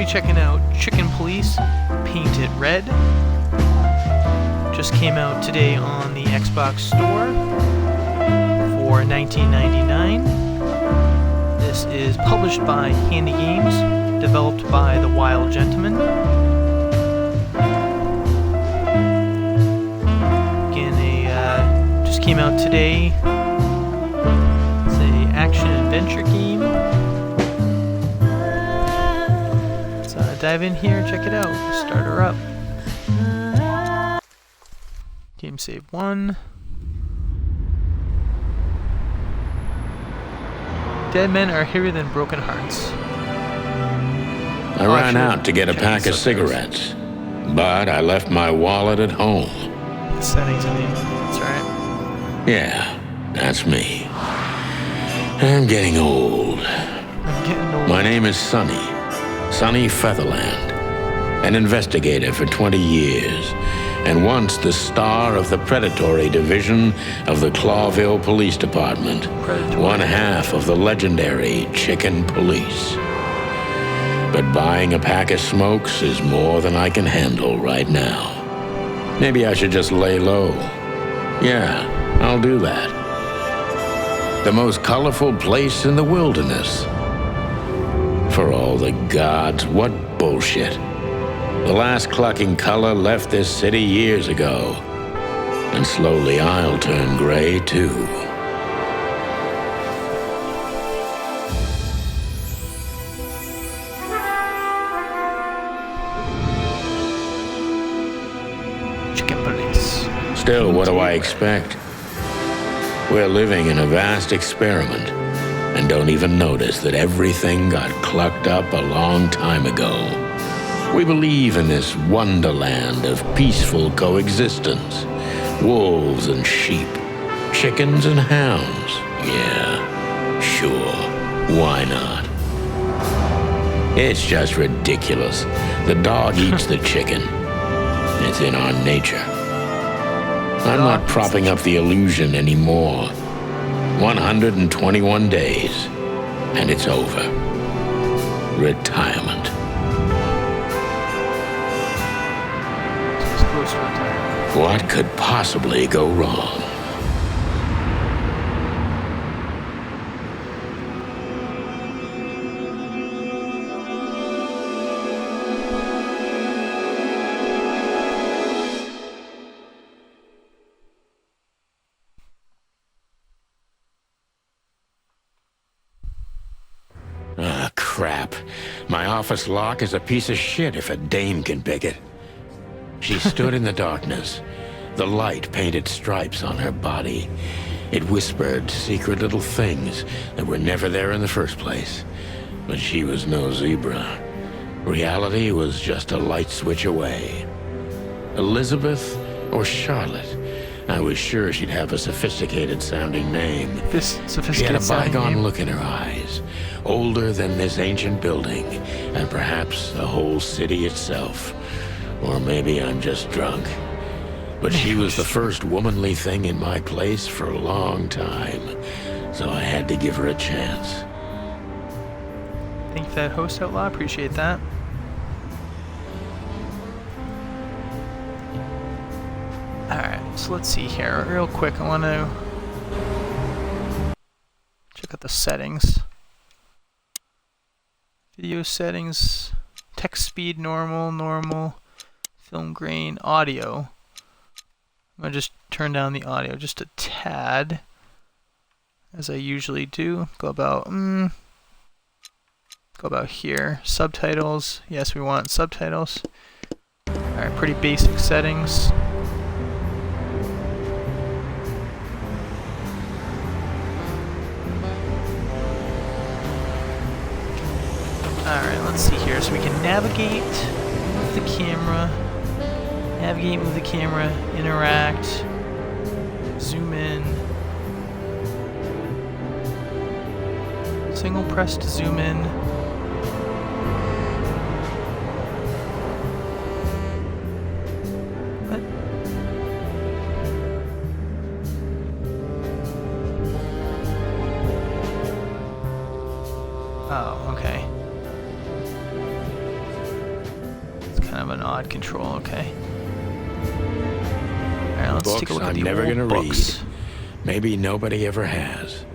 checking out Chicken Police, Paint It Red. Just came out today on the Xbox Store for $19.99. This is published by Handy Games, developed by The Wild Gentleman. Again, just came out today. It's a action-adventure game. Dive in here, check it out, start her up. Game save 1. Dead men are heavier than broken hearts. I ran out to get a pack of cigarettes, but I left my wallet at home. The settings in the... That's right. Yeah, that's me. I'm getting old. My name is Sonny Featherland, an investigator for 20 years, and once the star of the Predatory Division of the Clawville Police Department, one half of the legendary Chicken Police. But buying a pack of smokes is more than I can handle right now. Maybe I should just lay low. Yeah, I'll do that. The most colorful place in the wilderness. For all the gods, what bullshit. The last clucking color left this city years ago. And slowly I'll turn gray, too. Chicken Police. Still, what do I expect? We're living in a vast experiment. And don't even notice that everything got clucked up a long time ago. We believe in this wonderland of peaceful coexistence. Wolves and sheep, chickens and hounds. Yeah, sure, why not? It's just ridiculous. The dog eats the chicken. It's in our nature. I'm not propping up the illusion anymore. 121 days, and it's over. Retirement. What could possibly go wrong? Ah, crap. My office lock is a piece of shit if a dame can pick it. She stood in the darkness. The light painted stripes on her body. It whispered secret little things that were never there in the first place. But she was no zebra. Reality was just a light switch away. Elizabeth or Charlotte? I was sure she'd have a sophisticated-sounding name. She had a bygone look in her eyes, older than this ancient building, and perhaps the whole city itself. Or maybe I'm just drunk. But she was the first womanly thing in my place for a long time, so I had to give her a chance. Thank you for that, Host Outlaw. Appreciate that. Alright, so let's see here. Real quick, I want to check out the settings. Video settings, text speed, normal, film grain, audio. I'm going to just turn down the audio just a tad, as I usually do. Go about here. Subtitles, yes, we want subtitles. Alright, pretty basic settings. Alright, let's see here. So we can navigate with the camera, interact, zoom in, single press to zoom in. What? Oh, okay. of an odd control, okay. Alright, let's take a look at the never old gonna books. read. Maybe nobody ever has.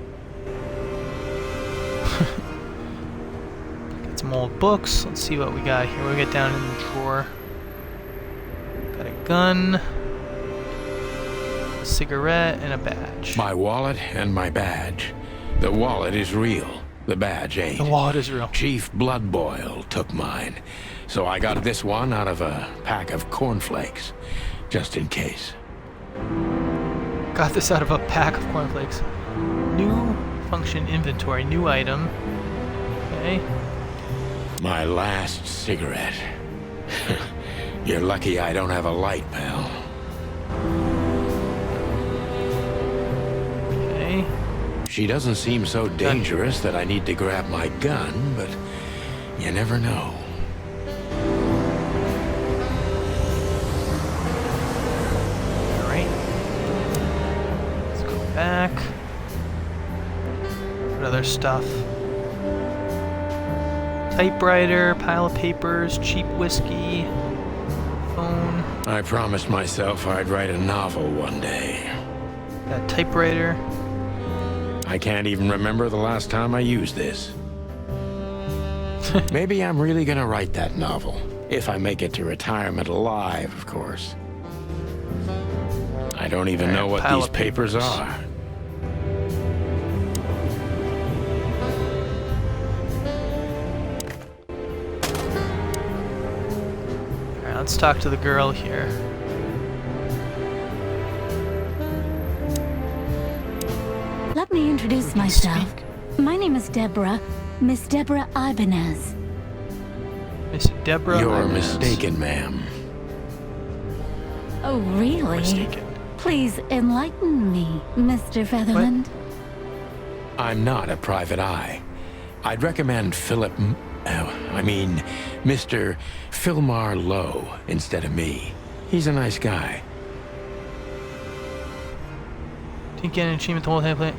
Got some old books. Let's see what we got here. We'll get down in the drawer. Got a gun, a cigarette, and a badge. My wallet and my badge. The wallet is real. The badge ain't. The wallet is real. Chief Bloodboil took mine. So I got this one out of a pack of cornflakes. Just in case. Got this out of a pack of cornflakes. New function inventory. New item. Okay. My last cigarette. You're lucky I don't have a light, pal. Okay. She doesn't seem so dangerous that I need to grab my gun, but you never know. Alright. Let's go back. What other stuff? Typewriter, pile of papers, cheap whiskey, phone. I promised myself I'd write a novel one day. Got typewriter. I can't even remember the last time I used this. Maybe I'm really gonna write that novel. If I make it to retirement alive, of course. I don't even know what these papers are. Alright, let's talk to the girl here. Let me introduce myself. My name is Deborah, Miss Deborah Ibanez. Miss Deborah You're Ibanez. mistaken, ma'am. Oh, really? Mistaken. Please enlighten me, Mr. Featherland. I'm not a private eye. I'd recommend Mr. Philmar Lowe instead of me. He's a nice guy. Didn't get an achievement the whole time playing.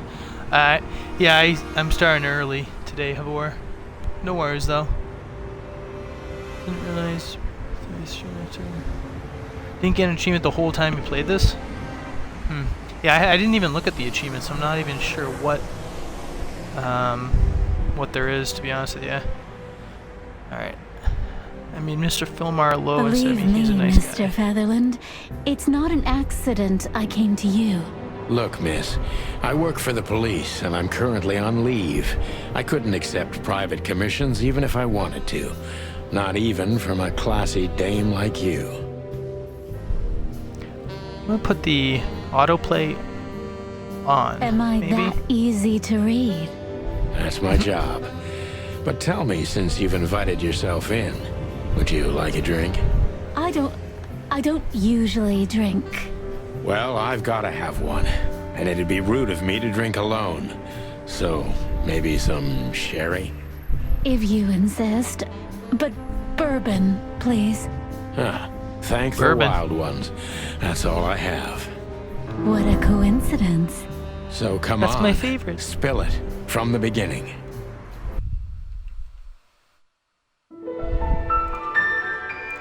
Yeah, I'm starting early today, Havor. No worries though. Didn't realize. Didn't get an achievement the whole time you played this. Yeah, I didn't even look at the achievements. I'm not even sure what there is, to be honest with you. All right. I mean, Mr. Philmar Lowe. Believe he's a me, nice Mr. guy. Featherland, it's not an accident I came to you. Look, miss, I work for the police, and I'm currently on leave. I couldn't accept private commissions even if I wanted to. Not even from a classy dame like you. I'm gonna put the autoplay on. Am I maybe? that easy to read? That's my job. But tell me, since you've invited yourself in, would you like a drink? I don't usually drink. Well, I've got to have one, and it'd be rude of me to drink alone. So, maybe some sherry? If you insist. But bourbon, please. Huh. Thank Bourbon. the wild ones. That's all I have. What a coincidence. So come That's on. my favorite. Spill it from the beginning.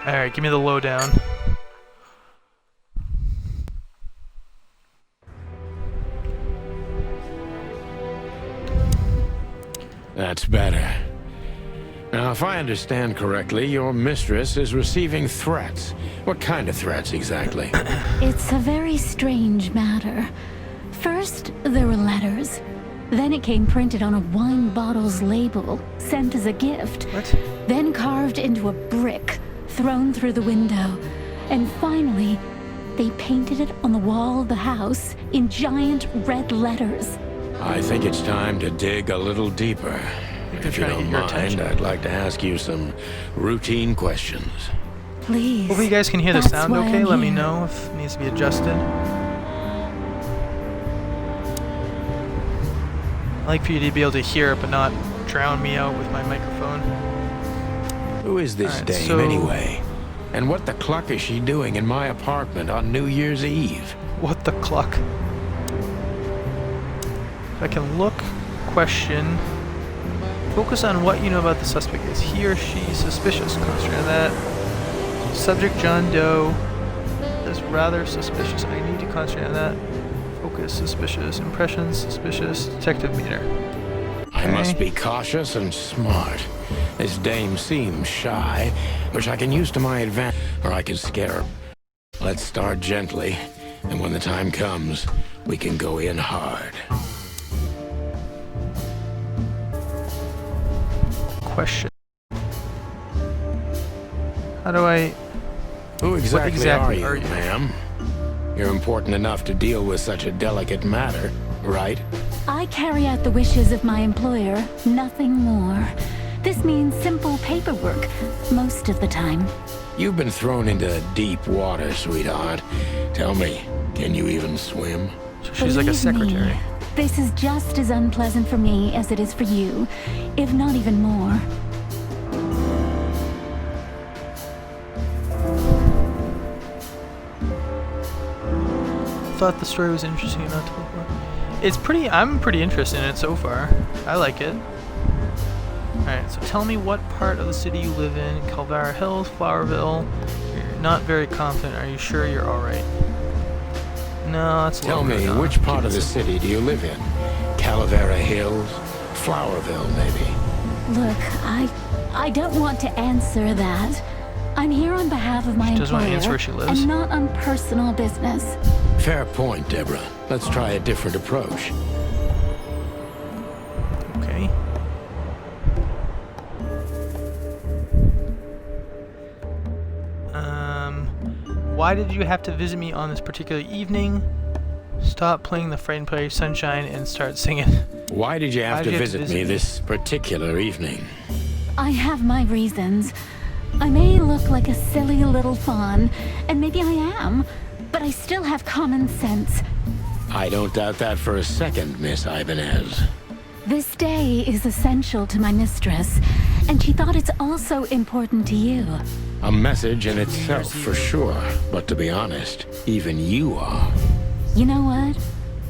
Alright, give me the lowdown. That's better. Now, if I understand correctly, your mistress is receiving threats. What kind of threats exactly? It's a very strange matter. First, there were letters. Then it came printed on a wine bottle's label, sent as a gift. What? Then carved into a brick, thrown through the window. And finally, they painted it on the wall of the house in giant red letters. I think it's time to dig a little deeper. they're If you trying to don't get your mind, attention. I'd like to ask you some routine questions. Please. Hopefully you guys can hear the That's sound why okay. I'm Let me here. know if it needs to be adjusted. I like for you to be able to hear it but not drown me out with my microphone. Who is this Alright, dame so- anyway? And what the cluck is she doing in my apartment on New Year's Eve? What the cluck? I can look, question, focus on what you know about the suspect. Is he or she suspicious? Concentrate on that. Subject John Doe is rather suspicious. I need to concentrate on that. Focus, suspicious. Impressions, suspicious. Detective meter. I must be cautious and smart. This dame seems shy, which I can use to my advantage, or I can scare her. Let's start gently, and when the time comes, we can go in hard. Question. How do I... Who exactly are you, are you? ma'am? You're important enough to deal with such a delicate matter, right? I carry out the wishes of my employer, nothing more. This means simple paperwork, most of the time. You've been thrown into deep water, sweetheart. Tell me, can you even swim? So she's like a secretary. Me, this is just as unpleasant for me as it is for you, if not even more. Thought the story was interesting enough to look for. It's pretty. I'm pretty interested in it so far. I like it. Alright, so tell me what part of the city you live in. Calvara Hills, Flowerville. You're not very confident. Are you sure you're alright? No, it's Tell me, which part of the city do you live in? Calavera Hills? Flowerville, maybe? Look, I don't want to answer that. I'm here on behalf of my She doesn't want to employer, answer where she lives. and not on personal business. Fair point, Deborah. Let's try a different approach. Okay. Why did you have to visit me on this particular evening? Stop playing the Frightened Play Sunshine and start singing. Why did you have to visit me this particular evening? I have my reasons. I may look like a silly little fawn, and maybe I am, but I still have common sense. I don't doubt that for a second, Miss Ibanez. This day is essential to my mistress, and she thought it's also important to you. A message in itself, for sure. But to be honest, even you are. You know what?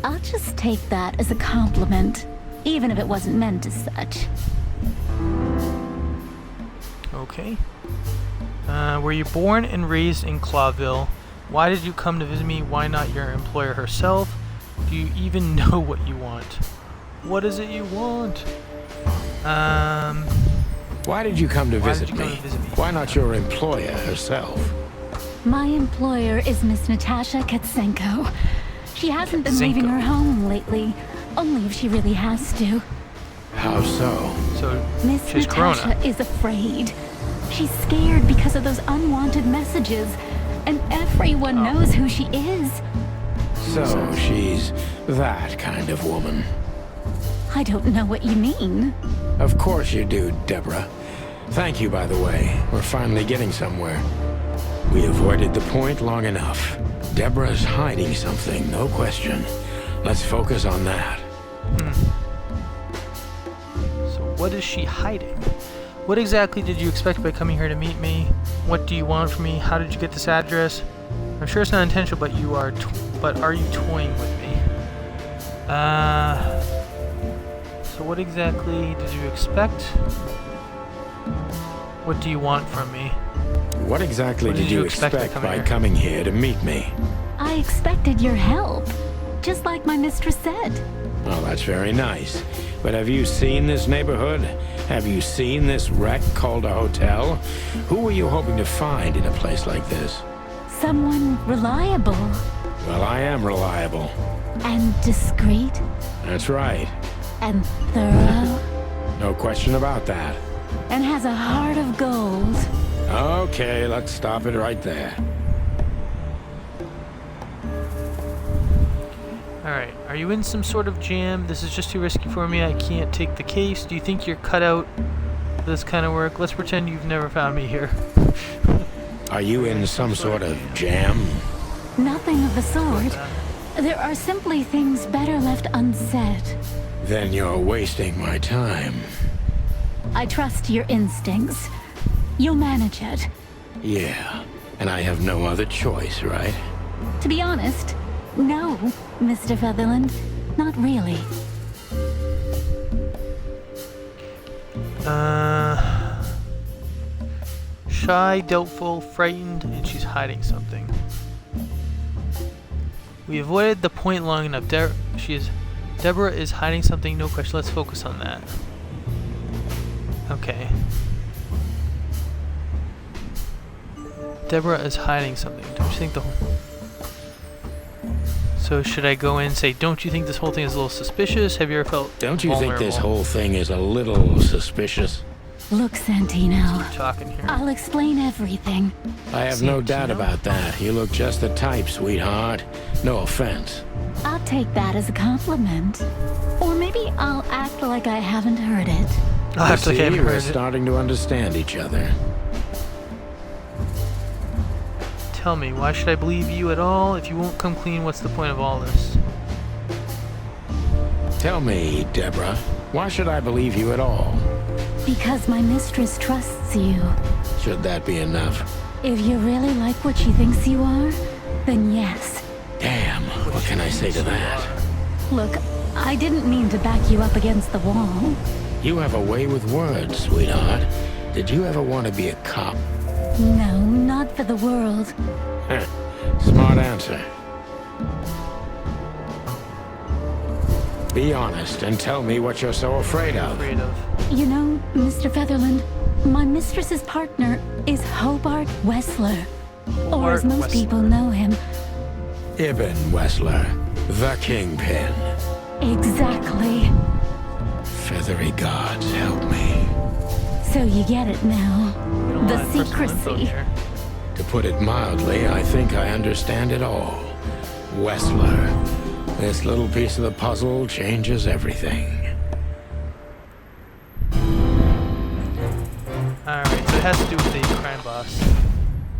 I'll just take that as a compliment, even if it wasn't meant as such. Okay. Were you born and raised in Clawville? Why did you come to visit me? Why not your employer herself? Do you even know what you want? What is it you want? Why did you come to visit me? Why not your employer herself? My employer is Miss Natasha Katsenko. She hasn't been leaving her home lately, only if she really has to. How so? So, Miss she's Natasha Corona. is afraid. She's scared because of those unwanted messages, and everyone knows who she is. So she's that kind of woman. I don't know what you mean. Of course you do, Deborah. Thank you, by the way. We're finally getting somewhere. We avoided the point long enough. Deborah's hiding something, no question. Let's focus on that. So what is she hiding? What exactly did you expect by coming here to meet me? What do you want from me? How did you get this address? I'm sure it's not intentional, but you are. But are you toying with me? So what exactly did you expect? What do you want from me? What exactly did you expect by coming here to meet me? I expected your help, just like my mistress said. Oh, that's very nice. But have you seen this neighborhood? Have you seen this wreck called a hotel? Who were you hoping to find in a place like this? Someone reliable. Well, I am reliable. And discreet. That's right. And thorough. No question about that. And has a heart of gold. Okay, let's stop it right there. Alright, are you in some sort of jam? This is just too risky for me. I can't take the case. Do you think you're cut out for this kind of work? Let's pretend you've never found me here. Are you in some sort of jam? Nothing of the sort. There are simply things better left unsaid. Then you're wasting my time. I trust your instincts. You'll manage it. Yeah, and I have no other choice, right? To be honest, no, Mr. Featherland. Not really. shy, doubtful, frightened, and she's hiding something. We avoided the point long enough. Deborah is hiding something, no question. Let's focus on that. Okay. Deborah is hiding something. Don't you think the whole... So should I go in and say, don't you think this whole thing is a little suspicious? Have you ever felt Don't you vulnerable? think this whole thing is a little suspicious? Look, Santino. Keep talking here. I'll explain everything. I have no doubt about that. You look just the type, sweetheart. No offense. I'll take that as a compliment. Or maybe I'll act like I haven't heard it. I'll have to See, get we're heard it. starting to understand each other. Tell me, why should I believe you at all? If you won't come clean, what's the point of all this? Tell me, Deborah, why should I believe you at all? Because my mistress trusts you. Should that be enough? If you really like what she thinks you are, then yes. Damn, what can I say to that? Look, I didn't mean to back you up against the wall. You have a way with words, sweetheart. Did you ever want to be a cop? No, not for the world. Smart answer. Be honest and tell me what you're so afraid of. You know, Mr. Featherland, my mistress's partner is Hobart Wessler. Or as most people know him. Ibn Wessler, the Kingpin. Exactly. Feathery gods, help me. So you get it now. The secrecy. To put it mildly, I think I understand it all. Wessler. This little piece of the puzzle changes everything. Alright, so it has to do with the crime boss.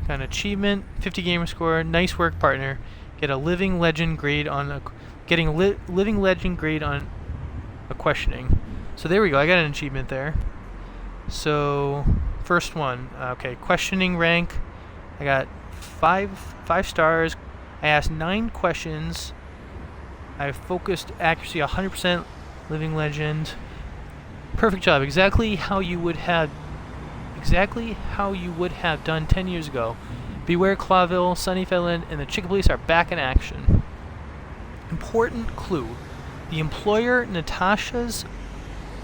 Got an achievement, 50 gamer score, nice work partner. Get a living legend grade on a... Getting a living legend grade on a questioning. So there we go, I got an achievement there. So, first one, okay, questioning rank. I got five stars. I asked 9 questions. I focused accuracy 100%. Living legend. Perfect job. Exactly how you would have done 10 years ago. Beware Clawville, Sunny Featherland, and the Chicken Police are back in action. Important clue: the employer Natasha's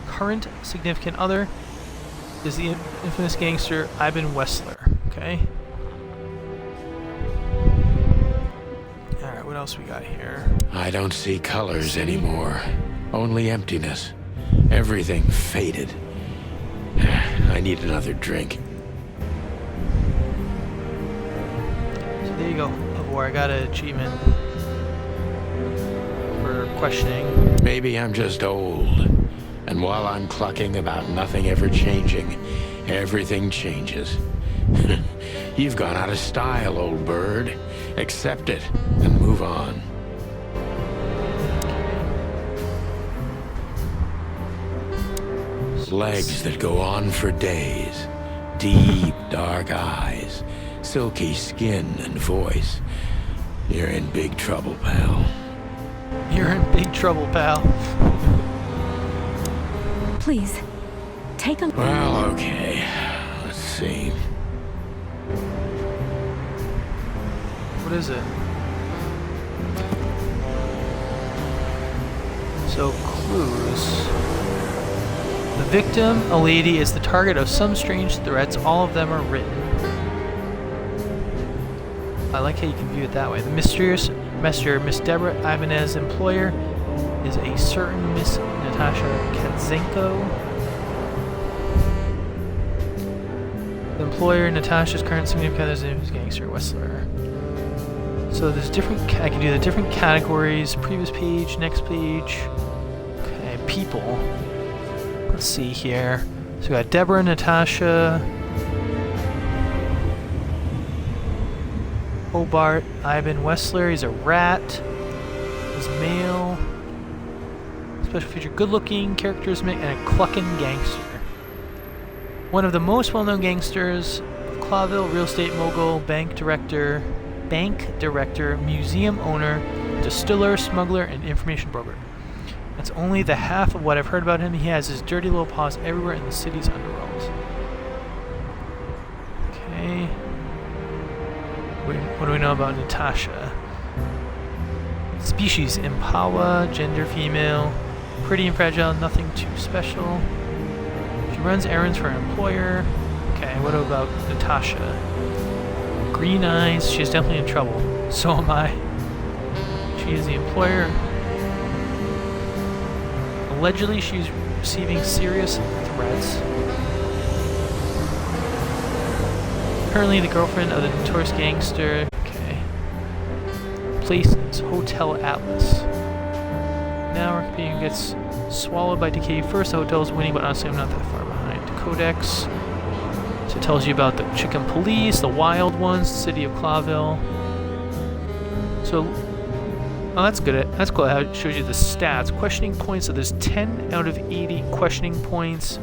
current significant other is the infamous gangster Ibn Wessler. Okay. Alright, what else we got here? I don't see colors anymore. Only emptiness. Everything faded. I need another drink. So there you go. Or I got an achievement for questioning. Maybe I'm just old. And while I'm clucking about nothing ever changing, everything changes. You've gone out of style, old bird. Accept it and move on. Legs that go on for days. Deep, dark eyes. Silky skin and voice. You're in big trouble, pal. You're in big trouble, pal. Please, take a look. Well, okay. Let's see. What is it? So, clues. The victim, a lady, is the target of some strange threats. All of them are written. I like how you can view it that way. The mysterious messenger, Miss Deborah Ibanez's employer, is a certain Miss Natasha Katzenko. The employer, Natasha's current significant other, is gangster Wessler. So there's different. I can do the different categories. Previous page, next page. Okay, people. Let's see here. So we got Deborah, Natasha, Hobart, Ibn Wessler. He's a rat. He's male. Special feature: good-looking, charismatic, and a clucking gangster. One of the most well-known gangsters of Clawville, real estate mogul, bank director, museum owner, distiller, smuggler, and information broker. That's only the half of what I've heard about him. He has his dirty little paws everywhere in the city's underworld. Okay. What do we know about Natasha? Species Impala, gender female, pretty and fragile, nothing too special. She runs errands for her employer. Okay, what about Natasha? Green eyes, she's definitely in trouble. So am I. She is the employer. Allegedly, she's receiving serious threats. Currently the girlfriend of the notorious gangster. Okay. Places, Hotel Atlas. Now our companion gets swallowed by decay. First, the hotel is winning, but honestly I'm not that far behind. Codex. So it tells you about the chicken police, the wild ones, the city of Clawville. So, oh, that's good. That's cool how it shows you the stats. Questioning points, so there's 10 out of 80 questioning points,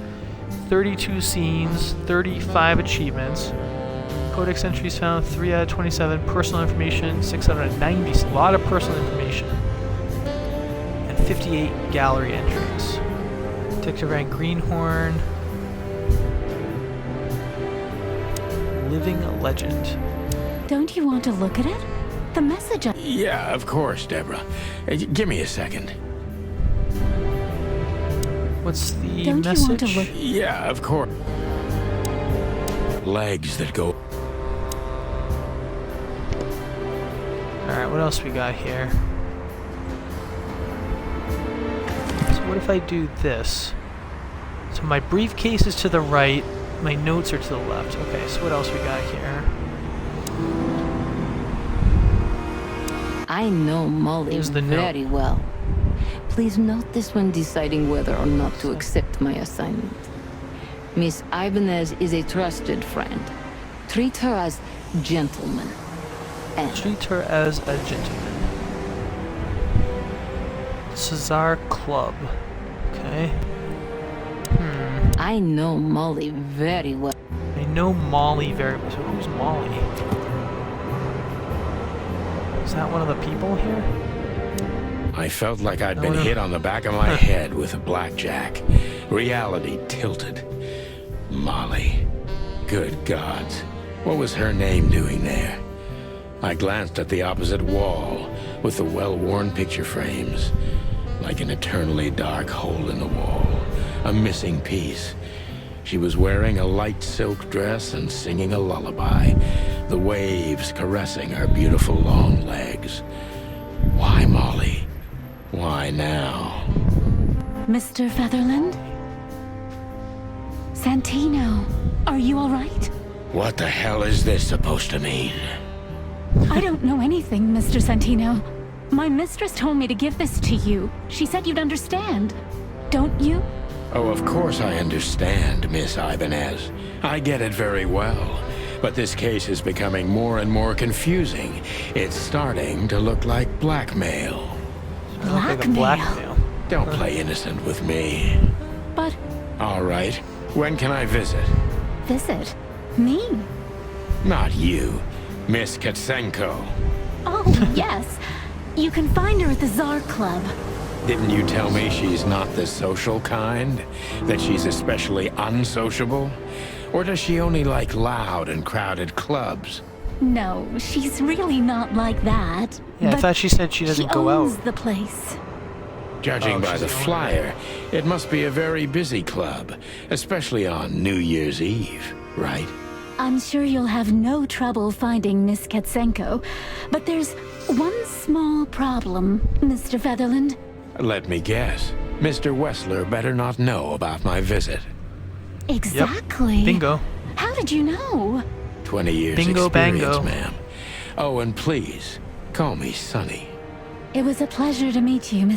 32 scenes, 35 achievements. Codex entries found 3 out of 27. Personal information 6 out of 90. So a lot of personal information. And 58 gallery entries. Detective Van Greenhorn. Living legend. Don't you want to look at it? The message. Yeah, of course, Deborah. Give me a second. What's the Don't message? you want to look? Yeah, of course. Legs that go. Alright, what else we got here? So what if I do this? So my briefcase is to the right, my notes are to the left. Okay, so what else we got here? I know Molly Here's the very note. well. Please note this when deciding whether or not to accept my assignment. Miss Ibanez is a trusted friend. Treat her as gentleman. And Treat her as a gentleman. Cesar Club. Okay. I know Molly very well. I know Molly very well. So who's Molly? Is that one of the people here? I felt like I'd I been wonder- hit on the back of my head with a blackjack. Reality tilted. Molly. Good gods. What was her name doing there? I glanced at the opposite wall with the well-worn picture frames. Like an eternally dark hole in the wall. A missing piece. She was wearing a light silk dress and singing a lullaby. The waves caressing her beautiful long legs. Why Molly? Why now? Mr. Featherland? Santino, are you all right? What the hell is this supposed to mean? I don't know anything, Mr. Santino. My mistress told me to give this to you. She said you'd understand. Don't you? Oh, of course I understand, Miss Ibanez. I get it very well. But this case is becoming more and more confusing. It's starting to look like blackmail. I don't think a blackmail. Don't play innocent with me. But All right. When can I visit? visit me? Not you. Miss Katsenko. Oh, yes. You can find her at the Tsar Club. Didn't you tell me she's not the social kind? That she's especially unsociable? Or does she only like loud and crowded clubs? No, she's really not like that. Yeah, I but thought she said she doesn't go out. owns the place. Judging Oh, by she's the the owner. flyer, it must be a very busy club, especially on New Year's Eve, right? I'm sure you'll have no trouble finding Miss Katsenko, but there's one small problem, Mr. Featherland. Let me guess. Mr. Wessler better not know about my visit. Exactly. Bingo. How did you know? 20 years Bingo, experience, bango. ma'am. Oh, and please, call me Sonny. It was a pleasure to meet you,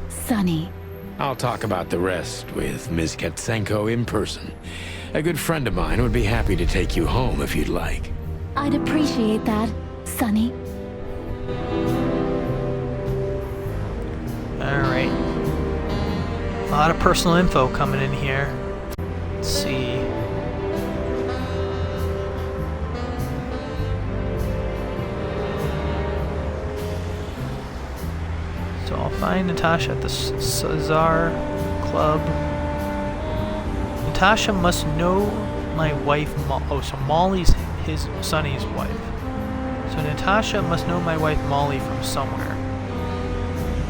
Sonny. I'll talk about the rest with Ms. Katsenko in person. A good friend of mine would be happy to take you home if you'd like. I'd appreciate that, Sonny. Alright. A lot of personal info coming in here. Let's see. So I'll find Natasha at the Cesar Club. Natasha must know my wife, so Molly's his Sonny's wife. So Natasha must know my wife Molly from somewhere.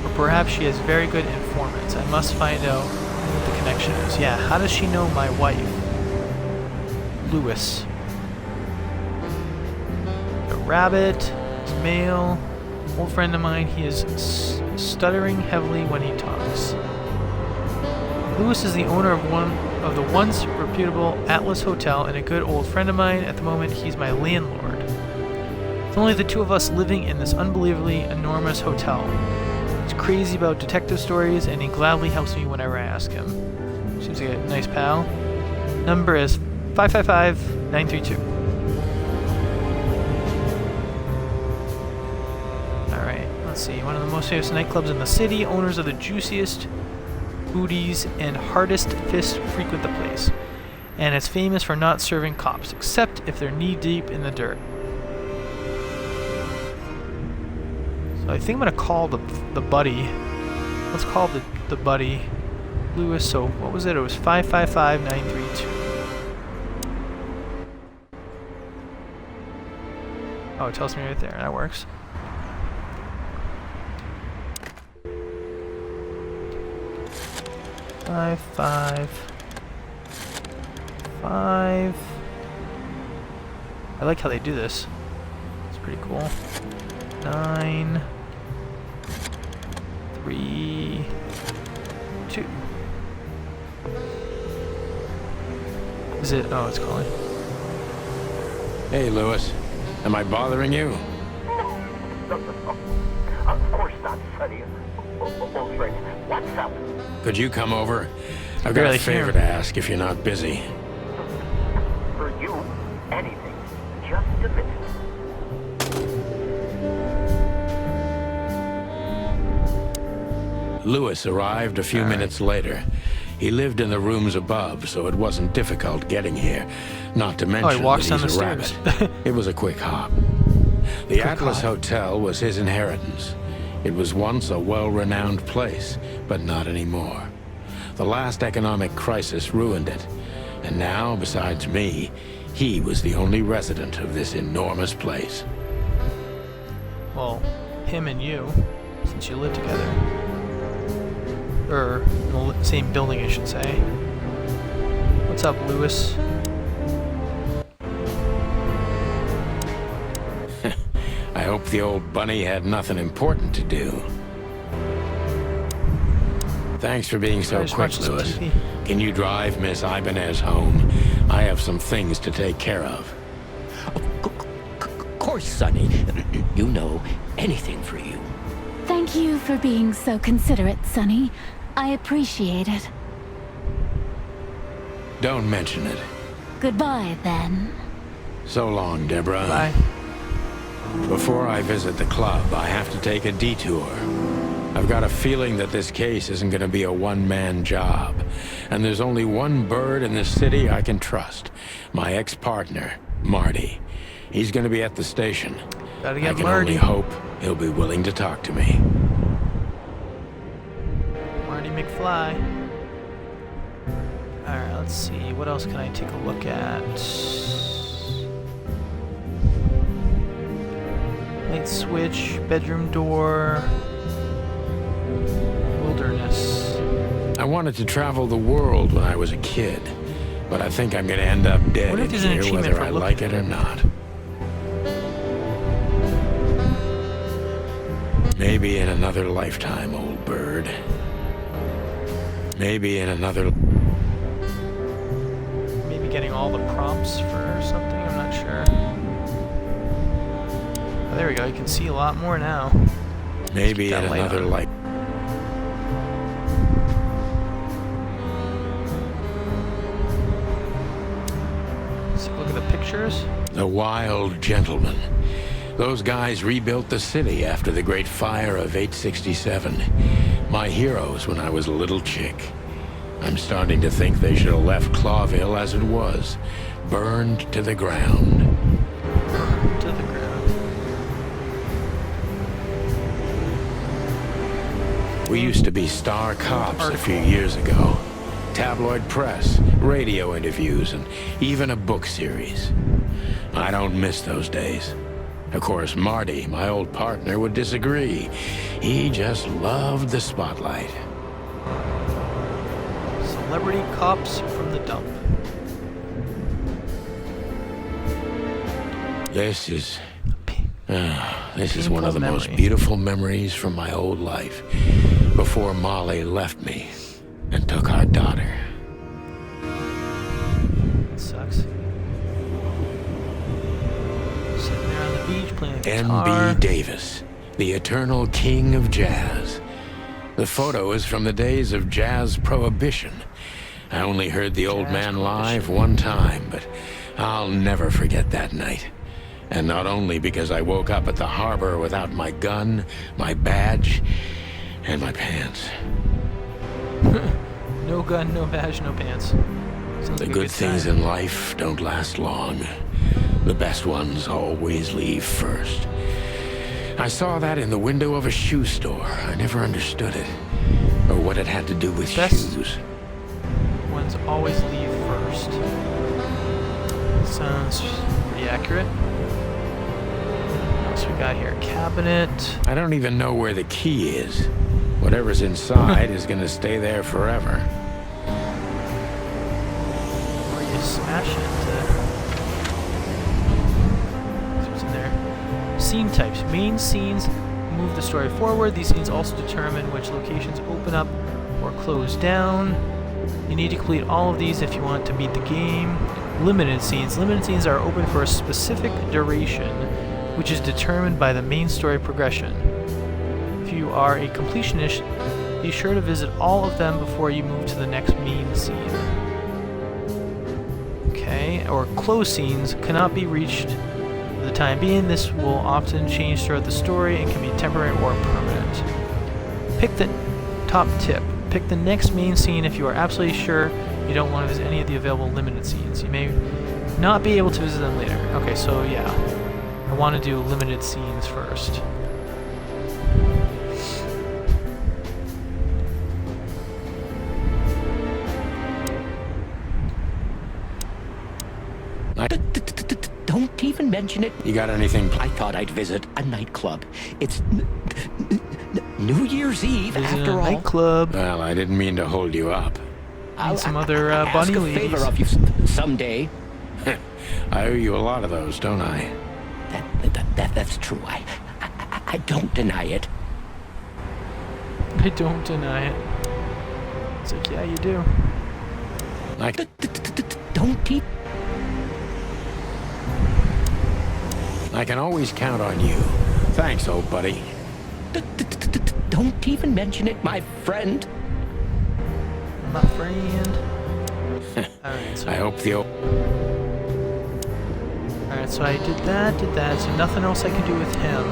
Or perhaps she has very good informants. I must find out what the connection is. Yeah, how does she know my wife? Lewis. The rabbit is male. Old friend of mine. He is stuttering heavily when he talks. Lewis is the owner of the once reputable Atlas Hotel and a good old friend of mine. At the moment, he's my landlord. It's only the two of us living in this unbelievably enormous hotel. He's crazy about detective stories, and he gladly helps me whenever I ask him. Seems like a nice pal. Number is 555-932. Alright, let's see. One of the most famous nightclubs in the city. Owners of the juiciest booties and hardest fists frequent the place. And it's famous for not serving cops, except if they're knee-deep in the dirt. So I think I'm gonna call the buddy. Let's call the buddy Lewis. So what was it? It was 555-932. Oh, it tells me right there. That works. Five. I like how they do this. It's pretty cool. 9, 3, 2. Is it? Oh, it's calling. Hey, Lewis. Am I bothering you? No. Of course not, Sonny. Old friend, what's up? Could you come over? I've got barely a favor hear. to ask if you're not busy. For you, anything. Just a minute. Lewis arrived a few minutes later. He lived in the rooms above, so it wasn't difficult getting here. Not to mention walks that down he's the a stairs. rabbit. It was a quick hop. The Atlas Hotel was his inheritance. It was once a well-renowned place, but not anymore. The last economic crisis ruined it. And now, besides me, he was the only resident of this enormous place. Well, him and you, since you live together. Or in the same building, I should say. What's up, Lewis? I hope the old bunny had nothing important to do. Thanks for being so just quick, watched some Lewis. TV. Can you drive Miss Ibanez home? I have some things to take care of. Of course, Sonny. You know, anything for you. Thank you for being so considerate, Sonny. I appreciate it. Don't mention it. Goodbye, then. So long, Deborah. Bye. Before I visit the club, I have to take a detour. I've got a feeling that this case isn't going to be a one-man job. And there's only one bird in this city I can trust. My ex-partner, Marty. He's going to be at the station. Gotta I get can Marty. only hope he'll be willing to talk to me. Marty McFly. Alright, let's see. What else can I take a look at? Light switch, bedroom door, wilderness. I wanted to travel the world when I was a kid, but I think I'm going to end up dead What if in there's an here achievement whether for I looking like at it or it? not. Maybe in another lifetime, old bird. Maybe in another... Maybe getting all the prompts for something, I'm not sure. Oh, there we go, you can see a lot more now. Maybe Keep in that light another on. life. Let's look at the pictures. The Wild Gentleman. Those guys rebuilt the city after the Great Fire of 867. My heroes when I was a little chick. I'm starting to think they should have left Clawville as it was, burned to the ground. To the ground. We used to be star cops a few years ago. tabloid press, radio interviews, and even a book series. I don't miss those days. Of course, Marty, my old partner, would disagree. He just loved the spotlight. Celebrity cops from the dump. This is one of the most memory. beautiful memories from my old life, before Molly left me and took our daughter. Sucks. Sitting there on the beach playing guitar. N.B. Davis, the eternal king of jazz. The photo is from the days of jazz prohibition. I only heard the old man live one time, but I'll never forget that night. And not only because I woke up at the harbor without my gun, my badge, and my pants. No gun, no badge, no pants. Sounds The like a good things time. in life don't last long. The best ones always leave first. I saw that in the window of a shoe store. I never understood it, or what it had to do with Best shoes. ones always leave first. Sounds pretty accurate. What else we got here? Cabinet. I don't even know where the key is. Whatever's inside is gonna stay there forever. Or you smash it. See what's in there. Scene types. Main scenes move the story forward. These scenes also determine which locations open up or close down. You need to complete all of these if you want to beat the game. Limited scenes. Limited scenes are open for a specific duration, which is determined by the main story progression. If you are a completionist, be sure to visit all of them before you move to the next main scene. Okay, or closed scenes cannot be reached for the time being. This will often change throughout the story and can be temporary or permanent. Pick the top tip. Pick the next main scene if you are absolutely sure you don't want to visit any of the available limited scenes. You may not be able to visit them later. Okay, so yeah. I want to do limited scenes first. Don't even mention it. You got anything? I thought I'd visit a nightclub. It's New Year's Eve, Visit after a all. nightclub. Well, I didn't mean to hold you up. I'll some other ask bunny a ladies. favor of you someday. I owe you a lot of those, don't I? That's true. I don't deny it. I don't deny it. It's like, yeah, you do. Don't keep. I can always count on you. Thanks, old buddy. Don't even mention it, my friend. My friend. Alright, so I hope the old... alright, so I did that, so nothing else I can do with him.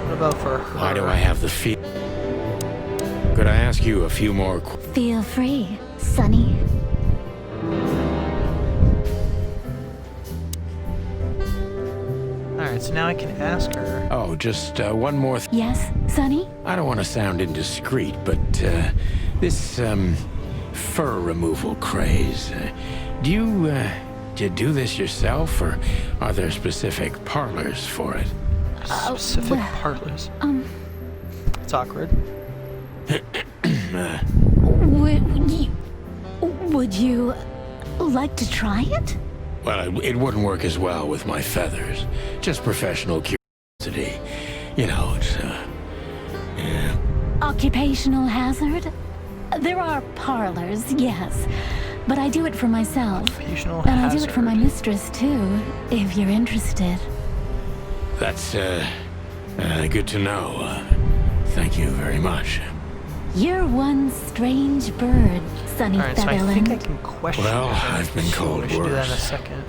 What about for her? Why do I have the feel? Could I ask you a few more Feel free, Sonny. Alright, so now I can ask her. Oh, just one more Yes, Sonny? I don't want to sound indiscreet, but this fur removal craze, do you do this yourself, or are there specific parlors for it? Specific well, parlors. It's awkward. Would you like to try it? Well, it wouldn't work as well with my feathers. Just professional curiosity. You know, it's, yeah. Occupational hazard? There are parlors, yes. But I do it for myself. Occupational And I do it for hazard. my mistress, too, if you're interested. That's, good to know. Thank you very much. You're one strange bird, Sonny Alright, so I think I Featherland. can question Well, her. I've been called I should do that in a worse. second.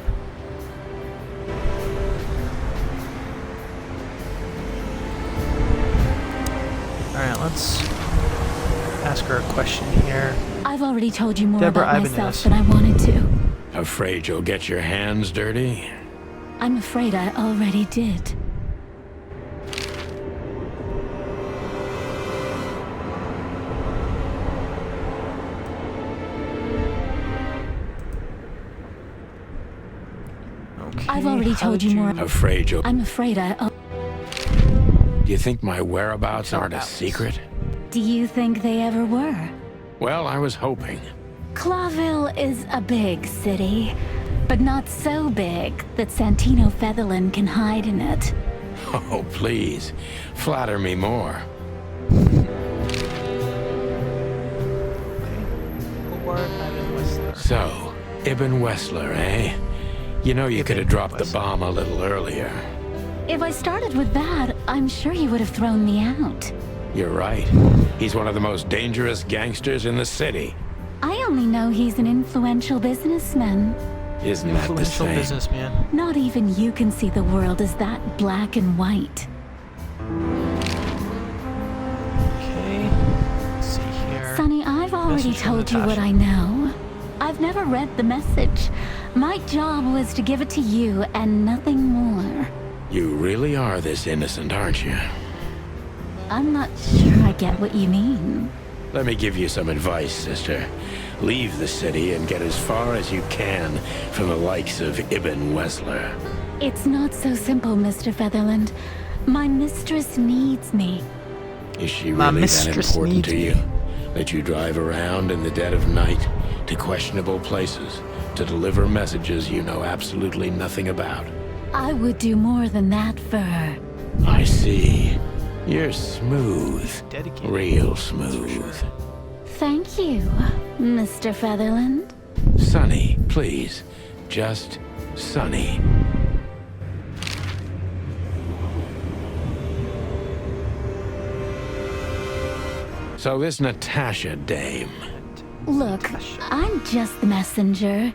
Alright, let's ask her a question here. I've already told you more Deborah about Ibanez. myself than I wanted to. Afraid you'll get your hands dirty? I'm afraid I already did. I've already told you more. Afraid you'll... I'm afraid Do you think my whereabouts aren't a secret? Do you think they ever were? Well, I was hoping. Clawville is a big city, but not so big that Santino Featherland can hide in it. Oh, please. Flatter me more. So, Ibn Wessler, eh? You know you could have dropped the bomb a little earlier. If I started with that, I'm sure you would have thrown me out. You're right. He's one of the most dangerous gangsters in the city. I only know he's an influential businessman. Isn't that the Influential same? businessman. Not even you can see the world as that black and white. Okay. Let's see here. Sonny, I've already Message from told you what Natasha. I know. I've never read the message. My job was to give it to you and nothing more. You really are this innocent, aren't you? I'm not sure I get what you mean. Let me give you some advice, sister. Leave the city and get as far as you can from the likes of Ibn Wessler. It's not so simple, Mr. Featherland. My mistress needs me. Is she My really that mistress important needs to me. you? That you drive around in the dead of night to questionable places to deliver messages you know absolutely nothing about? I would do more than that for her. I see. You're smooth. Dedicated. Real That's for smooth. sure. Thank you, Mr. Featherland. Sonny, please. Just Sonny. So this Natasha dame. Look, I'm just the messenger.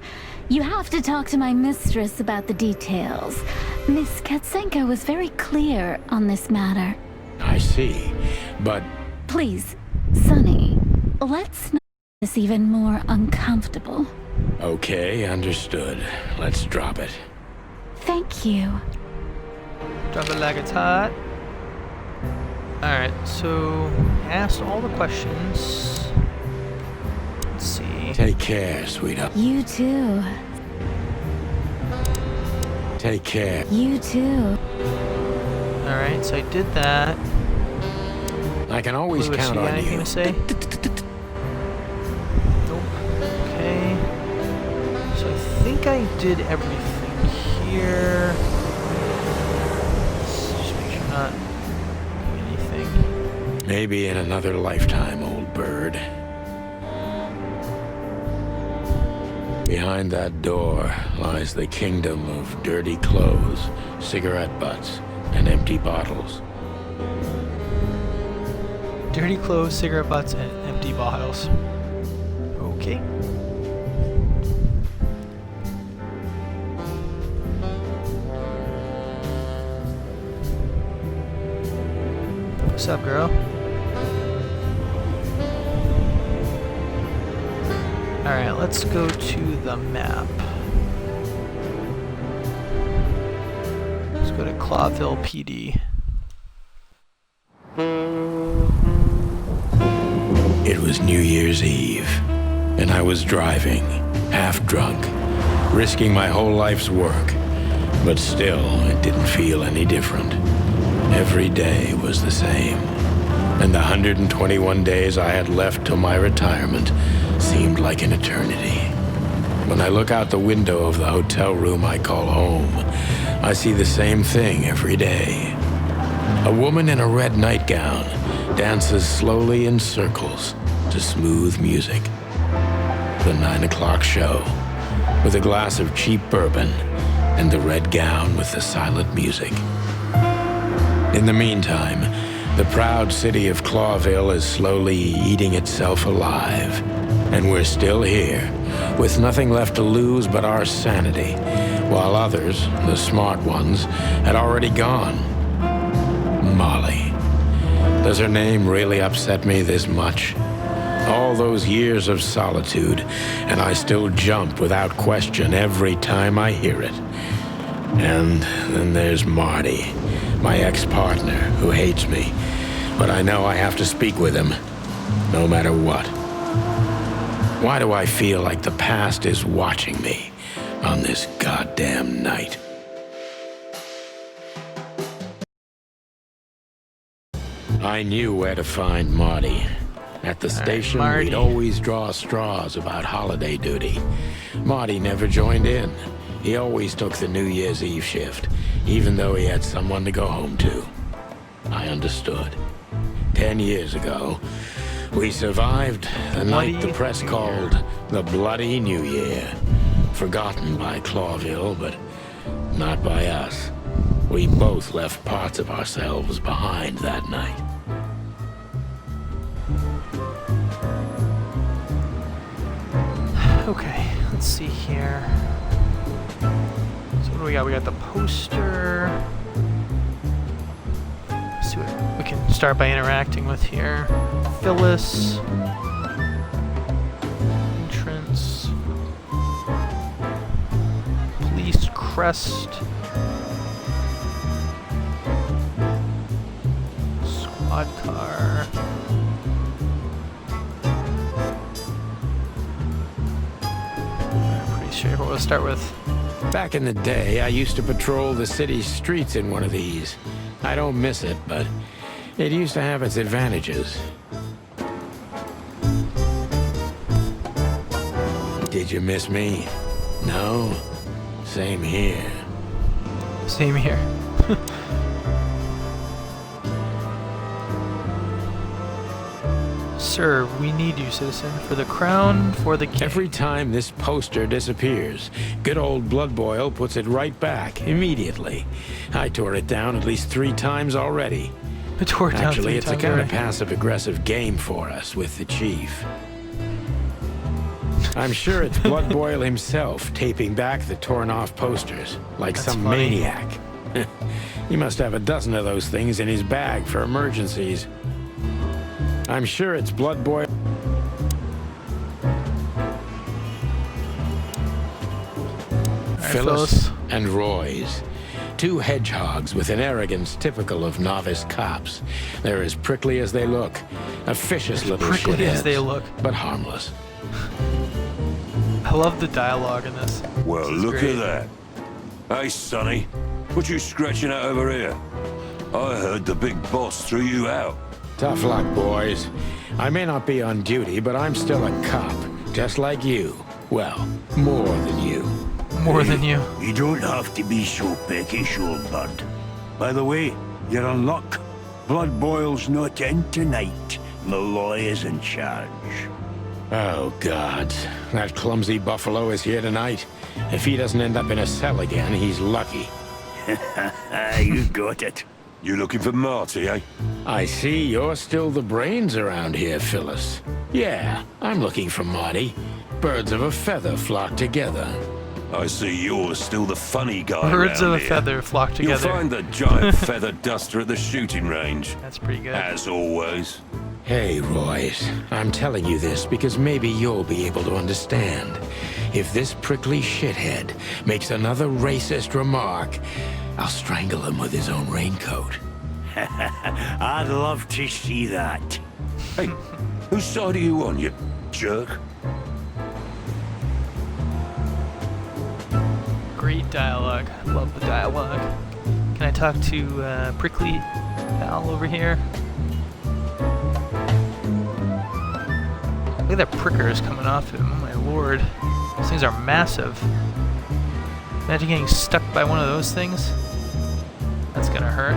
You have to talk to my mistress about the details. Miss Katsenko was very clear on this matter. I see. But Please, Sonny, let's not make this even more uncomfortable. okay, understood. Let's drop it. Thank you. Drop it like it's hot. Alright, so I asked all the questions. Let's see. Take care, sweetheart. You too. Take care. You too. Alright, so I did that. I can always Lewis, count you got on anything you. to say? Nope. Okay. So I think I did everything here. Let's just make sure I'm not doing anything. Maybe in another lifetime, old bird. Behind that door lies the kingdom of dirty clothes, cigarette butts, and empty bottles. Dirty clothes, cigarette butts, and empty bottles. Okay. What's up, girl? Alright, let's go to the map. Let's go to Clawville PD. It was New Year's Eve, and I was driving, half drunk, risking my whole life's work. But still, it didn't feel any different. Every day was the same. And the 121 days I had left till my retirement seemed like an eternity. When I look out the window of the hotel room I call home, I see the same thing every day. A woman in a red nightgown dances slowly in circles to smooth music. The 9 o'clock show, with a glass of cheap bourbon and the red gown with the silent music. In the meantime, the proud city of Clawville is slowly eating itself alive. And we're still here, with nothing left to lose but our sanity, while others, the smart ones, had already gone. Molly. Does her name really upset me this much? All those years of solitude, and I still jump without question every time I hear it. And then there's Marty, my ex-partner, who hates me. But I know I have to speak with him, no matter what. Why do I feel like the past is watching me on this goddamn night? I knew where to find Marty. At the station, Marty. we'd always draw straws about holiday duty. Marty never joined in. He always took the New Year's Eve shift, even though he had someone to go home to. I understood. 10 years ago, we survived the night the press called the Bloody New Year. Forgotten by Clawville, but not by us. We both left parts of ourselves behind that night. Okay, let's see here. So what do we got? We got the poster. Let's see what we can start by interacting with here. Phyllis. Entrance. Police crest. Squad car. Sure, what we'll start with. Back in the day, I used to patrol the city's streets in one of these. I don't miss it, but it used to have its advantages. Did you miss me? No? Same here. Same here. Sir, we need you, citizen, for the crown, for the king. Every time this poster disappears, good old Blood Boil puts it right back, immediately. I tore it down at least 3 times already. Actually, it's a kind of passive-aggressive game for us with the chief. I'm sure it's Blood Boil himself taping back the torn-off posters, like That's some funny. maniac. He must have a dozen of those things in his bag for emergencies. I'm sure it's Blood Boil. Phyllis and Roy's. 2 hedgehogs with an arrogance typical of novice cops. They're as prickly as they look. Officious little shitheads. Prickly as they look. But harmless. I love the dialogue in this. Well, This is look great. at that. Hey, Sonny, what you scratching at over here? I heard the big boss threw you out. Tough luck, boys. I may not be on duty, but I'm still a cop. Just like you. Well, more than you. More than you. You don't have to be so peckish, old bird. By the way, you're in luck. Blood Boil's not in tonight. Malloy is in charge. Oh, gods. That clumsy buffalo is here tonight. If he doesn't end up in a cell again, he's lucky. You got it. You looking for Marty, eh? I see you're still the brains around here, Phyllis. Yeah, I'm looking for Marty. Birds of a feather flock together. I see you're still the funny guy Birds of around a here. feather flock You'll together. find the giant feather duster at the shooting range. That's pretty good. As always. Hey, Royce, I'm telling you this because maybe you'll be able to understand. If this prickly shithead makes another racist remark, I'll strangle him with his own raincoat. I'd love to see that. Hey, whose side are you on, you jerk? Great dialogue. Love the dialogue. Can I talk to Prickly Pal over here? Look at that prickers coming off him. Oh my lord. Those things are massive. Imagine getting stuck by one of those things. That's gonna hurt.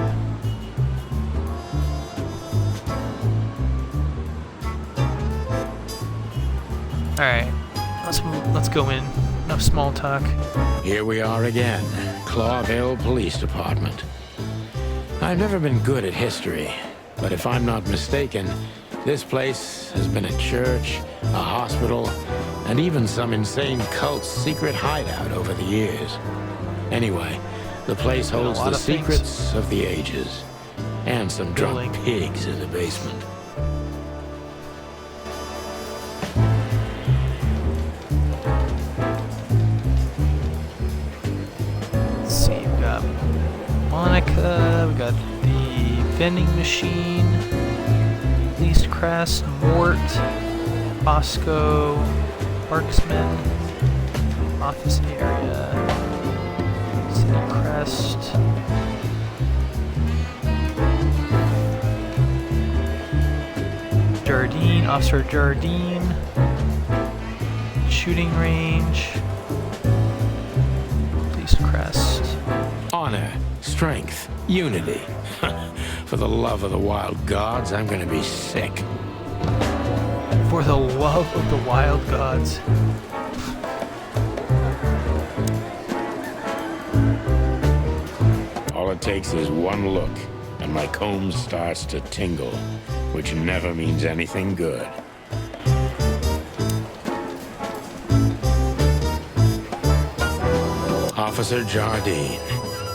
Alright. Let's go in. Enough small talk. Here we are again, Clawville Police Department. I've never been good at history, but if I'm not mistaken, this place has been a church, a hospital, and even some insane cult's secret hideout over the years. Anyway, the place Been a holds lot the of things. secrets of the ages, and some drunk Building. pigs in the basement. Let's see, we got Monica, we got the vending machine, Police Crest, Mort, Bosco, Marksman, office area, City Crest. Jardine, Officer Jardine. Shooting range. Police crest. Honor, strength, unity. For the love of the wild gods, I'm gonna be sick. For the love of the wild gods. All it takes is one look, and my comb starts to tingle, which never means anything good. Officer Jardine.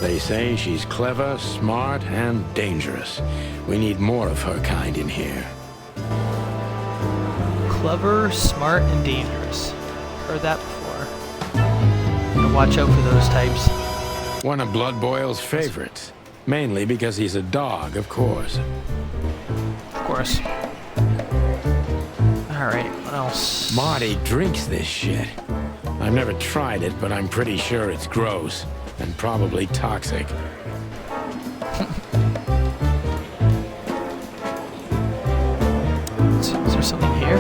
They say she's clever, smart, and dangerous. We need more of her kind in here. Clever, smart, and dangerous. Heard that before. Gotta watch out for those types. One of Blood Boyle's favorites. Mainly because he's a dog, of course. Of course. Alright, what else? Marty drinks this shit. I've never tried it, but I'm pretty sure it's gross. And probably toxic. Is there something here?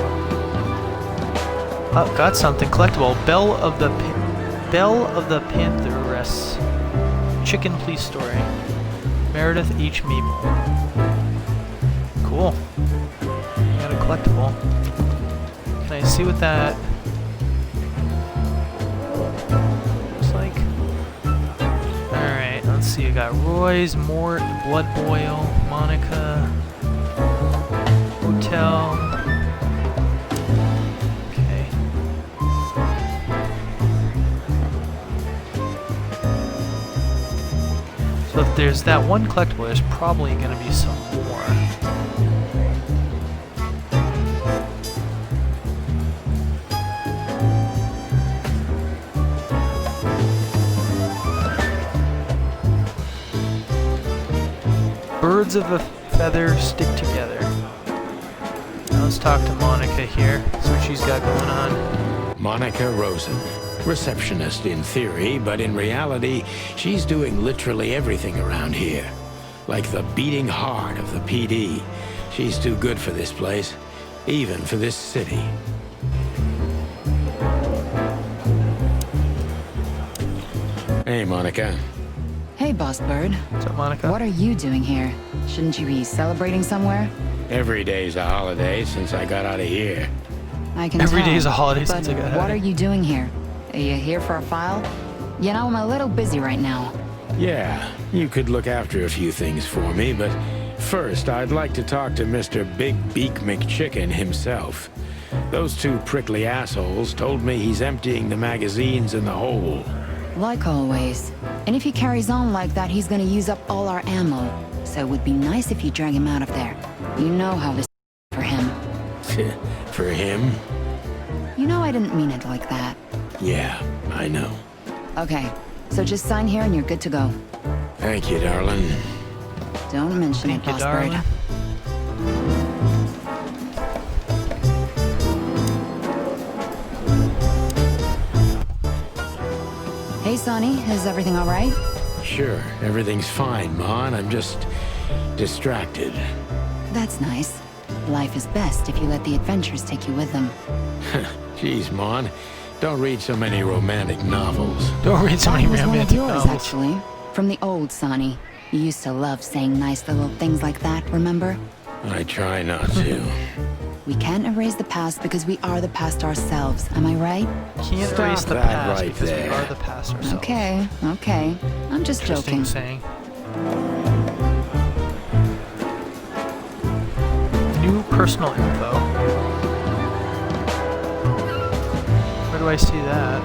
Oh, got something collectible. Bell of the Pantheress. Chicken Police Story. Meredith H. Mabel. Cool. Got a collectible. Can I see what that looks like? Alright, let's see. I got Roy's, Mort, Blood Boil, Monica, Hotel. Okay. So if there's that one collectible, there's probably going to be some more. Birds of a feather stick together. Now let's talk to Monica here. See what she's got going on. Monica Rosen. Receptionist in theory, but in reality, she's doing literally everything around here. Like the beating heart of the PD. She's too good for this place. Even for this city. Hey, Monica. Hey, Boss Bird. What's up, Monica? What are you doing here? Shouldn't you be celebrating somewhere? Every day's a holiday since I got out of here. I can Every tell. day's a holiday But since I got out. what are you doing here? Are you here for a file? You know, I'm a little busy right now. Yeah, you could look after a few things for me, but first I'd like to talk to Mr. Big Beak McChicken himself. Those two prickly assholes told me he's emptying the magazines in the hole. Like always. And if he carries on like that, he's gonna use up all our ammo. So it would be nice if you drag him out of there. You know how this for him. For him? You know I didn't mean it like that. Yeah, I know. Okay, so just sign here and you're good to go. Thank you, darling. Don't mention Thank it, you, Boss darling. Bird. Hey, Sonny, is everything all right? Sure, everything's fine, Mon. I'm just distracted. That's nice. Life is best if you let the adventures take you with them. Jeez, Mon. Don't read so many romantic novels. Don't read so many That was one of romantic yours, novels. actually. From the old Sonny. You used to love saying nice little things like that, remember? I try not to. We can't erase the past because we are the past ourselves, am I right? Can't Stop erase the that past right because there. we are the past ourselves. Okay, okay. I'm just Interesting joking. saying. New personal info. Where do I see that?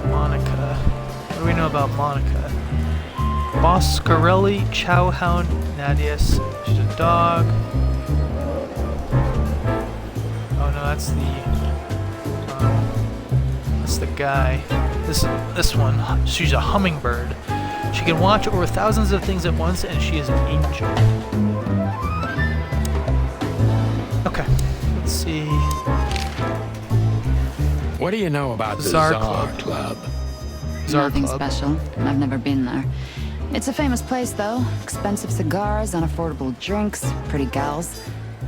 Monica. What do we know about Monica? Boscarelli, Chowhound, Nadius. She's a dog. Oh no, that's the guy. This one. She's a hummingbird. She can watch over thousands of things at once, and she is an angel. Okay, let's see. What do you know about the Czar Czar Club. Club? Czar Nothing Club. special. I've never been there. It's a famous place, though. Expensive cigars, unaffordable drinks, pretty gals.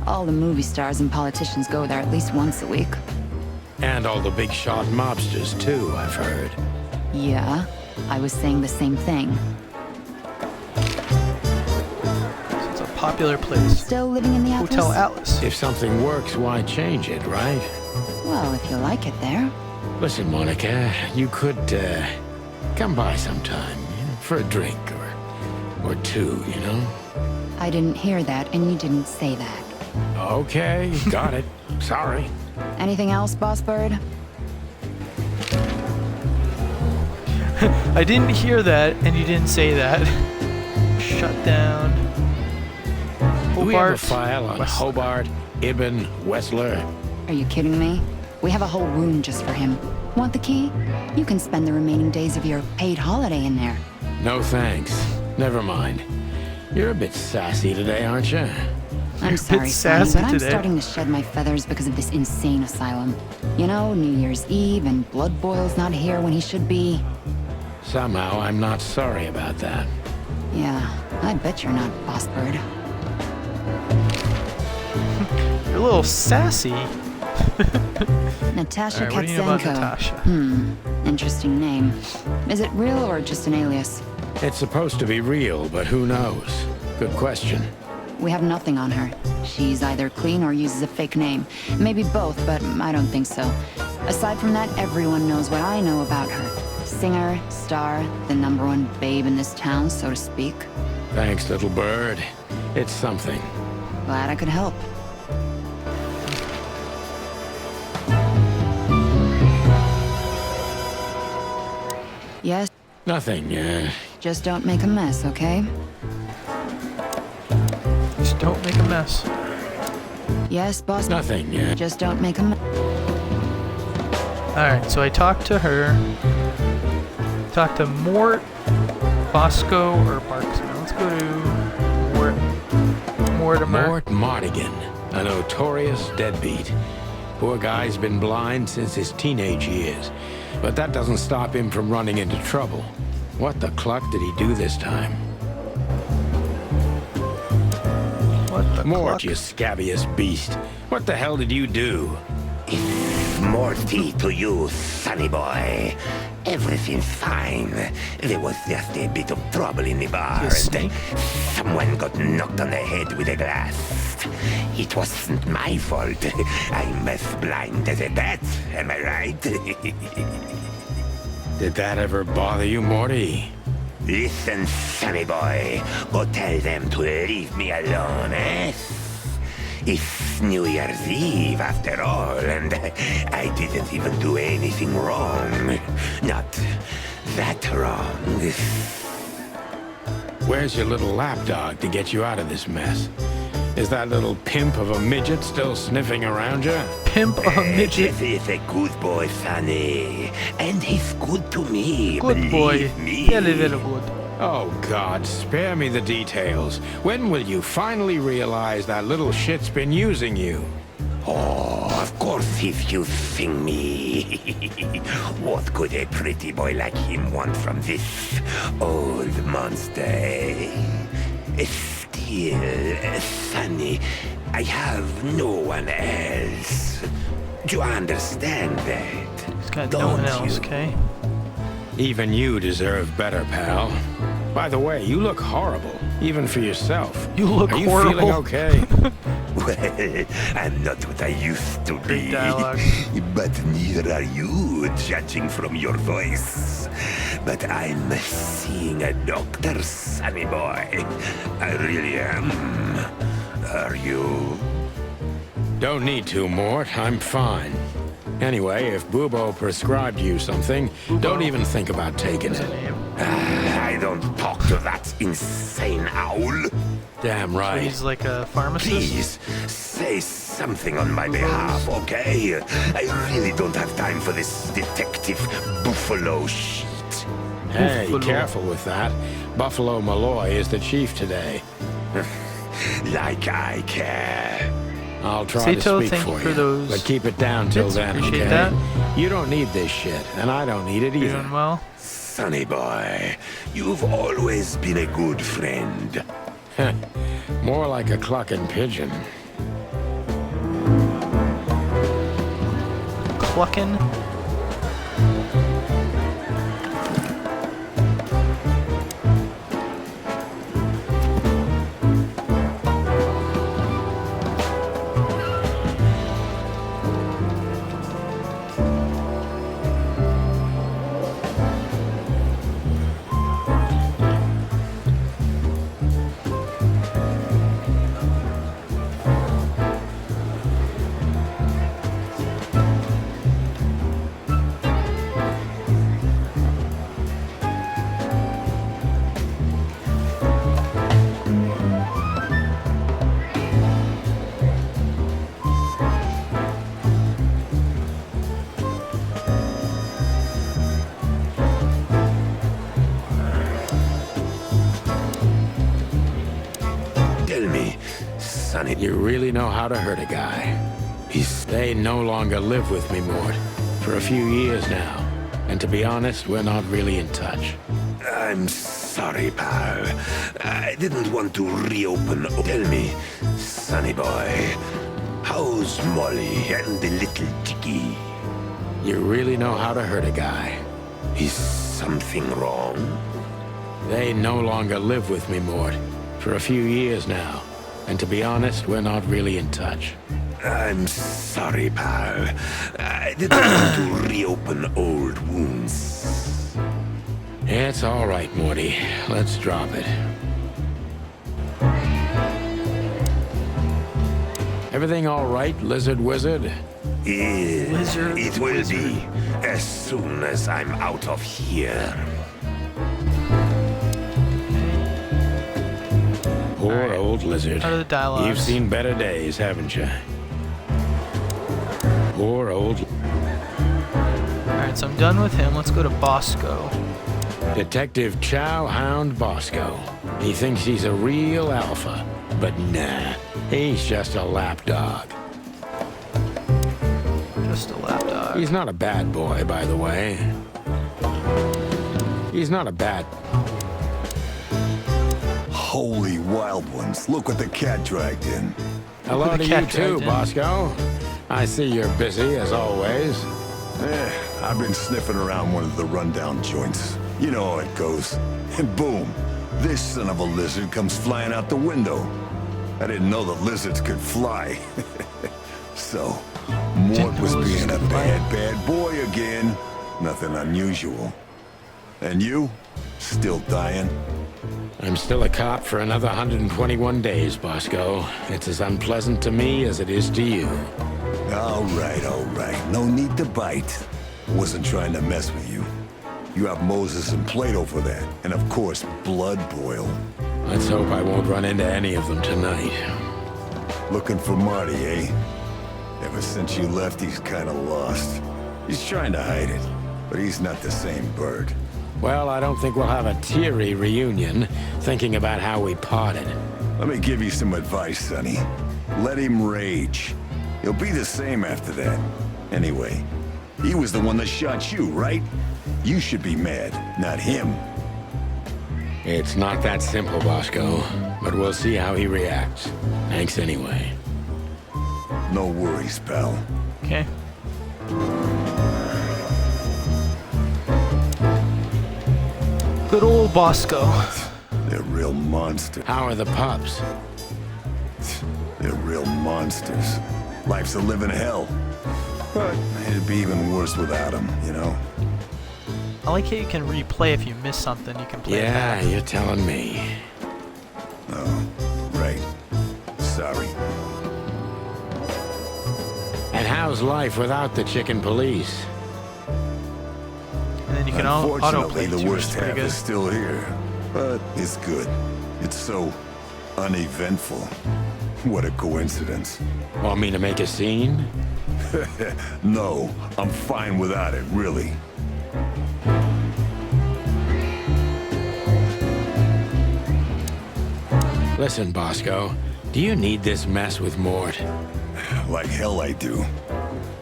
All the movie stars and politicians go there at least once a week. And all the big shot mobsters, too, I've heard. Yeah, I was saying the same thing. So it's a popular place. Still living in the Atlas? Hotel Atlas. If something works, why change it, right? Well, if you like it there. Listen, Monica, you could, come by sometime, for a drink or two, you know? I didn't hear that, and you didn't say that. Okay, got it. Sorry. Anything else, Boss Bird? I didn't hear that, and you didn't say that. Shut down. Do we have a Hobart, file on Wessler. Hobart, Ibn, Wessler? Are you kidding me? We have a whole room just for him. Want the key? You can spend the remaining days of your paid holiday in there. No thanks. Never mind. You're a bit sassy today, aren't you? I'm sorry, Sonny, sassy but I'm today. starting to shed my feathers because of this insane asylum. You know, New Year's Eve and Blood Boil's not here when he should be. Somehow, I'm not sorry about that. Yeah, I bet you're not, Boss Bird. You're a little sassy. Natasha Alright, what do you know about Katzenko. Natasha? Interesting name. Is it real or just an alias? It's supposed to be real, but who knows? Good question. We have nothing on her. She's either clean or uses a fake name. Maybe both, but I don't think so. Aside from that, everyone knows what I know about her. Singer, star, the #1 babe in this town, so to speak. Thanks, little bird. It's something. Glad I could help. Yes, Nothing, just don't make a mess, okay? Just don't make a mess. Yes, boss? nothing, Just don't make a mess. Alright, so I talked to her. Talked to Mort, Bosco, or Barksman. Let's go to Mortimer. Mort Mardigan, a notorious deadbeat. Poor guy's been blind since his teenage years, but that doesn't stop him from running into trouble. What the cluck did he do this time? What the Mort, cluck? you scabbiest beast. What the hell did you do? Morty to you, sonny boy. Everything's fine. There was just a bit of trouble in the bar, You snake? and someone got knocked on the head with a glass. It wasn't my fault. I'm as blind as a bat, am I right? Did that ever bother you, Morty? Listen, sonny boy. Go tell them to leave me alone, eh? It's New Year's Eve, after all, and I didn't even do anything wrong. Not that wrong. Where's your little lapdog to get you out of this mess? Is that little pimp of a midget still sniffing around you? Pimp a midget. Jeff is a good boy, Sonny. And he's good to me, Good boy. believe me. Very, very good. Oh, God, spare me the details. When will you finally realize that little shit's been using you? Oh, of course he's using me. What could a pretty boy like him want from this old monster, eh? Still, Sonny, I have no one else. Do you understand that? He's got Don't no one else, you? okay? Even you deserve better, pal. By the way, you look horrible, even for yourself. You look Are you horrible. feeling okay? Well, I'm not what I used to Great be. dialogue. But neither are you, judging from your voice. But I'm seeing a doctor, sonny boy. I really am. Are you? Don't need to, Mort. I'm fine. Anyway, if Bubo prescribed you something, don't even think about taking it. I don't talk to that insane owl. Damn So right. he's like a pharmacist? Please, say something on my behalf, okay? I really don't have time for this detective buffalo shit. Hey, Buffalo. careful with that. Buffalo Malloy is the chief today. Like I care. I'll try Sato, to speak thank you for for you, those but keep it down till bits. then, Appreciate okay? that. You don't need this shit, and I don't need it You either. doing well? Sonny boy, you've always been a good friend. More like a clucking pigeon. Clucking. Tell me, Sonny, You really know how to hurt a guy. They no longer live with me, Mort. For a few years now. And to be honest, we're not really in touch. I'm sorry, pal. I didn't want to reopen. Tell me, Sonny boy, how's Molly and the little chickie? You really know how to hurt a guy. Is something wrong? They no longer live with me, Mort. For a few years now. And to be honest, we're not really in touch. I'm sorry, pal. I didn't want to reopen old wounds. It's all right, Morty. Let's drop it. Everything all right, Lizard Wizard? Lizard It will wizard. be as soon as I'm out of here. Poor old Lizard. Out of the dialogues. You've seen better days, haven't you? Poor old... Alright, so I'm done with him. Let's go to Bosco. Detective Chow Hound Bosco. He thinks he's a real alpha, but nah, he's just a lapdog. Just a lapdog. He's not a bad boy, by the way. He's not a bad... Holy wild ones, look what the cat dragged in. Hello The to you cat too, dragged in. Bosco. I see you're busy, as always. I've been sniffing around one of the rundown joints. You know how it goes. And boom, this son of a lizard comes flying out the window. I didn't know that lizards could fly. So, Mort was being a bad boy again. Nothing unusual. And you? Still dying? I'm still a cop for another 121 days, Bosco. It's as unpleasant to me as it is to you. All right. No need to bite. Wasn't trying to mess with you. You have Moses and Plato for that. And of course, Blood Boil. Let's hope I won't run into any of them tonight. Looking for Marty, eh? Ever since you left, he's kinda lost. He's trying to hide it, but he's not the same bird. Well, I don't think we'll have a teary reunion, thinking about how we parted. Let me give you some advice, Sonny. Let him rage. He'll be the same after that. Anyway, he was the one that shot you, right? You should be mad, not him. It's not that simple, Bosco, but we'll see how he reacts. Thanks anyway. No worries, pal. Okay. Good old Bosco. They're real monsters. How are the pups? They're real monsters. Life's a living hell. But it'd be even worse without them, you know? I like how you can replay if you miss something. You can play it Yeah, back. you're telling me. Oh, right. Sorry. And how's life without the chicken police? And then you can autoplay Unfortunately, it the too, which worst is pretty half good. is still here. But it's good. It's so uneventful. What a coincidence. Want me to make a scene? No, I'm fine without it, really. Listen, Bosco, do you need this mess with Mort? Like hell I do.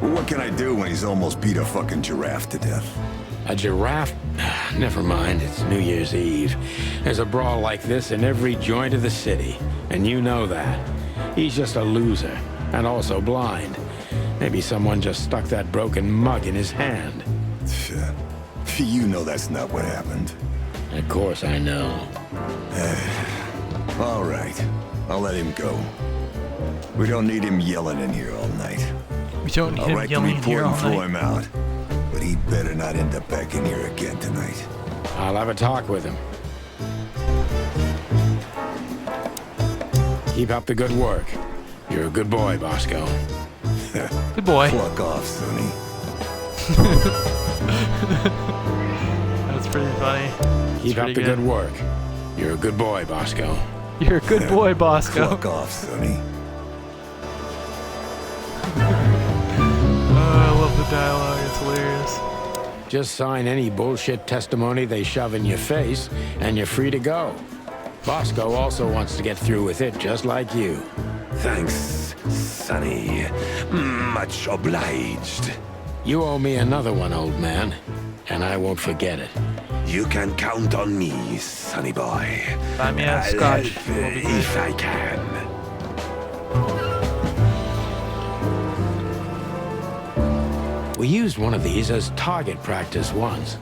But what can I do when he's almost beat a fucking giraffe to death? A giraffe? Never mind, it's New Year's Eve. There's a brawl like this in every joint of the city, and you know that. He's just a loser, and also blind. Maybe someone just stuck that broken mug in his hand. You know that's not what happened. Of course I know. All right, I'll let him go. We don't need him yelling in here all night. We don't need I'll him write the yelling in report here all and throw night. him out. But he better not end up back in here again tonight. I'll have a talk with him. Keep up the good work. You're a good boy, Bosco. Good boy. Fuck off, Sonny. That's pretty funny. Keep up the good work. You're a good boy, Bosco. You're a good boy, Bosco. Fuck off, Sonny. Oh, I love the dialogue. It's hilarious. Just sign any bullshit testimony they shove in your face, and you're free to go. Bosco also wants to get through with it, just like you. Thanks, Sonny. Much obliged. You owe me another one, old man, and I won't forget it. You can count on me, Sonny boy. Buy me a I'll scotch. help if I can. We used one of these as target practice once.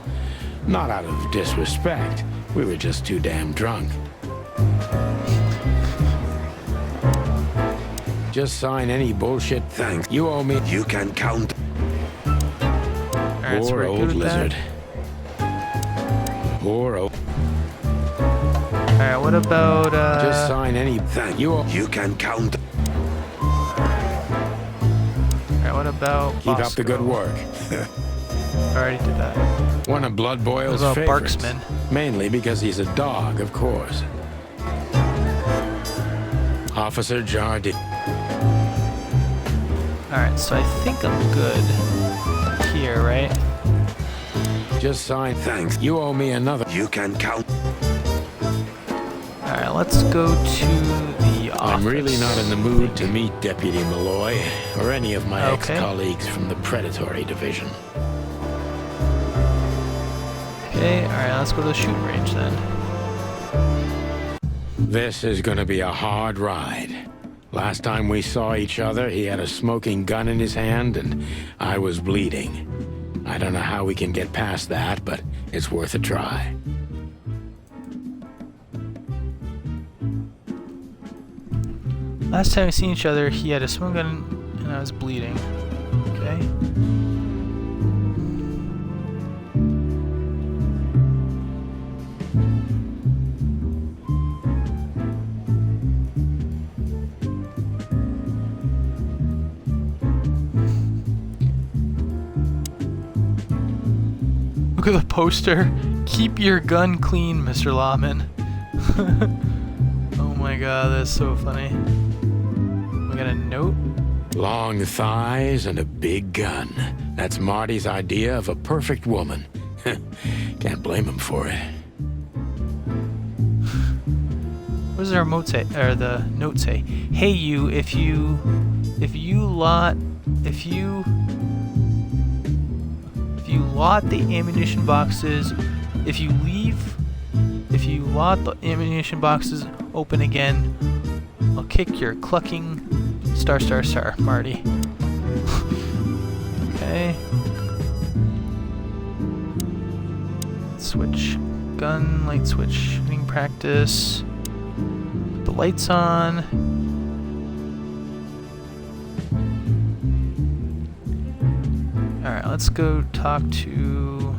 Not out of disrespect. We were just too damn drunk. Just sign any bullshit. Thanks. You owe me. You can count. Alright, so Poor we're good old with lizard. that. Poor old. Alright, what about, Just sign any. Thank you. You can count. Alright, what about Keep up the good Bosco? work. Already did that. One of Blood Boyle's What about favorites. Barksman? Mainly because he's a dog, of course. Officer Jardine. Alright, so I think I'm good here, right? Just sign. Thanks. You owe me another. You can count. Alright, let's go to the office. I'm really not in the mood to meet Deputy Malloy or any of my Okay. ex-colleagues from the Predatory Division. Okay, alright, let's go to the shooting range then. This is gonna be a hard ride. Last time we saw each other, he had a smoking gun in his hand and I was bleeding. I don't know how we can get past that, but it's worth a try. Last time we seen each other, he had a smoke gun and I was bleeding. Okay. Look at the poster. Keep your gun clean, Mr. Lawman. Oh my god, that's so funny. We got a note. Long thighs and a big gun. That's Marty's idea of a perfect woman. Can't blame him for it. What does our note say? Or the note say? Hey you, if you lot the ammunition boxes, if you lot the ammunition boxes open again, I'll kick your clucking star, Marty. Okay. Switch. Gun, light switch. Shooting practice. Put the lights on. Alright, let's go talk to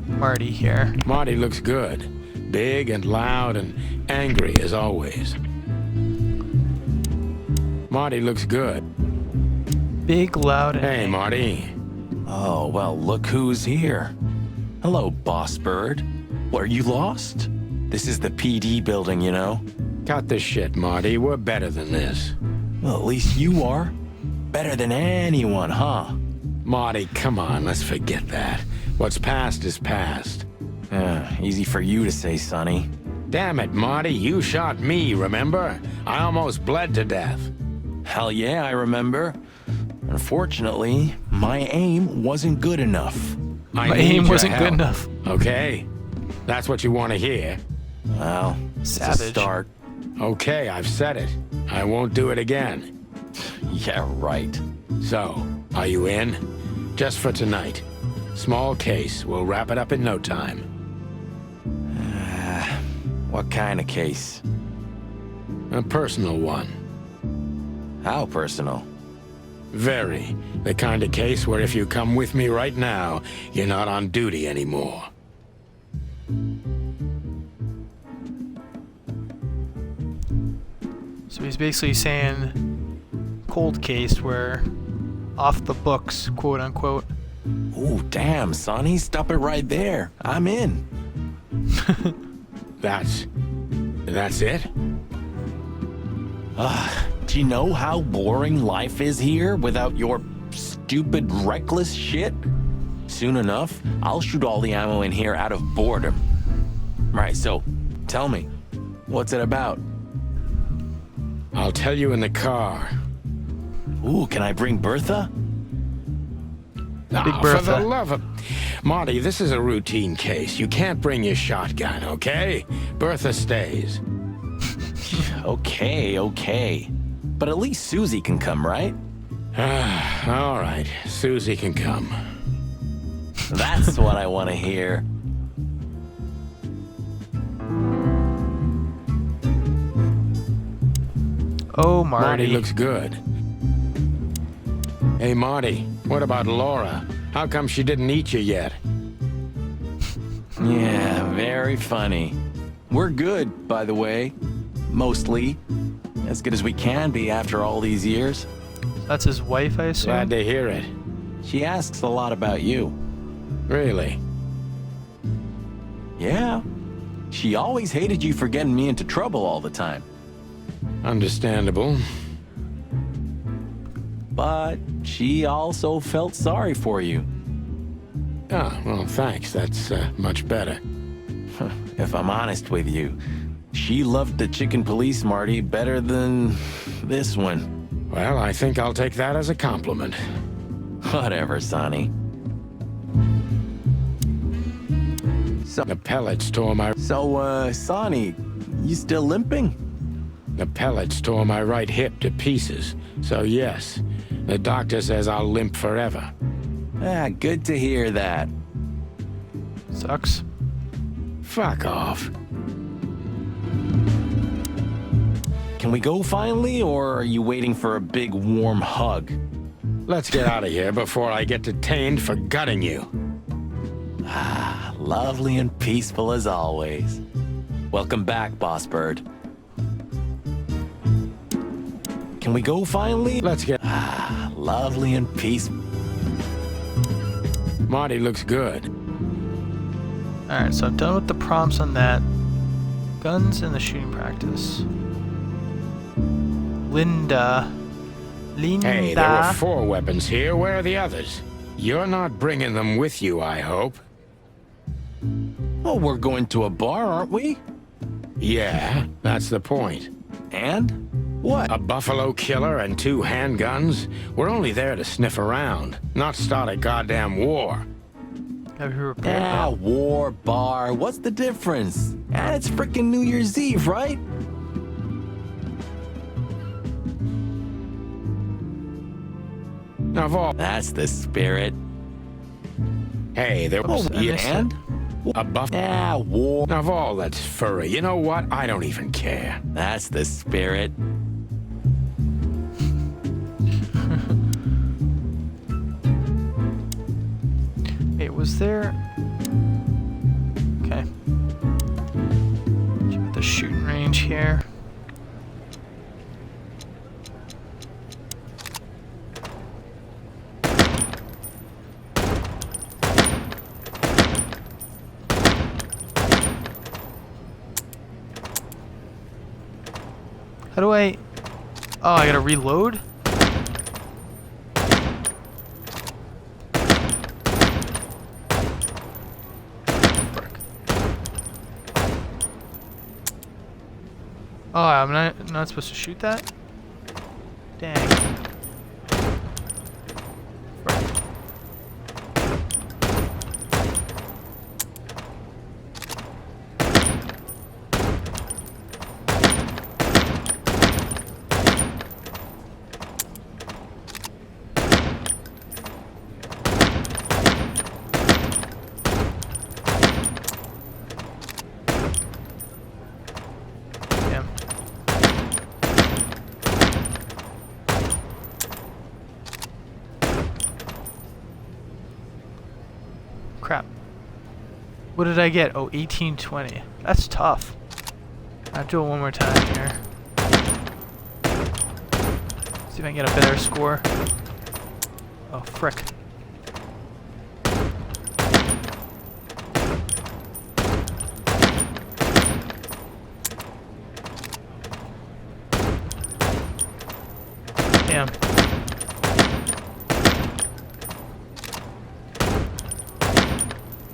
Marty here. Marty looks good. Big and loud and angry as always. Marty looks good. Big, loud, and Hey, Marty. Oh, well, look who's here. Hello, Boss Bird. Are you lost? This is the PD building, you know. Cut the shit, Marty. We're better than this. Well, at least you are. Better than anyone, huh? Marty, come on, let's forget that. What's past is past. Easy for you to say, Sonny. Damn it, Marty, you shot me, remember? I almost bled to death. Hell yeah, I remember. Unfortunately, my aim wasn't good enough. My aim wasn't good enough. Okay? That's what you want to hear. Well, it's a Savage. start. Okay, I've said it. I won't do it again. Yeah, right. So, are you in? Just for tonight. Small case. We'll wrap it up in no time. What kind of case? A personal one. How personal? Very. The kind of case where if you come with me right now, you're not on duty anymore. So he's basically saying cold case where off the books, quote unquote. Ooh, damn, Sonny, stop it right there. I'm in. That's it? Do you know how boring life is here without your stupid, reckless shit? Soon enough, I'll shoot all the ammo in here out of boredom. Right, so, tell me, what's it about? I'll tell you in the car. Ooh, can I bring Bertha? Big For Bertha. the love of... Marty, this is a routine case. You can't bring your shotgun, okay? Bertha stays. Okay. But at least Susie can come, right? All right, Susie can come. That's what I want to hear. Oh, Marty Marty. looks good. Hey, Marty, what about Laura? How come she didn't eat you yet? Yeah, very funny. We're good, by the way. Mostly. As good as we can be after all these years. That's his wife, I assume? Glad to hear it. She asks a lot about you. Really? Yeah. She always hated you for getting me into trouble all the time. Understandable. But she also felt sorry for you. Ah, well, thanks. That's much better. If I'm honest with you, she loved the chicken police, Marty, better than this one. Well, I think I'll take that as a compliment. Whatever, Sonny. The pellets tore my... So, Sonny, you still limping? The pellets tore my right hip to pieces. So yes, the doctor says I'll limp forever. Ah, good to hear that. Sucks. Fuck off. Can we go finally, or are you waiting for a big warm hug? Let's get out of here before I get detained for gutting you. Ah, lovely and peaceful as always. Welcome back, Boss Bird. Can we go finally? Let's get... Ah, lovely and peaceful. Marty looks good. Alright, so I'm done with the prompts on that. Guns and the shooting practice. Linda. Hey, there were 4 weapons here. Where are the others? You're not bringing them with you, I hope. Oh, we're going to a bar, aren't we? Yeah, that's the point. And? What? A buffalo killer and 2 handguns? We're only there to sniff around, not start a goddamn war. Have you repaired Ah, war, bar, what's the difference? And it's frickin' New Year's Eve, right? Of all... That's the spirit. Hey, there was... And? A buff... Ah, war. Of all that's furry, you know what? I don't even care. That's the spirit. Wait, was there... Okay. Check the shooting range here. How do I... Oh, I gotta reload? Oh, I'm not supposed to shoot that? Dang. crap. What did I get? Oh, 1820. That's tough. I'll do it one more time here. See if I can get a better score. Oh, frick. Damn.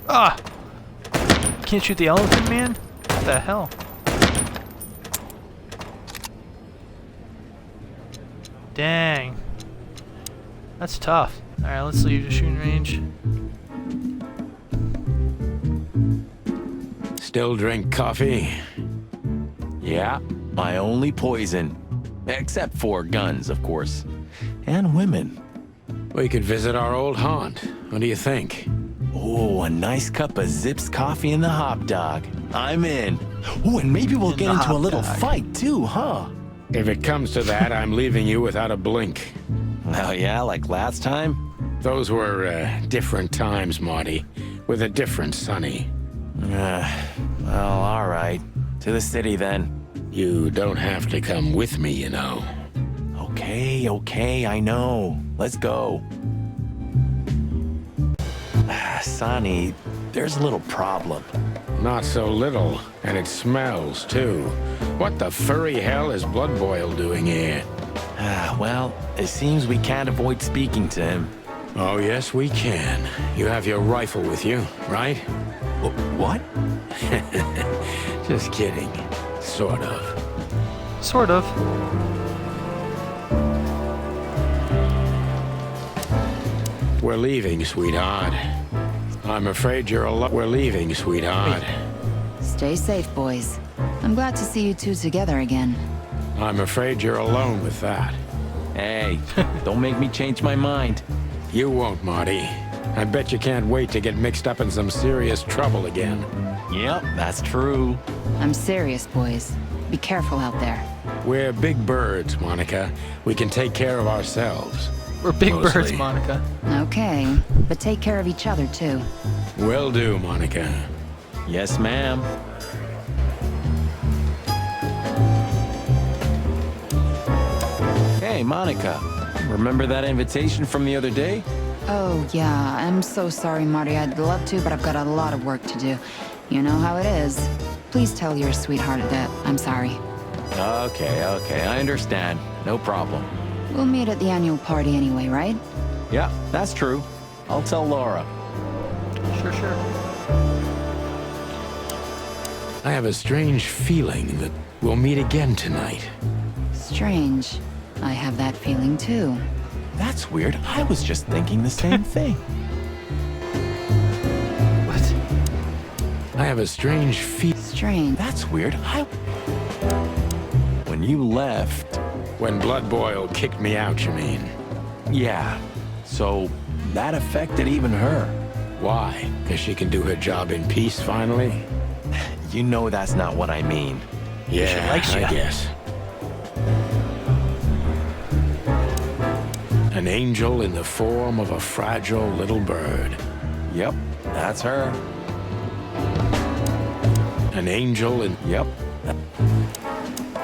Ah! Can't shoot the elephant, man? What the hell? Dang. That's tough. Alright, let's leave the shooting range. Still drink coffee? Yeah, my only poison. Except for guns, of course. And women. We could visit our old haunt. What do you think? Oh, a nice cup of Zips coffee and the hot dog. I'm in. Oh, and maybe we'll get into a little fight too, huh? If it comes to that, I'm leaving you without a blink. Oh yeah, like last time? Those were different times, Marty. With a different Sonny. Well, all right. To the city then. You don't have to come with me, you know. Okay, I know. Let's go. Sonny, there's a little problem. Not so little, and it smells, too. What the furry hell is Blood Boil doing here? Well, it seems we can't avoid speaking to him. Oh, yes, we can. You have your rifle with you, right? What? Just kidding. Sort of. Sort of. We're leaving, sweetheart. I'm afraid you're alone. We're leaving, sweetheart. Stay safe, boys. I'm glad to see you two together again. I'm afraid you're alone with that. Hey, don't make me change my mind. You won't, Marty. I bet you can't wait to get mixed up in some serious trouble again. Yep, that's true. I'm serious, boys. Be careful out there. We're big birds, Monica. We can take care of ourselves. We're big Mostly. birds, Monica. Okay, but take care of each other, too. Will do, Monica. Yes, ma'am. Hey, Monica. Remember that invitation from the other day? Oh, yeah. I'm so sorry, Marty. I'd love to, but I've got a lot of work to do. You know how it is. Please tell your sweetheart that I'm sorry. Okay, I understand. No problem. We'll meet at the annual party anyway, right? Yeah, that's true. I'll tell Laura. Sure. I have a strange feeling that we'll meet again tonight. Strange. I have that feeling, too. That's weird. I was just thinking the same thing. What? I have a strange feeling. Strange. That's weird. When you left... When Blood Boil kicked me out, you mean? Yeah. So that affected even her. Why? Because she can do her job in peace, finally? You know that's not what I mean. Yeah, I guess. An angel in the form of a fragile little bird. Yep, that's her. An angel in... Yep.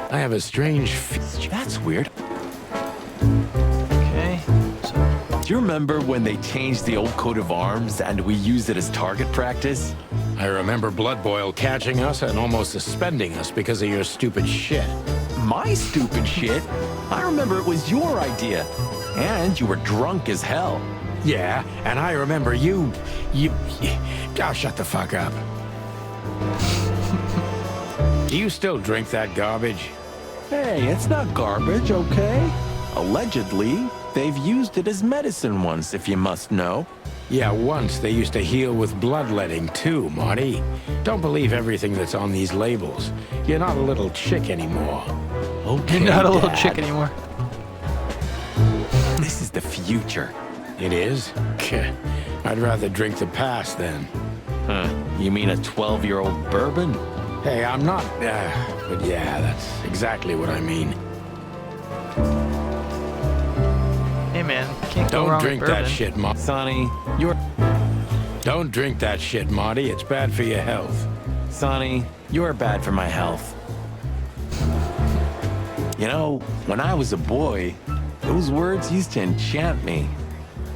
I have a strange... That's weird. Okay. Do you remember when they changed the old coat of arms and we used it as target practice? I remember Blood Boil catching us and almost suspending us because of your stupid shit. My stupid shit? I remember it was your idea. And you were drunk as hell. Yeah, and I remember you... Oh, shut the fuck up. Do you still drink that garbage? Hey, it's not garbage, okay? Allegedly, they've used it as medicine once, if you must know. Yeah, once they used to heal with bloodletting too, Marty. Don't believe everything that's on these labels. You're not a little chick anymore. Okay, You're not a little Dad. chick anymore. This is the future. It is? I'd rather drink the past then. Huh? You mean a 12-year-old bourbon? Hey, I'm not... but yeah, that's exactly what I mean. Hey man, can't go Don't wrong drink with bourbon. that shit, Mom. Sonny, you're... Don't drink that shit, Marty. It's bad for your health. Sonny, you're bad for my health. You know, when I was a boy, those words used to enchant me.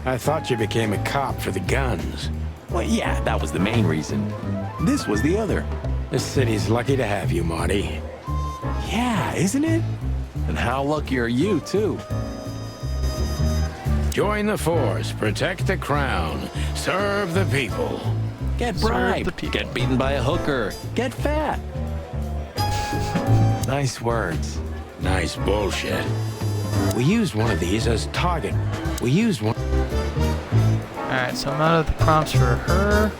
I thought you became a cop for the guns. Well, yeah, that was the main reason. This was the other. This city's lucky to have you, Marty. Yeah, isn't it? And how lucky are you, too? Join the force, protect the crown, serve the people. Get bribed, get beaten by a hooker, get fat. Nice words. Nice bullshit. We used one of these as target. We used one. Alright, so I'm out of the prompts for her.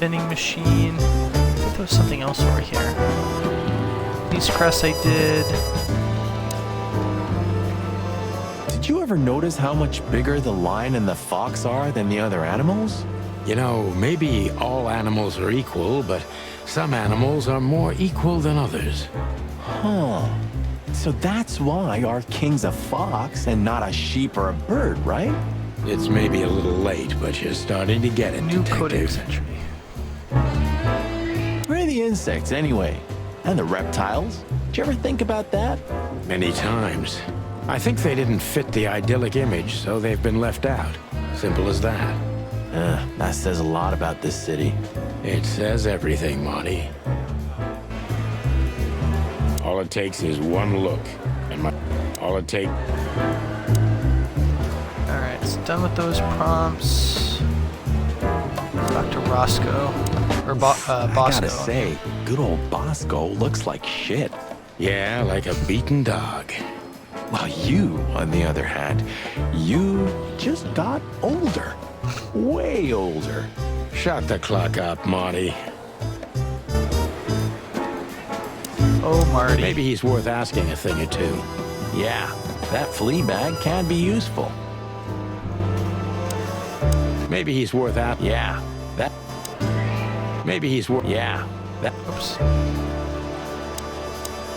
Vending machine. I think there was something else over here. These crests I did. Did you ever notice how much bigger the lion and the fox are than the other animals? You know, maybe all animals are equal, but some animals are more equal than others. Huh. So that's why our king's a fox and not a sheep or a bird, right? It's maybe a little late, but you're starting to get it, New codex detective. entry. Where are the insects, anyway? And the reptiles? Did you ever think about that? Many times. I think they didn't fit the idyllic image, so they've been left out. Simple as that. That says a lot about this city. It says everything, Marty. All it takes is one look, and all it takes. Alright, it's done with those prompts. Back to Roscoe. Or Bosco. I gotta say, good old Bosco looks like shit. Yeah, like a beaten dog. Well, you, on the other hand, you just got older. Way older. Shut the clock up, Marty. Oh, Marty. Maybe he's worth asking a thing or two. Yeah, that flea bag can be useful. Maybe he's worth asking. Yeah, that. Maybe he's worth. Yeah, that. Oops.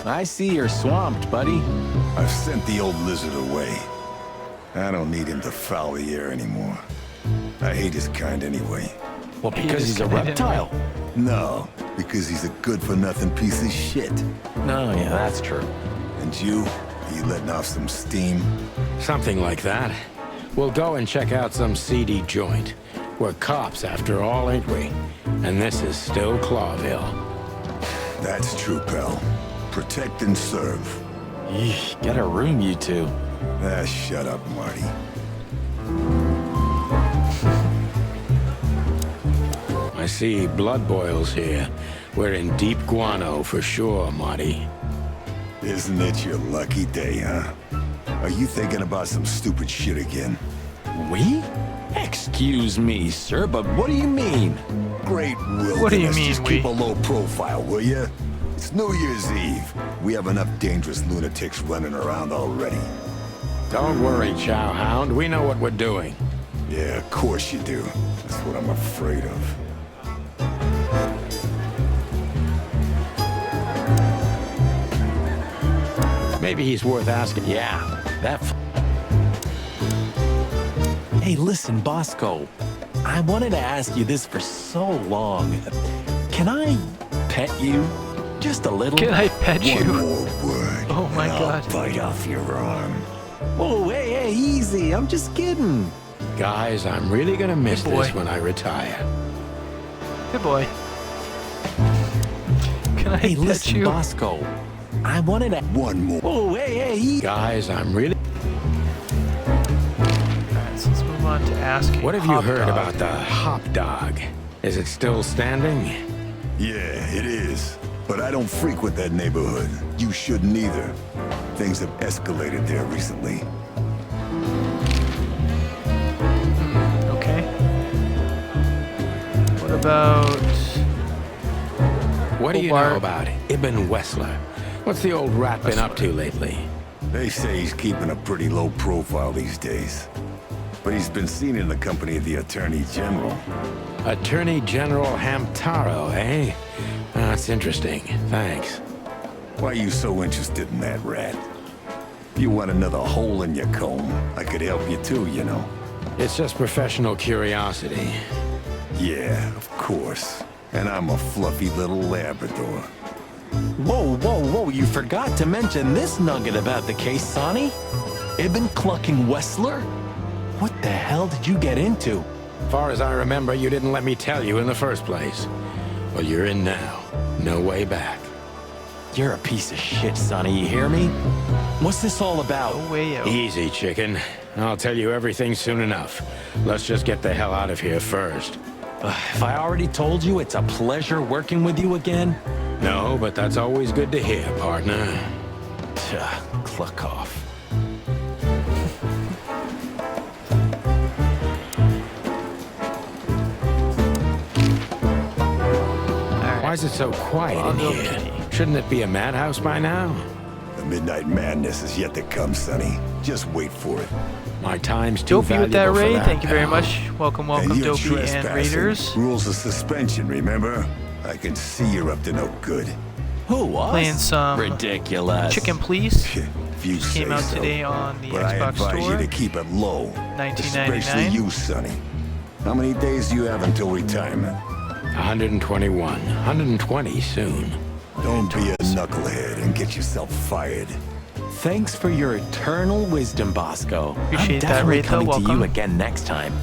I see you're swamped, buddy. I've sent the old lizard away. I don't need him to foul the air anymore. I hate his kind anyway. Well, because he's a reptile. No, because he's a good-for-nothing piece of shit. No, yeah, that's true. And you letting off some steam? Something like that. We'll go and check out some seedy joint. We're cops, after all, ain't we? And this is still Clawville. That's true, pal. Protect and serve. Eesh, get a room, you two. Ah, shut up, Marty. I see blood boils here. We're in deep guano for sure, Marty. Isn't it your lucky day, huh? Are you thinking about some stupid shit again? We? Excuse me, sir, but what do you mean? Great wilderness. What do you mean, Just we? keep a low profile, will ya? It's New Year's Eve. We have enough dangerous lunatics running around already. Don't worry, Chowhound. We know what we're doing. Yeah, of course you do. That's what I'm afraid of. Maybe he's worth asking. Yeah, that. Hey, listen, Bosco. I wanted to ask you this for so long. Can I pet you? Just a little? Can I pet you? One more word. Oh my and God. I'll bite off your arm. Oh, hey, easy. I'm just kidding. Guys, I'm really gonna miss Good boy. this when I retire. Good boy. Can I Hey, pet listen, you? Bosco. I wanted to. One more. Oh, hey. Guys, I'm really. Alright, so let's move on to asking. What have you Hop heard Dog. about the hop dog? Is it still standing? Yeah, it is. But I don't frequent that neighborhood. You shouldn't either. Things have escalated there recently. Okay. What about... What do you Bar- know about Ibn Wessler? What's the old rat been up to lately? They say he's keeping a pretty low profile these days. But he's been seen in the company of the Attorney General. Attorney General Hamtaro, eh? That's interesting. Thanks. Why are you so interested in that rat? If you want another hole in your comb, I could help you too, you know. It's just professional curiosity. Yeah, of course. And I'm a fluffy little Labrador. Whoa, whoa, whoa, you forgot to mention this nugget about the case, Sonny. Ibn Clucking Wessler? What the hell did you get into? Far as I remember, you didn't let me tell you in the first place. Well, you're in now. No way back. You're a piece of shit, Sonny, you hear me? What's this all about? No way out. Easy, chicken. I'll tell you everything soon enough. Let's just get the hell out of here first. If I already told you, it's a pleasure working with you again. No, but that's always good to hear, partner. Cluck off. Why is it so quiet in here? Shouldn't it be a madhouse by now? The midnight madness is yet to come, Sonny. Just wait for it. My time's too Dopey with that valuable for raid. that, Thank you very pal. much. Welcome, welcome, you're Dopey and trespassing. Raiders. Rules of suspension, remember? I can see you're up to no good. Who, us? Playing some ridiculous Chicken Police. If you Came say out so. today on the But Xbox I advise Store. you to keep it low. $19.99. Especially you, Sonny. How many days do you have until retirement? 121. 120 soon. Don't be a knucklehead and get yourself fired. Thanks for your eternal wisdom, Bosco. Appreciate I'm that, definitely Raytho. coming to Welcome. you again next time.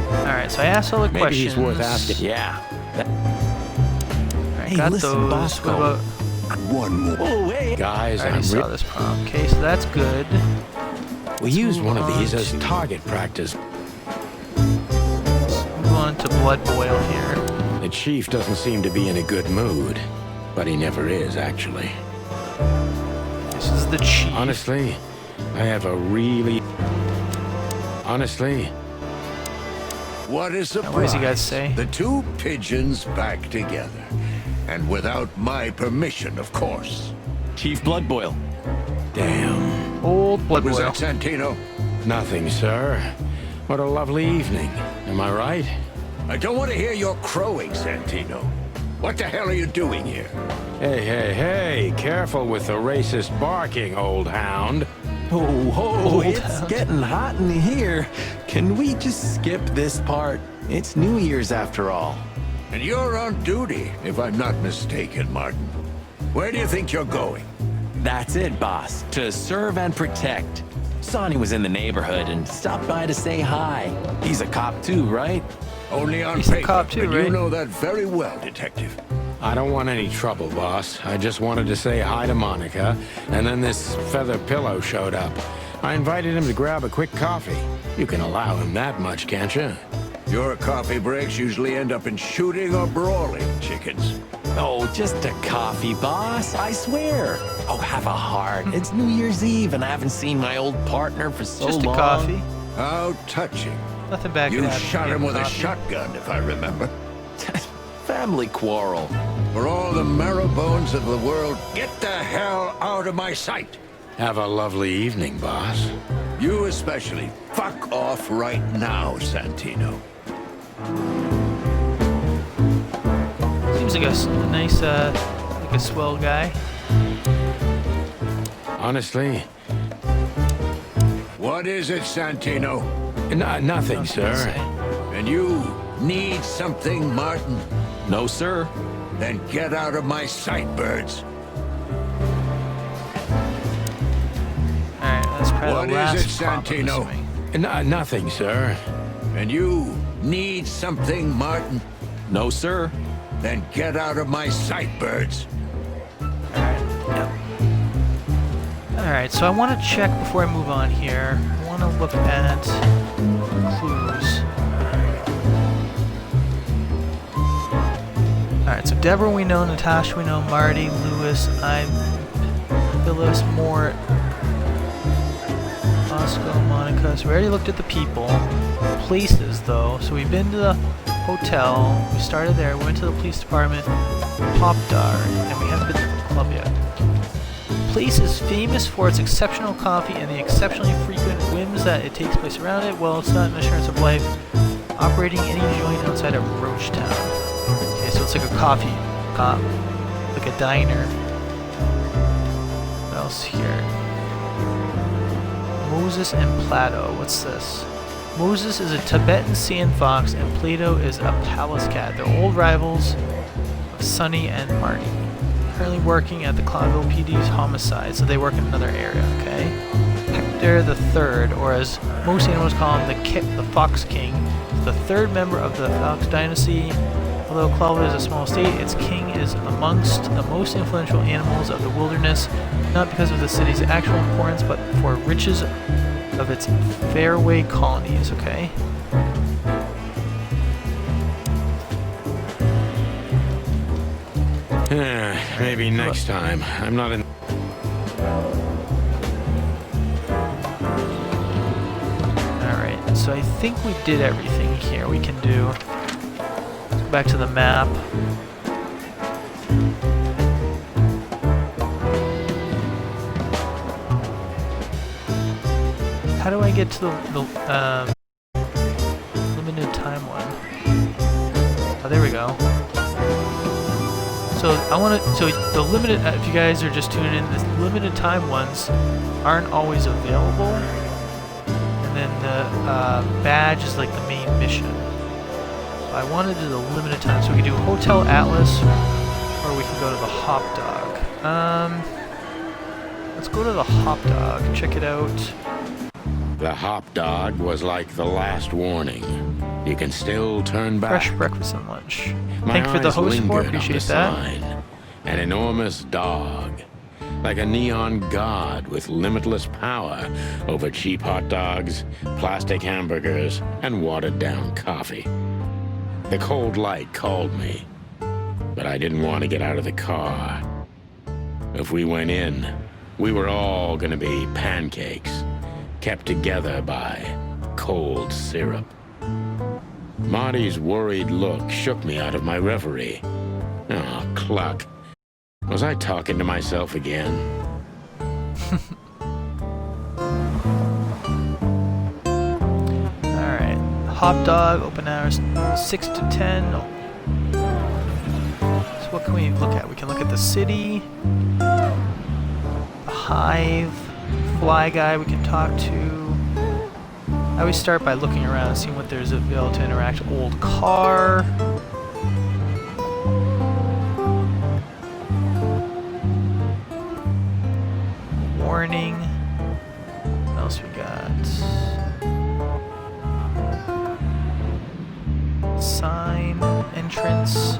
Alright, so I asked all the Maybe questions. he's worth asking. Yeah. Alright, Hey, got listen, those. Bosco. What about... One more. Oh, hey. Guys, I already saw this prompt. Okay, so that's good. we used one of move these on as to- target practice. Move on to Blood Boil here. The chief doesn't seem to be in a good mood, but he never is, actually. This is the chief. Honestly, I have a really... Honestly, What a surprise. What does he guys say? The two pigeons back together. And without my permission, of course. Chief Bloodboil. damn. Old Blood Was Boil. that Santino? Nothing, sir. What a lovely evening. Am I right? I don't want to hear your crowing, Santino. What the hell are you doing here? Hey, hey, hey, careful with the racist barking, old hound. Oh, it's getting hot in here. Can we just skip this part? It's New Year's after all. And you're on duty, if I'm not mistaken, Martin. Where do you think you're going? That's it, boss. To serve and protect. Sonny was in the neighborhood and stopped by to say hi. He's a cop too, right? Only on He's a paper, cop too, and right? you know that very well, Detective. I don't want any trouble, boss. I just wanted to say hi to Monica, and then this feather pillow showed up. I invited him to grab a quick coffee. You can allow him that much, can't you? Your coffee breaks usually end up in shooting or brawling, chickens. Oh, just a coffee, boss. I swear. Oh, have a heart. It's New Year's Eve, and I haven't seen my old partner for so Just long. a coffee. How touching. Nothing bad You could happen shot from him with a coffee. shotgun, if I remember. Family quarrel. For all the marrow bones of the world, get the hell out of my sight. Have a lovely evening, boss. You especially. Fuck off right now, Santino. Seems like a nice, like a swell guy. Honestly, What is it, Santino? nothing, sir. And you need something, Martin? No, sir. Then get out of my sight, birds. Alright, that's probably What the last is it, prompt, I'm Santino? assuming. Nothing, sir. And you need something, Martin? No, sir. Then get out of my sight, birds. Alright, so I want to check before I move on here. I want to look at clues. Alright, so Deborah we know, Natasha we know, Marty, Lewis, Phyllis, Mort, Bosco, Monica. So we already looked at the people. Places, though. So we've been to the hotel. We started there. We went to the police department, Popdar, and we haven't been to the club yet. Place is famous for its exceptional coffee and the exceptionally frequent whims that it takes place around it. Well, it's not an assurance of life. Operating any joint outside of Roachtown. Okay, so it's like a coffee cop, like a diner. What else here? Moses and Plato. What's this? Moses is a Tibetan sand fox, and Plato is a palace cat. They're old rivals of Sonny and Marty. Currently working at the Cloudville PD's homicide, so they work in another area, okay? Hector the Third, or as most animals call him, the Fox King, is the third member of the Fox dynasty. Although Cloudville is a small state, its king is amongst the most influential animals of the wilderness, not because of the city's actual importance, but for riches of its fairway colonies, okay? Maybe next time. I'm not in... Alright, so I think we did everything here we can do. Let's go back to the map. How do I get to the limited time one? Oh, there we go. So I want to. So the limited. If you guys are just tuning in, the limited time ones aren't always available, and then the badge is like the main mission. So I want to do the limited time. So we can do Hotel Atlas, or we can go to the Hop Dog. Let's go to the Hop Dog. Check it out. The Hop Dog was like the last warning. You can still turn back. Fresh breakfast and lunch. My Thank you for the eyes host support. lingered on Appreciate the that. sign. An enormous dog. Like a neon god with limitless power over cheap hot dogs, plastic hamburgers, and watered-down coffee. The cold light called me, but I didn't want to get out of the car. If we went in, we were all gonna be pancakes, kept together by cold syrup. Marty's worried look shook me out of my reverie. Oh, cluck. Was I talking to myself again? Alright. Hop Dog, open hours 6 to 10. So what can we look at? We can look at the city, the hive, fly guy we can talk to. I always start by looking around and seeing what there's available to interact. Old car. Warning. What else we got? Sign. Entrance.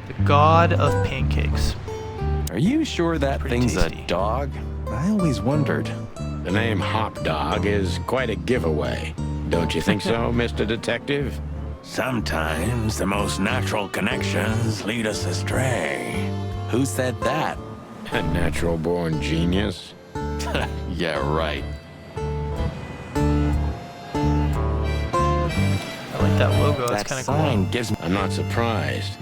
The God of Pancakes. Are you sure that thing's tasty. a dog? I always wondered. The name Hop Dog is quite a giveaway. Don't you think so, Mr. Detective? Sometimes the most natural connections lead us astray. Who said that? A natural-born genius. Yeah, right. I like that logo. That's That kind of sign cool. gives me... I'm not surprised.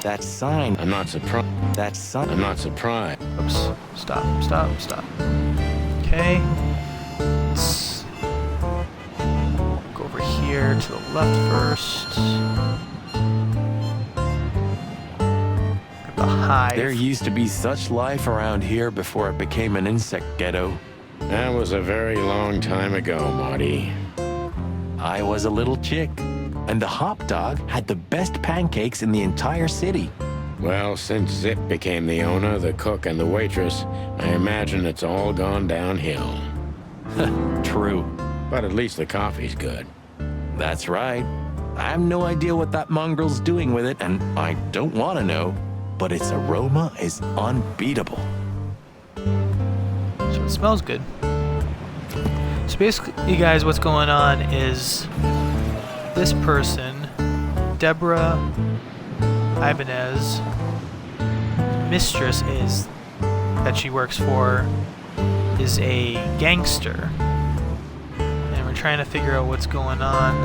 That sign... I'm not surprised. That sign... I'm not surprised. Oops. Stop. Stop. Stop. Okay. Let's go over here to the left first. The hive. There used to be such life around here before it became an insect ghetto. That was a very long time ago, Marty. I was a little chick, and the Hop Dog had the best pancakes in the entire city. Well, since Zip became the owner, the cook, and the waitress, I imagine it's all gone downhill. True. But at least the coffee's good. That's right. I have no idea what that mongrel's doing with it, and I don't want to know, but its aroma is unbeatable. So it smells good. So basically, you guys, what's going on is this person, Deborah Ibanez, mistress is that she works for is a gangster, and we're trying to figure out what's going on.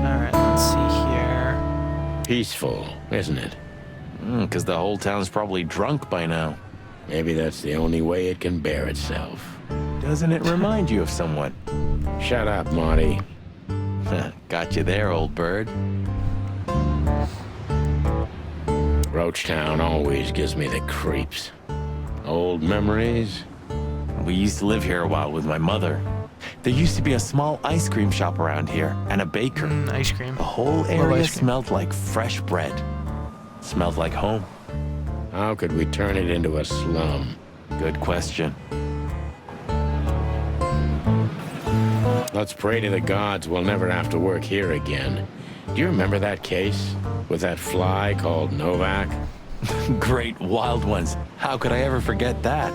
All right, let's see here. Peaceful, isn't it? Because the whole town's probably drunk by now. Maybe that's the only way it can bear itself. Doesn't it remind you of someone? Shut up, Marty. Got you there, old bird. Roachtown always gives me the creeps. Old memories? We used to live here a while with my mother. There used to be a small ice cream shop around here and a baker. Ice cream. The whole area smelled like fresh bread. Smelled like home. How could we turn it into a slum? Good question. Let's pray to the gods we'll never have to work here again. Do you remember that case? With that fly called Novak? Great wild ones. How could I ever forget that?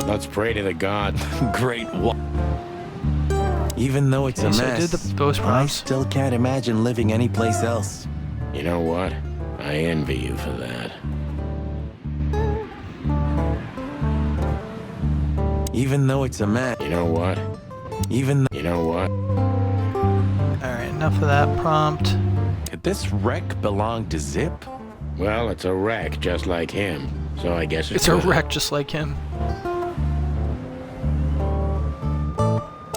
Let's pray to the gods. Great Even though it's a mess, I did those I prompts. still can't imagine living anyplace else. You know what? I envy you for that. Even though it's a mess. You know what? You know what? Alright, enough of that prompt. Could this wreck belong to Zip? Well, it's a wreck just like him, so I guess It's a wreck just like him.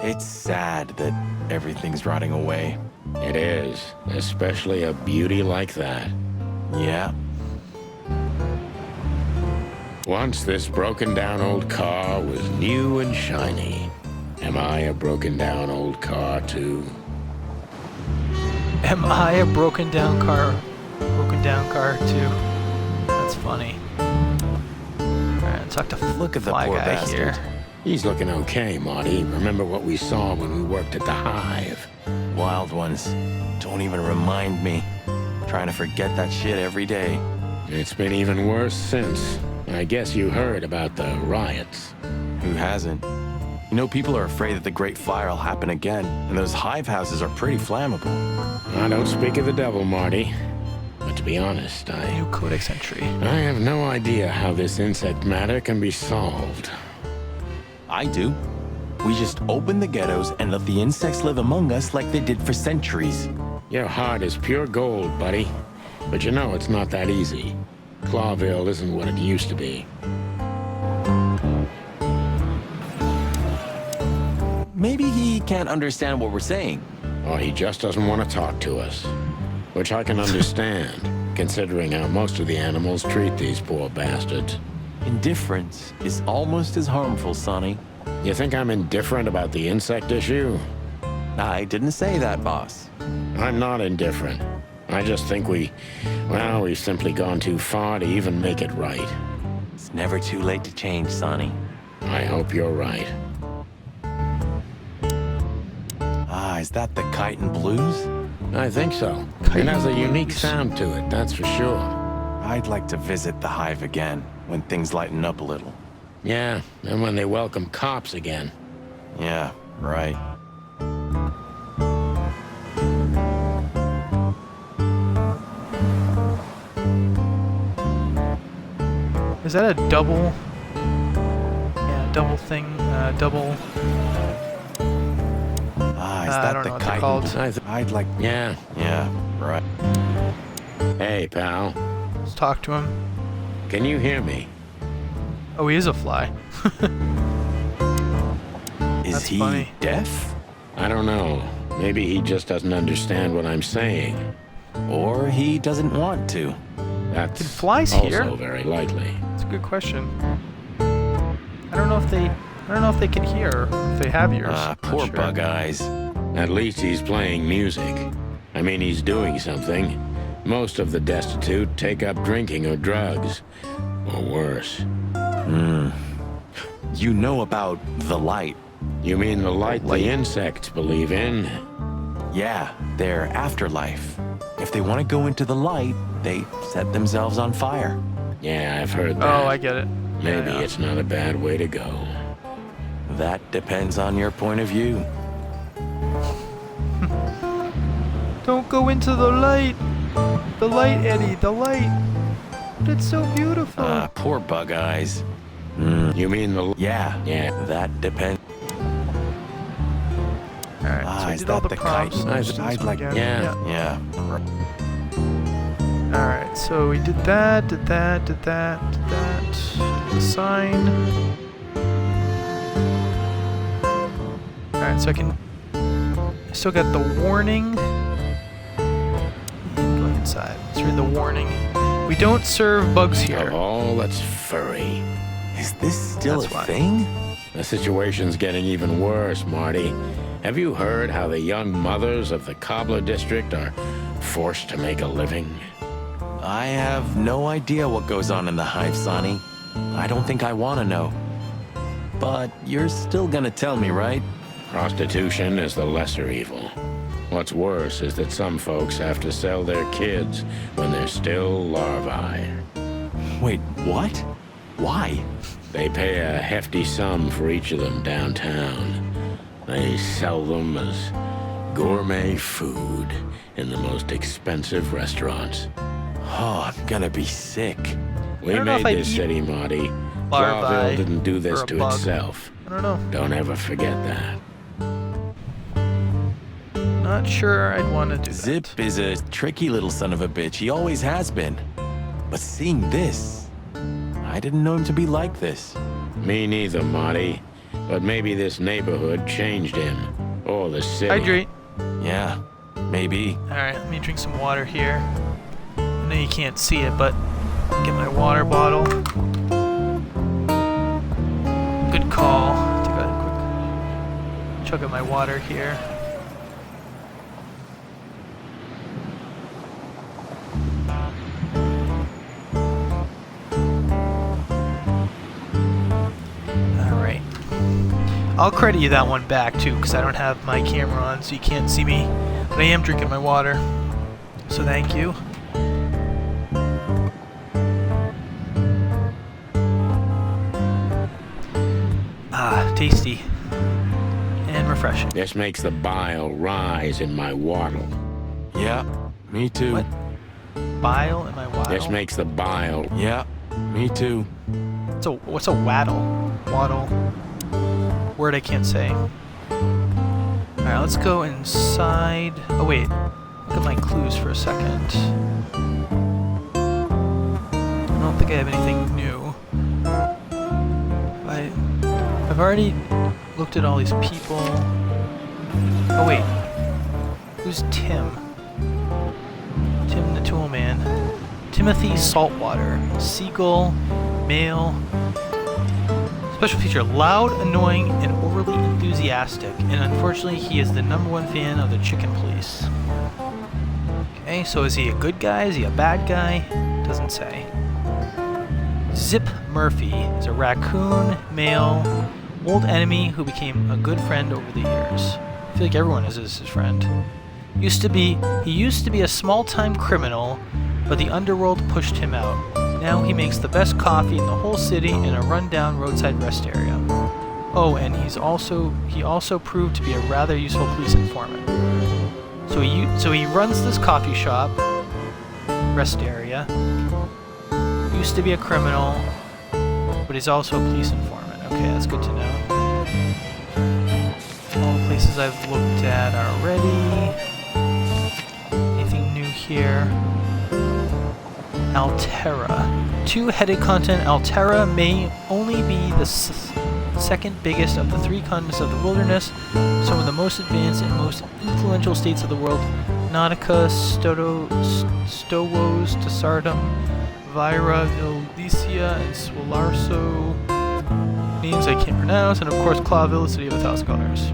It's sad that everything's rotting away. It is, especially a beauty like that. Yeah. Once this broken down old car was new and shiny. Am I a broken down old car too? Am I a broken down car? Broken down car too. That's funny. Alright, let's talk to Look at the Fly poor Guy bastard. here. He's looking okay, Marty. Remember what we saw when we worked at the Hive? Wild ones. Don't even remind me. Trying to forget that shit every day. It's been even worse since. I guess you heard about the riots. Who hasn't? You know, people are afraid that the Great Fire will happen again, and those hive houses are pretty flammable. I don't speak of the devil, Marty. But to be honest, New codex entry. I have no idea how this insect matter can be solved. I do. We just open the ghettos and let the insects live among us like they did for centuries. Your heart is pure gold, buddy. But you know it's not that easy. Clawville isn't what it used to be. Maybe he can't understand what we're saying. Or he just doesn't want to talk to us. Which I can understand, considering how most of the animals treat these poor bastards. Indifference is almost as harmful, Sonny. You think I'm indifferent about the insect issue? I didn't say that, boss. I'm not indifferent. I just think we've simply gone too far to even make it right. It's never too late to change, Sonny. I hope you're right. Ah, is that the Kite and Blues? I think so. It has a unique sound to it, that's for sure. I'd like to visit the Hive again, when things lighten up a little. Yeah, and when they welcome cops again. Yeah, right. Is that a double? Yeah, double thing. Double. Ah, is I that don't the know what they're Kite called. and I'd like... Yeah. Yeah, right. Hey, pal. Let's talk to him. Can you hear me? Oh, he is a fly. Is That's he funny. deaf? I don't know. Maybe he just doesn't understand what I'm saying. Or he doesn't want to. That's Can flies also hear? very likely. That's a good question. I don't know if they can hear, if they have ears. Ah, Not poor sure. Bug Eyes. At least he's playing music. I mean, he's doing something. Most of the destitute take up drinking or drugs. Or worse. You know about the light. You mean the light the insects believe in? Yeah, their afterlife. If they want to go into the light, they set themselves on fire. Yeah, I've heard that. Oh, I get it. Maybe Yeah. it's not a bad way to go. That depends on your point of view. Don't go into the light. The light, Eddie. The light. But it's so beautiful. Ah, poor Bug Eyes. You mean the... Yeah, Yeah. that depends. All right, so Ah, we is did all that the the prompts. Kite? Let's do this I'd one like- again. Yeah. Yeah. All right, so we did that, did that, did that, did that. Did the sign. All right, so I still got the warning. inside. Let's read the warning. We don't serve bugs here. Of all that's furry. Is this still That's a why. thing? The situation's getting even worse, Marty. Have you heard how the young mothers of the Cobbler District are forced to make a living? I have no idea what goes on in the hive, Sonny. I don't think I want to know. But you're still gonna tell me, right? Prostitution is the lesser evil. What's worse is that some folks have to sell their kids when they're still larvae. Wait, what? Why? They pay a hefty sum for each of them downtown. They sell them as gourmet food in the most expensive restaurants. Oh, I'm gonna be sick. We don't know if made I'd this eat city, Marty. larvae Clawville didn't do this for a to bug. itself. I don't know. Don't ever forget that. Not sure I'd want to do Zip that. is a tricky little son of a bitch. He always has been. But seeing this, I didn't know him to be like this. Me neither, Marty. But maybe this neighborhood changed him. Or the city. Hydrate. Yeah, maybe. Alright, let me drink some water here. I know you can't see it, but get my water bottle. Good call. Take a quick chug of my water here. Alright. I'll credit you that one back too, because I don't have my camera on, so you can't see me. But I am drinking my water. So thank you. Ah, tasty. And refreshing. This makes the bile rise in my waddle. Yeah, me too. What? Bile in my waddle? This makes the bile. Yeah, me too. What's a waddle? Waddle. Word I can't say. Alright, let's go inside. Oh wait, look at my clues for a second. I don't think I have anything new. I've already looked at all these people. Oh wait, who's Tim? Tim the Tool Man. Timothy Saltwater. Seagull. Male. Special feature, loud, annoying, and overly enthusiastic. And unfortunately, he is the #1 fan of the Chicken Police. Okay, so is he a good guy? Is he a bad guy? Doesn't say. Zip Murphy is a raccoon, male, old enemy who became a good friend over the years. I feel like everyone is his friend. He used to be a small-time criminal, but the underworld pushed him out. Now he makes the best coffee in the whole city in a rundown roadside rest area. Oh, and he also proved to be a rather useful police informant. So he runs this coffee shop, rest area. Used to be a criminal, but he's also a police informant. Okay, that's good to know. All the places I've looked at already. Anything new here? Altera. Two-headed continent, Altera may only be the second biggest of the 3 continents of the wilderness. Some of the most advanced and most influential states of the world: Nautica, Stowos, Tassardum, Vira, Vilicia, and Swalarso. Names I can't pronounce, and of course Clawville, the city of 1,000 colors.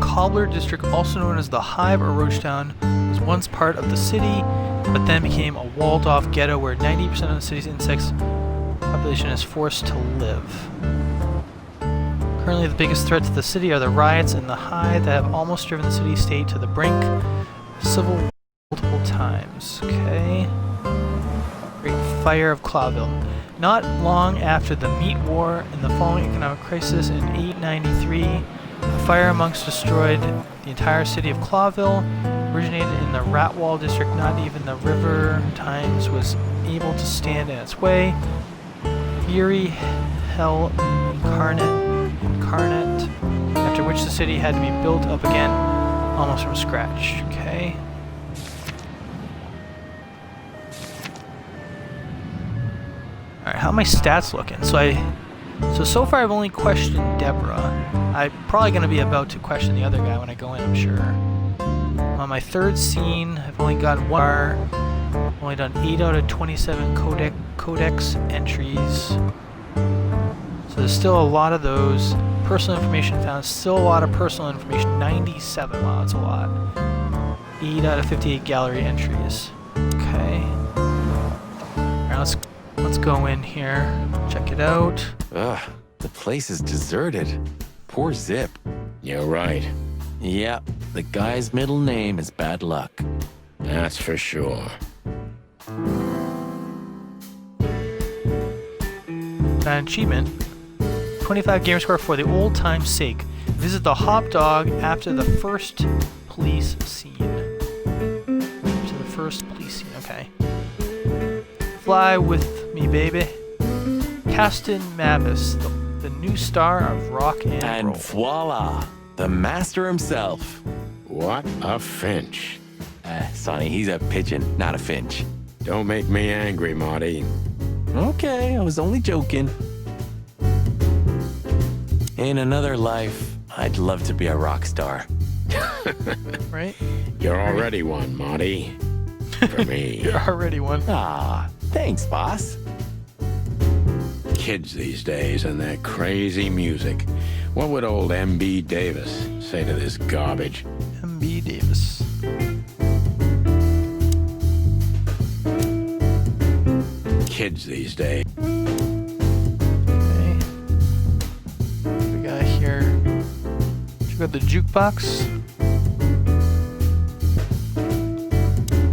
Cobbler District, also known as the Hive or Roachtown, was once part of the city, but then became a walled-off ghetto where 90% of the city's insects population is forced to live. Currently, the biggest threat to the city are the riots in the Hive that have almost driven the city-state to the brink of civil war multiple times. Okay. Great Fire of Clawville. Not long after the meat war and the following economic crisis in 893, a fire amongst destroyed the entire city of Clawville. Originated in the Ratwall district, not even the River Times was able to stand in its way. Fury Hell incarnate, after which the city had to be built up again almost from scratch. Okay. Alright, how are my stats looking? So far I've only questioned Deborah. I'm probably going to be about to question the other guy when I go in, I'm sure. I'm on my third scene. I've only gotten one bar. I've only done 8 out of 27 codex entries. So there's still a lot of those. Personal information found. Still a lot of personal information. 97. Wow, that's a lot. 8 out of 58 gallery entries. Okay. Alright, let's go in here. Check it out. Ugh, the place is deserted. Poor Zip. You're right. Yeah, the guy's middle name is Bad Luck. That's for sure. An achievement. 25 gamer score for the old time's sake. Visit the Hop Dog after the first police scene. So the first police scene, okay. Fly with me, baby. Caston Mavis, the new star of rock and roll. Voila, the master himself. What a finch. Sonny, he's a pigeon, not a finch. Don't make me angry, Marty. Okay, I was only joking. In another life, I'd love to be a rock star. Right? You're already one, Marty. For me. You're already one. Ah, thanks, boss. Kids these days and their crazy music. What would old M.B. Davis say to this garbage? M.B. Davis. Kids these days. Okay. We got here. Check out the jukebox.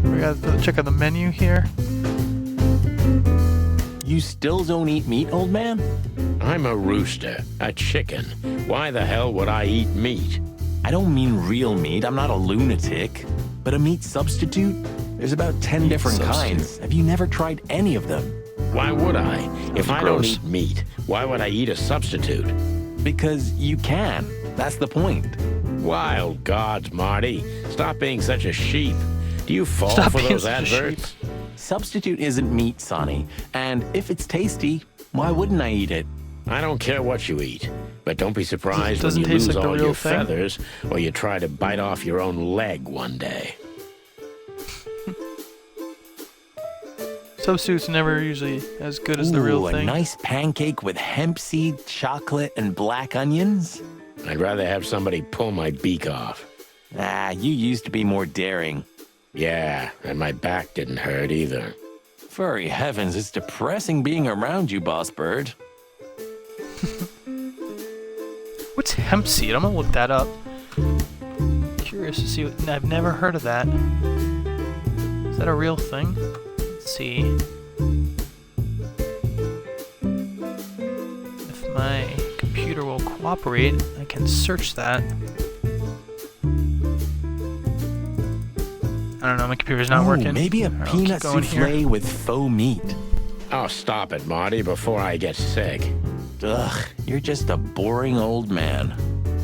We got to check out the menu here. You still don't eat meat, old man? I'm a rooster, a chicken. Why the hell would I eat meat? I don't mean real meat. I'm not a lunatic. But a meat substitute? There's about 10 different kinds. Have you never tried any of them? Why would I? If I don't eat meat, why would I eat a substitute? Because you can. That's the point. Wild gods, Marty. Stop being such a sheep. Do you fall Stop for being those such a adverts? Substitute isn't meat, Sonny. And if it's tasty, why wouldn't I eat it? I don't care what you eat, but don't be surprised when Doesn't you taste lose like the all real your thing. feathers or you try to bite off your own leg one day. Substitute's never usually as good as the real a thing. nice pancake with hemp seed, chocolate, and black onions? I'd rather have somebody pull my beak off. Ah, you used to be more daring. Yeah, and my back didn't hurt either. Furry heavens, it's depressing being around you, Boss Bird. What's hemp seed? I'm gonna look that up. Curious to see what. I've never heard of that. Is that a real thing? Let's see. If my computer will cooperate, I can search that. I don't know, my computer's not working. Maybe a Alright, I'll peanut keep going souffle here. with faux meat. Oh, stop it, Marty, before I get sick. Ugh, you're just a boring old man.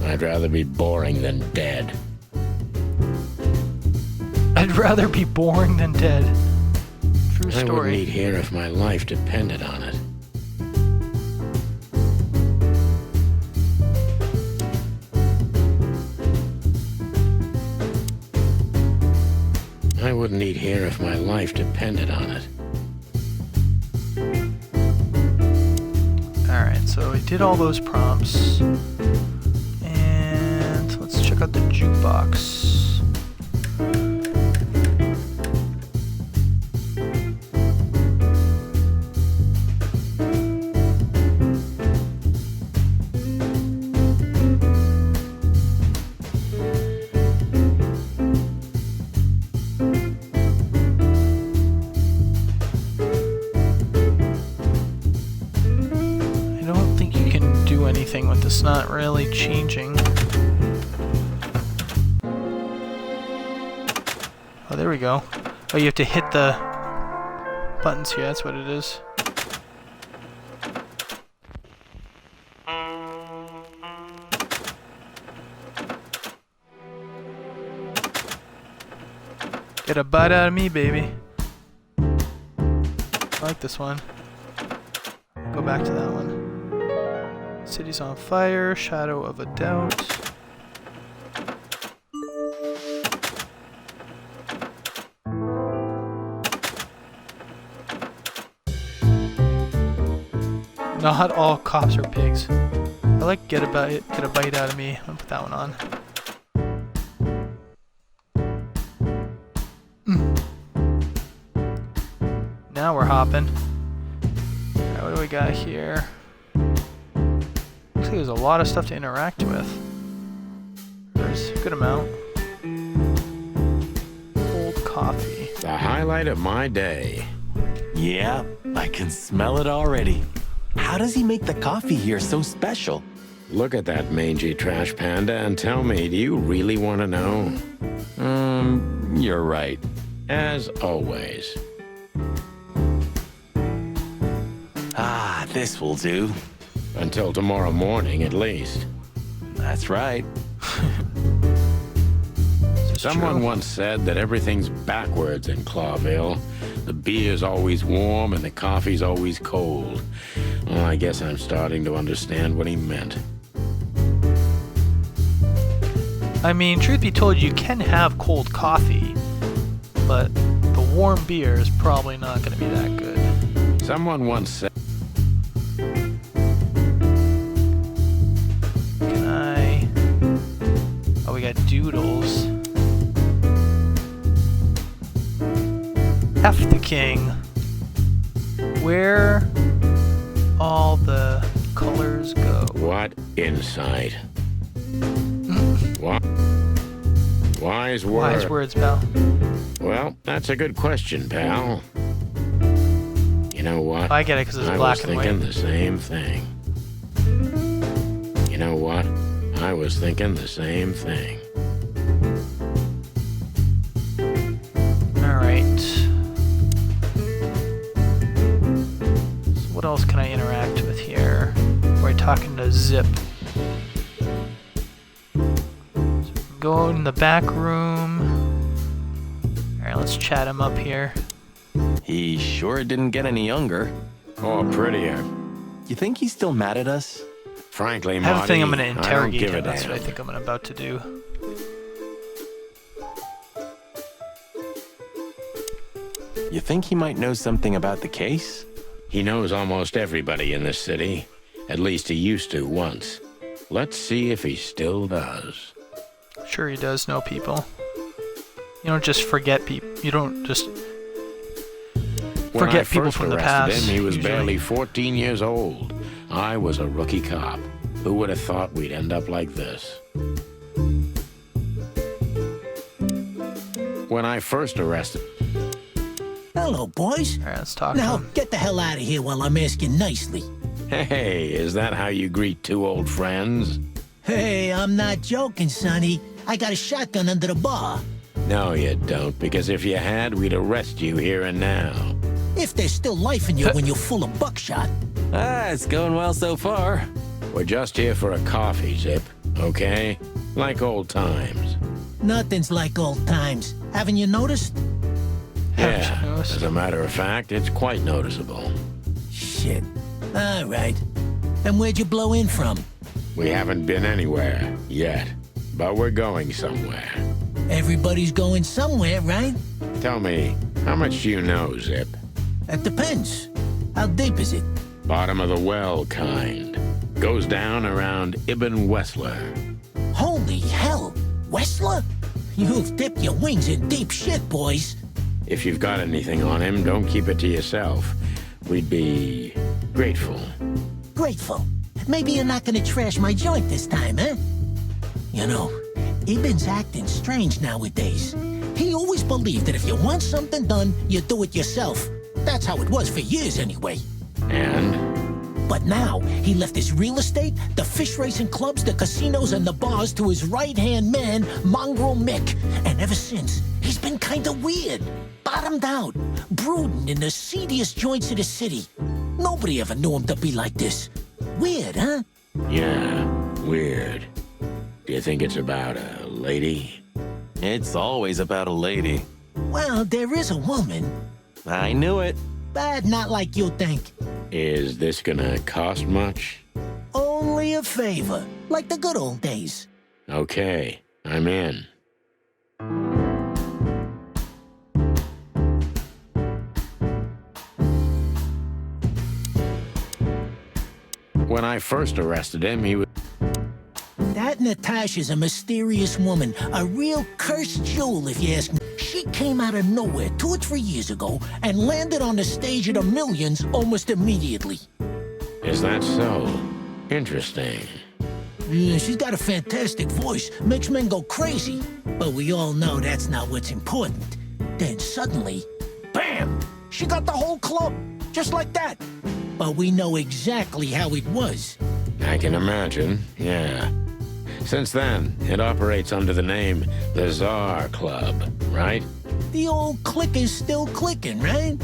I'd rather be boring than dead. I'd rather be boring than dead. True I wouldn't story. eat here if my life depended on it. I wouldn't eat here if my life depended on it. Alright, so we did all those prompts. And let's check out the jukebox. With this not really changing. Oh, there we go. Oh, you have to hit the buttons here, that's what it is. Get a bite out of me, baby. I like this one. Go back to that one. City's on fire, shadow of a doubt. Not all cops are pigs. I like get a bite out of me. I'll put that one on. Now we're hopping. Alright, what do we got here? Looks like there's a lot of stuff to interact with. There's a good amount. Cold coffee. The highlight of my day. Yeah, I can smell it already. How does he make the coffee here so special? Look at that mangy trash panda and tell me, do you really want to know? You're right. As always. Ah, this will do. Until tomorrow morning, at least. That's right. Someone once said that everything's backwards in Clawville. The beer's always warm and the coffee's always cold. Well, I guess I'm starting to understand what he meant. I mean, truth be told, you can have cold coffee, but the warm beer is probably not going to be that good. Someone once said... Oh, we got doodles. F the king. Where all the colors go. What insight? Wise words. Wise words, pal. Well, that's a good question, pal. You know what? I get it because it's black and white. I was thinking the same thing. You know what? I was thinking the same thing. Alright. So what else can I interact with here? We're talking to Zip. So go in the back room. Alright, let's chat him up here. He sure didn't get any younger. Or prettier. You think he's still mad at us? Frankly, I have a thing I'm Marty, going to I don't interrogate give a him. That's damn. what I think I'm about to do. You think he might know something about the case? He knows almost everybody in this city. At least he used to once. Let's see if he still does. Sure he does know people. You don't just forget people. You don't just forget people from the past. When I first arrested him, he was usually. barely 14 years old. I was a rookie cop. Who would have thought we'd end up like this? When I first arrested... Hello, boys. All right, let's talk to Now, him. get the hell out of here while I'm asking nicely. Hey, is that how you greet two old friends? Hey, I'm not joking, Sonny. I got a shotgun under the bar. No, you don't, because if you had, we'd arrest you here and now. If there's still life in you when you're full of buckshot. Ah, it's going well so far. We're just here for a coffee, Zip, okay? Like old times. Nothing's like old times. Haven't you noticed? Yeah, as a matter of fact, it's quite noticeable. Shit. All right. And where'd you blow in from? We haven't been anywhere yet, but we're going somewhere. Everybody's going somewhere, right? Tell me, how much do you know, Zip? It depends. How deep is it? Bottom of the well kind. Goes down around Ibn Wessler. Holy hell! Wessler? You've dipped your wings in deep shit, boys. If you've got anything on him, don't keep it to yourself. We'd be grateful. Grateful. Maybe you're not gonna trash my joint this time, eh? You know, Ibn's acting strange nowadays. He always believed that if you want something done, you do it yourself. That's how it was for years anyway. And? But now, he left his real estate, the fish racing clubs, the casinos, and the bars to his right-hand man, Mongrel Mick. And ever since, he's been kinda weird. Bottomed out, brooding in the seediest joints of the city. Nobody ever knew him to be like this. Weird, huh? Yeah, weird. Do you think it's about a lady? It's always about a lady. Well, there is a woman. I knew it. But not like you think. Is this gonna cost much? Only a favor, like the good old days. Okay, I'm in. when I first arrested him, he was... That Natasha's a mysterious woman, a real cursed jewel, if you ask me. She came out of nowhere 2 or 3 years ago and landed on the stage of the Millions almost immediately. Is that so? Interesting. Yeah, she's got a fantastic voice, makes men go crazy. But we all know that's not what's important. Then suddenly, bam! She got the whole club, just like that. But we know exactly how it was. I can imagine, yeah. Since then, it operates under the name the Czar Club, right? The old click is still clicking, right?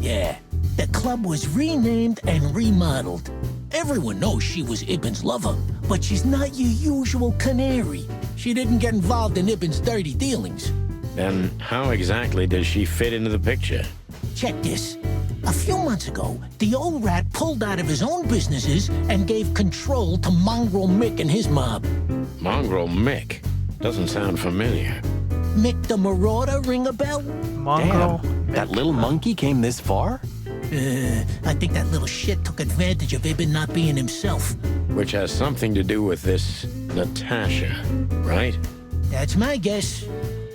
Yeah, the club was renamed and remodeled. Everyone knows she was Ibn's lover, but she's not your usual canary. She didn't get involved in Ibn's dirty dealings. Then how exactly does she fit into the picture? Check this. A few months ago, the old rat pulled out of his own businesses and gave control to Mongrel Mick and his mob. Mongrel Mick? Doesn't sound familiar. Mick the Marauder, ring a bell? Mongrel. Damn, that little monkey came this far? I think that little shit took advantage of Ibn not being himself. Which has something to do with this Natasha, right? That's my guess.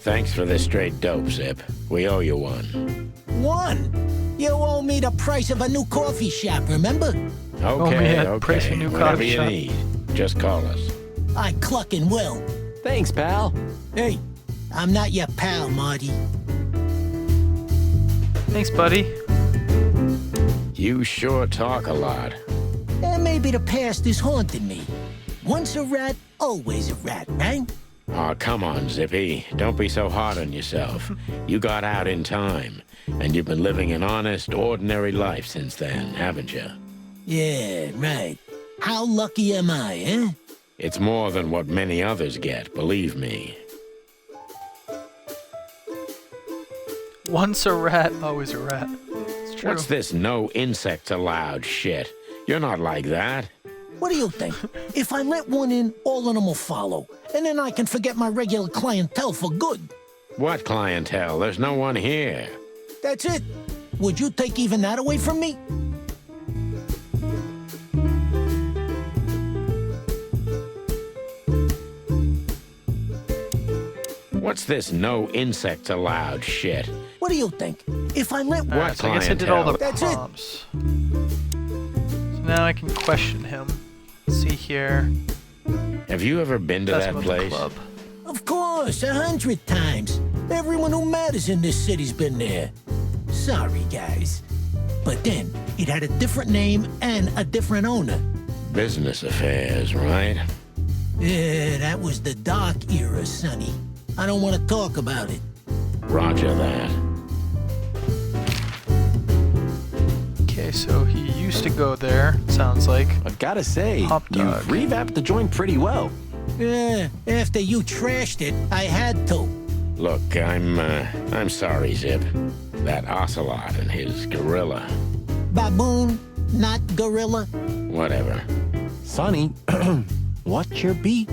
Thanks for this straight dope, Zip. We owe you one. One? You owe me the price of a new coffee shop, remember? Okay, price of a new Whatever coffee you shop. need, just call us. I cluckin' will. Thanks, pal. Hey, I'm not your pal, Marty. Thanks, buddy. You sure talk a lot. And maybe the past is haunting me. Once a rat, always a rat, right? Oh, come on, Zippy. Don't be so hard on yourself. You got out in time, and you've been living an honest, ordinary life since then, haven't you? Yeah, right. How lucky am I, eh? It's more than what many others get, believe me. Once a rat, always a rat. It's true. What's this no insects allowed shit? You're not like that. What do you think? If I let one in, all of them will follow. And then I can forget my regular clientele for good. What clientele? There's no one here. That's it. Would you take even that away from me? What's this no insects allowed shit? What do you think? If I let one... What So I guess I did all the That's it. prompts. So now I can question him. Let's see here. Have you ever been to That's that about the place? club. Of course, 100 times. Everyone who matters in this city's been there. Sorry, guys. But then, it had a different name and a different owner. Business affairs, right? Yeah, that was the dark era, Sonny. I don't want to talk about it. Roger that. Okay, so he used to go there, sounds like. I've gotta say, Hot dog. you've revamped the joint pretty well. Yeah, after you trashed it, I had to. Look, I'm sorry, Zip. That ocelot and his gorilla. Baboon, not gorilla. Whatever. Sonny, what's your beak?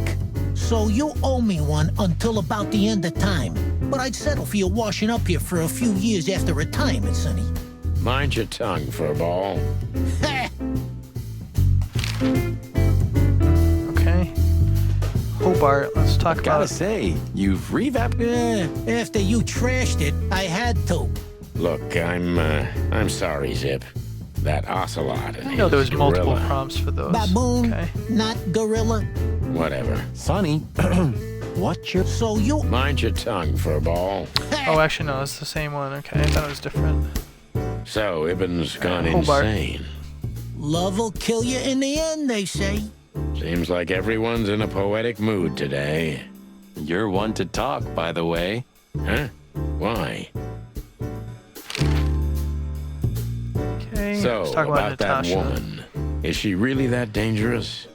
So you owe me one until about the end of time. But I'd settle for you washing up here for a few years after retirement, Sonny. Mind your tongue, furball. Okay. Hobart, let's talk I've gotta about... say, you've revamped... Yeah, after you trashed it, I had to. Look, I'm sorry, Zip. That ocelot and I know there was his multiple gorilla. prompts for those. Baboon, Okay. not gorilla. Whatever. Sonny, what's your... So you... Mind your tongue, furball. Oh, actually, no, it's the same one. Okay, I thought it was different. So, Ibn's gone Hobart. insane. Love will kill you in the end, they say. Seems like everyone's in a poetic mood today. You're one to talk, by the way. Huh? Why? Okay, So, let's talk about that Natasha. woman. Is she really that dangerous?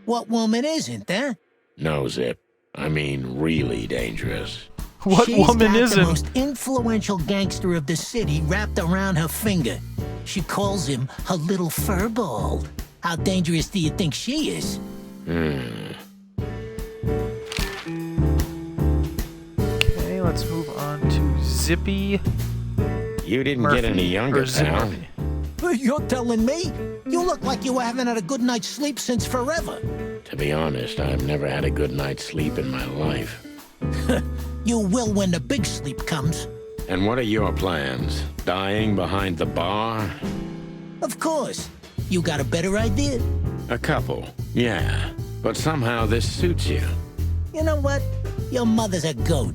What woman isn't, eh? No, Zip. I mean, really dangerous. What She's woman got the isn't? most influential gangster of the city wrapped around her finger. She calls him her little furball. How dangerous do you think she is? Okay, let's move on to Zippy You didn't Murphy. get any younger, or Zip pal. Murphy. You're telling me? You look like you haven't had a good night's sleep since forever. To be honest, I've never had a good night's sleep in my life. You will when the big sleep comes. And what are your plans? Dying behind the bar? Of course. You got a better idea? A couple, yeah. But somehow this suits you. You know what? Your mother's a goat.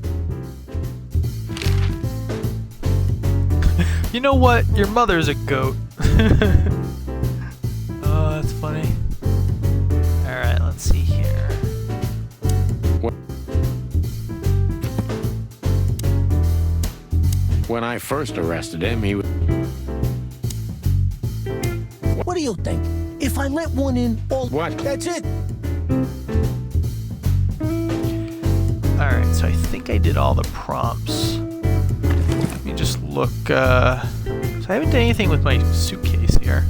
You know what? Your mother's a goat. Oh, that's funny. Alright, let's see here. When I first arrested him, he was... What do you think? If I let one in, all... What? That's it. Alright, so I think I did all the prompts. Let me just look, so I haven't done anything with my suitcase here.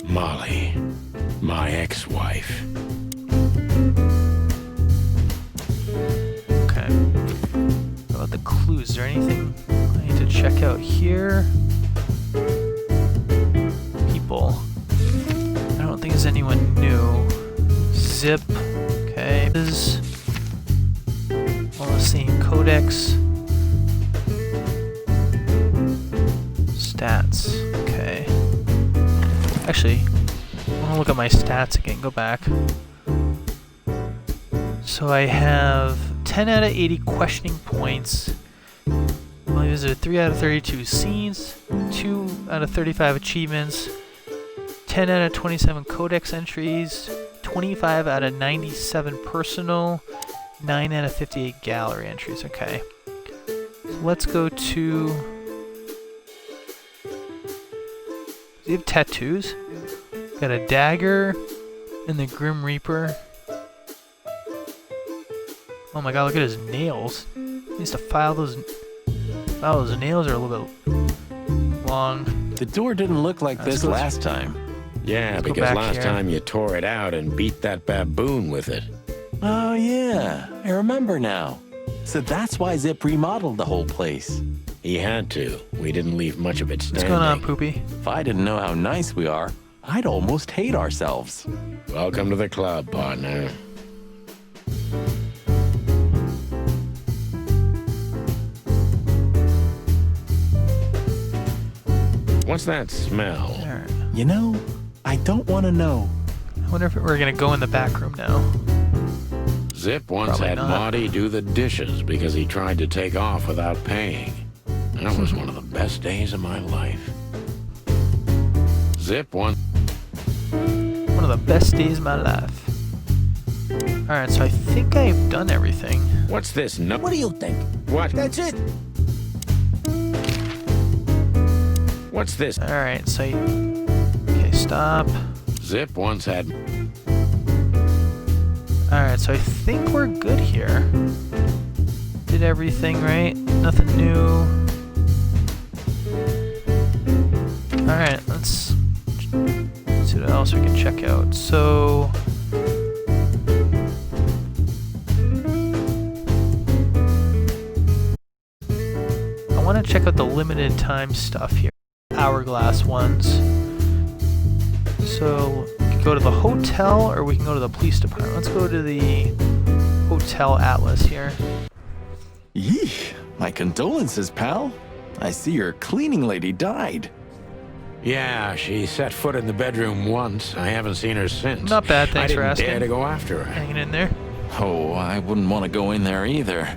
Molly, my ex-wife. Okay. What about the clues? Is there anything I need to check out here? People. I don't think there's anyone new. Zip. Okay. Is all the same codex. Stats. Okay. Actually, I want to look at my stats again. Go back. So I have 10 out of 80 questioning points. I visited 3 out of 32 scenes, 2 out of 35 achievements, 10 out of 27 codex entries, 25 out of 97 personal, 9 out of 58 gallery entries. Okay. So let's go to... Do you have tattoos? Got a dagger and the Grim Reaper. Oh my god, look at his nails. He needs to file those. Wow, those nails are a little bit long. The door didn't look like this last time. Yeah, because last time you tore it out and beat that baboon with it. Oh yeah, I remember now. So that's why Zip remodeled the whole place. He had to. We didn't leave much of it standing. What's going on, Poopy? If I didn't know how nice we are, I'd almost hate ourselves. Welcome to the club, partner. What's that smell? You know, I don't want to know. I wonder if we're gonna go in the back room now. Zip once Probably had not. Marty do the dishes because he tried to take off without paying. That was one of the best days of my life. Zip one of the best days of my life. Alright, so I think I've done everything. What's this? What do you think? What? That's it. What's this? Alright, so okay, stop. Zip once had... Alright, so I think we're good here. Did everything right. Nothing new. Alright, let's see what else we can check out. So... I want to check out the limited time stuff here. Hourglass ones. So, we can go to the hotel or we can go to the police department. Let's go to the Hotel Atlas here. Yee, my condolences, pal. I see your cleaning lady died. Yeah, she set foot in the bedroom once. I haven't seen her since. Not bad, thanks for I asking. didn't dare to go after her. Hanging in there. Oh, I wouldn't want to go in there either.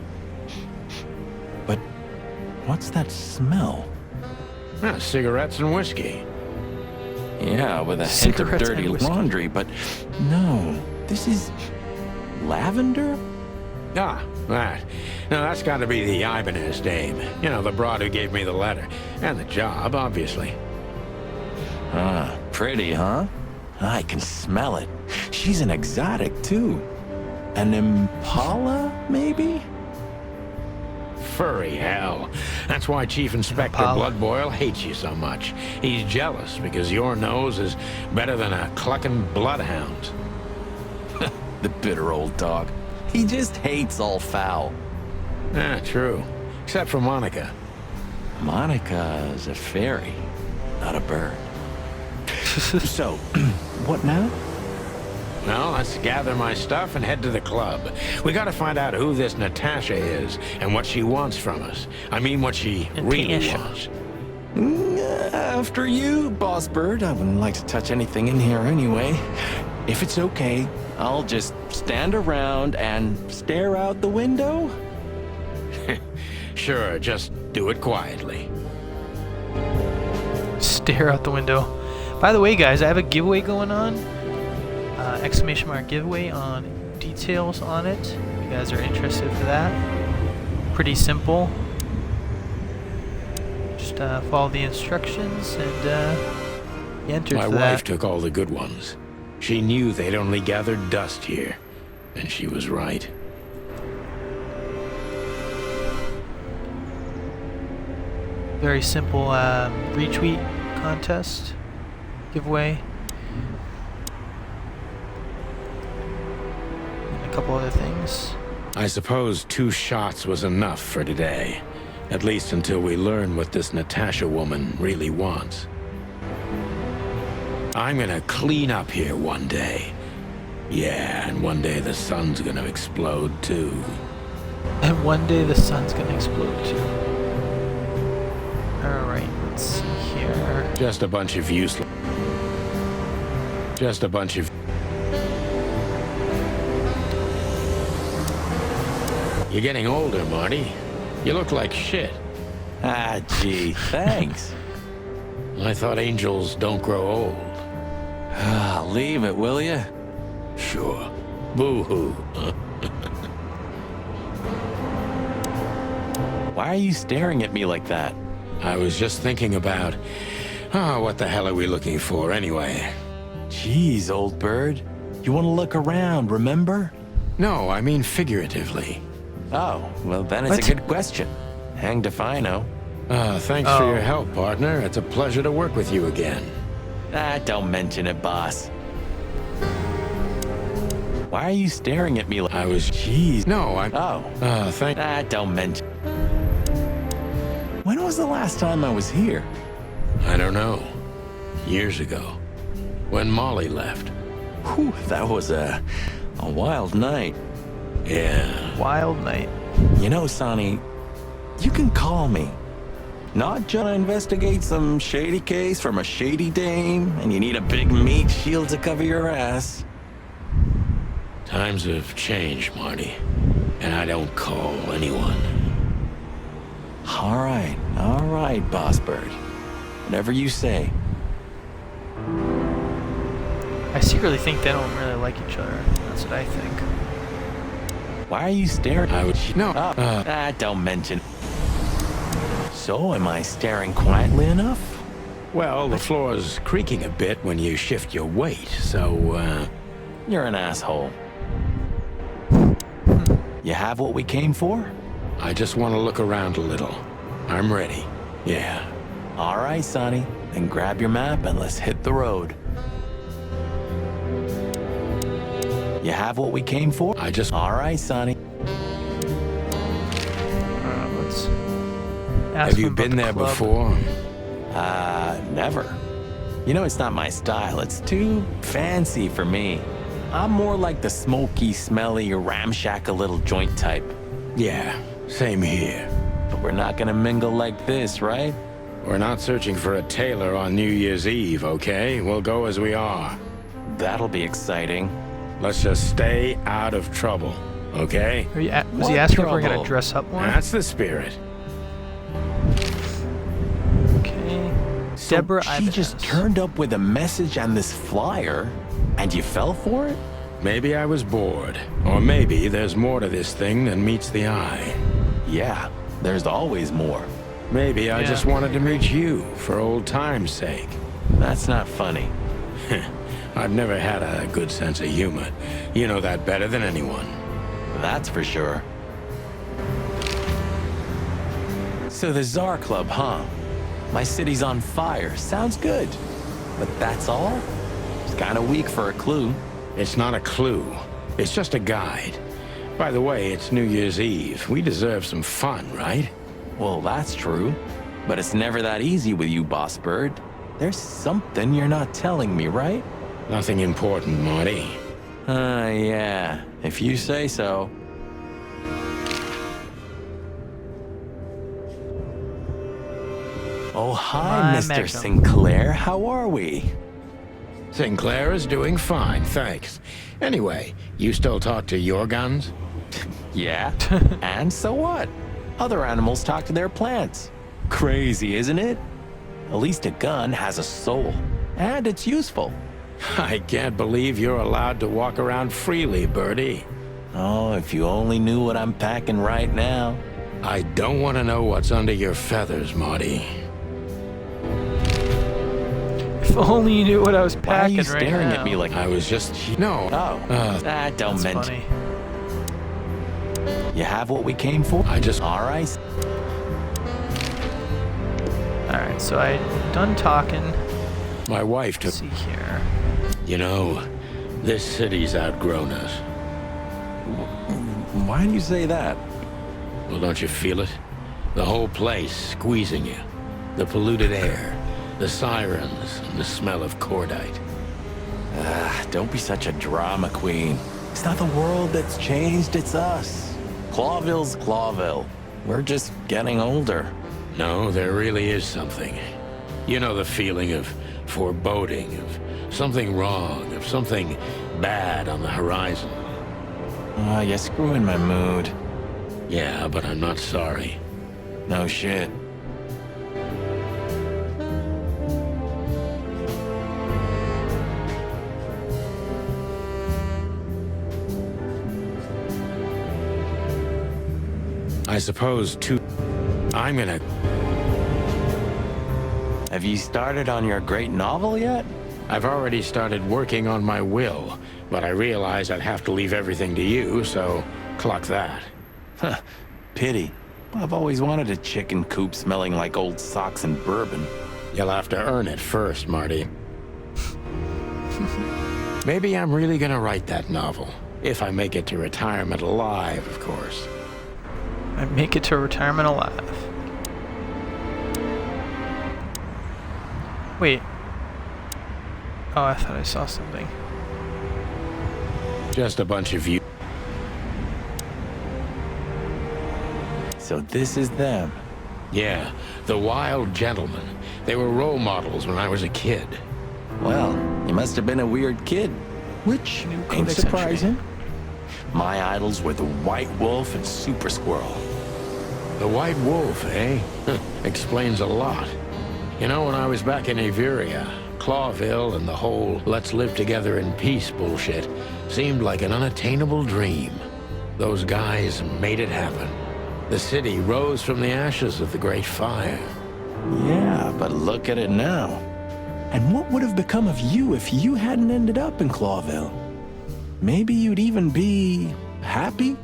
But what's that smell? Cigarettes and whiskey. Yeah, with a hint of Cigarettes dirty and whiskey. laundry, but no, this is lavender? Ah, that. Now that's got to be the Ibanez dame. You know, the broad who gave me the letter. And the job, obviously. Ah, pretty, huh? I can smell it. She's an exotic, too. An Impala, maybe? Furry hell. That's why Chief Inspector Impala. Bloodboil hates you so much. He's jealous because your nose is better than a clucking bloodhound. The bitter old dog. He just hates all foul. Ah, true. Except for Monica. Monica's a fairy. not a bird. So, what now? Well, let's gather my stuff and head to the club. We gotta find out who this Natasha is and what she wants from us. I mean, what she really wants. After you, Boss Bird. I wouldn't like to touch anything in here anyway. If it's okay, I'll just stand around and stare out the window. Sure, just do it quietly. Stare out the window. By the way, guys, I have a giveaway going on. Exclamation mark giveaway on details on it. If you guys are interested for that. Pretty simple. Just follow the instructions and you enter My for wife that. took all the good ones. She knew they'd only gathered dust here, and she was right. Very simple retweet contest giveaway. And a couple other things. I suppose 2 shots was enough for today. At least until we learn what this Natasha woman really wants. I'm gonna clean up here one day. Yeah, and one day the sun's gonna explode too. And one day the sun's gonna explode too. Alright, let's see here. Just a bunch of useless... Just a bunch of... You're getting older, Marty. You look like shit. Ah, gee, thanks. I thought angels don't grow old. Leave it, will ya? Sure. Boo-hoo. Why are you staring at me like that? I was just thinking about... what the hell are we looking for anyway? Jeez, old bird. You want to look around, remember? No, I mean figuratively. Oh, well then it's a good question. Hanged if I know. Thanks for your help, partner. It's a pleasure to work with you again. Don't mention it, boss. Why are you staring at me like... I was... Jeez. No, I... thank... don't mention... When was the last time I was here? I don't know. Years ago. When Molly left. Whew, that was a wild night. Yeah. Wild night. You know, Sonny, you can call me. Not just to investigate some shady case from a shady dame, and you need a big meat shield to cover your ass. Times have changed, Marty. And I don't call anyone. All right, Boss Bird. Whatever you say. I secretly think they don't really like each other. That's what I think. Why are you staring? Don't mention. So, am I staring quietly enough? Well, the floor's creaking a bit when you shift your weight, so, You're an asshole. You have what we came for? I just want to look around a little. I'm ready. Yeah. All right, Sonny. Then grab your map and let's hit the road. You have what we came for? All right, Sonny. Let's ask Have you him about been the there club. before? Never. You know, it's not my style. It's too fancy for me. I'm more like the smoky, smelly, ramshackle little joint type. Yeah, same here. But we're not gonna mingle like this, right? We're not searching for a tailor on New Year's Eve, okay? We'll go as we are. That'll be exciting. Let's just stay out of trouble, okay? Was he What asking if we're trouble? gonna dress up more? That's the spirit. Okay. So Deborah she Ibanez. just turned up with a message and this flyer, and you fell for it? Maybe I was bored. Or maybe there's more to this thing than meets the eye. Yeah, there's always more. Maybe I just wanted to meet you for old time's sake. That's not funny. I've never had a good sense of humor. You know that better than anyone. That's for sure. So the Tsar Club, huh? My city's on fire. Sounds good. But that's all? It's kind of weak for a clue. It's not a clue. It's just a guide. By the way, it's New Year's Eve. We deserve some fun, right? Well, that's true. But it's never that easy with you, Boss Bird. There's something you're not telling me, right? Nothing important, Marty. Yeah, if you say so. Oh, hi, Mr. Magnum. Sinclair. How are we? Sinclair is doing fine, thanks. Anyway, you still talk to your guns? Yeah, and so what? Other animals talk to their plants. Crazy, isn't it? At least a gun has a soul, and it's useful. I can't believe you're allowed to walk around freely, Birdie. Oh, if you only knew what I'm packing right now. I don't want to know what's under your feathers, Marty. If only you knew what I was Why are packing you right staring now. at me like I was just... No. Oh, don't That's mention. funny. You have what we came for? I just... All right. Alright, so I'm done talking. My wife took... Let's see here. You know, this city's outgrown us. Why do you say that? Well, don't you feel it? The whole place squeezing you. The polluted air, the sirens, and the smell of cordite. Don't be such a drama queen. It's not the world that's changed, it's us. Clawville's Clawville. We're just getting older. No, there really is something. You know the feeling of foreboding, of something wrong, of something bad on the horizon. You're screwing my mood. Yeah, but I'm not sorry. No shit. I suppose, too... I'm gonna... Have you started on your great novel yet? I've already started working on my will, but I realize I'd have to leave everything to you, so clock that. Huh. Pity. I've always wanted a chicken coop smelling like old socks and bourbon. You'll have to earn it first, Marty. Maybe I'm really gonna write that novel. If I make it to retirement alive, of course. I make it to retirement alive. Wait. Oh, I thought I saw something. Just a bunch of you. So this is them. Yeah, the wild gentlemen. They were role models when I was a kid. Well, you must have been a weird kid. Which ain't surprising. My idols were the White Wolf and Super Squirrel. The White Wolf, eh? Explains a lot. You know, when I was back in Averia, Clawville and the whole let's live together in peace bullshit seemed like an unattainable dream. Those guys made it happen. The city rose from the ashes of the Great Fire. Yeah, but look at it now. And what would have become of you if you hadn't ended up in Clawville? Maybe you'd even be happy?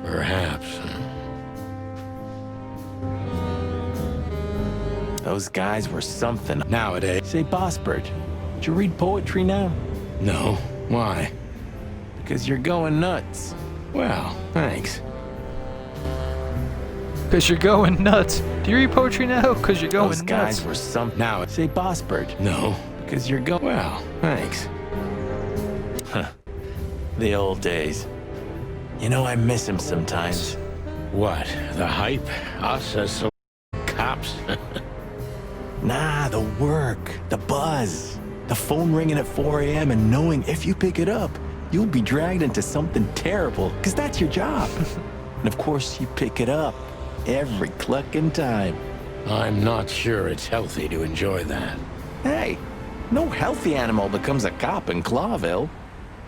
Perhaps. Those guys were something. Nowadays. Say, Bossbert, did you read poetry now? No. Why? Because you're going nuts. Well, thanks. Because you're going nuts. Do you read poetry now? Because you're going Those nuts. guys were something. Now, say, Bossbert. No. Because you're going... Well, thanks. Huh. The old days. You know, I miss him sometimes. What? The hype? Us as cops? Nah, the work, the buzz, the phone ringing at 4 a.m. and knowing if you pick it up, you'll be dragged into something terrible, because that's your job. And of course, you pick it up every clucking time. I'm not sure it's healthy to enjoy that. Hey, no healthy animal becomes a cop in Clawville.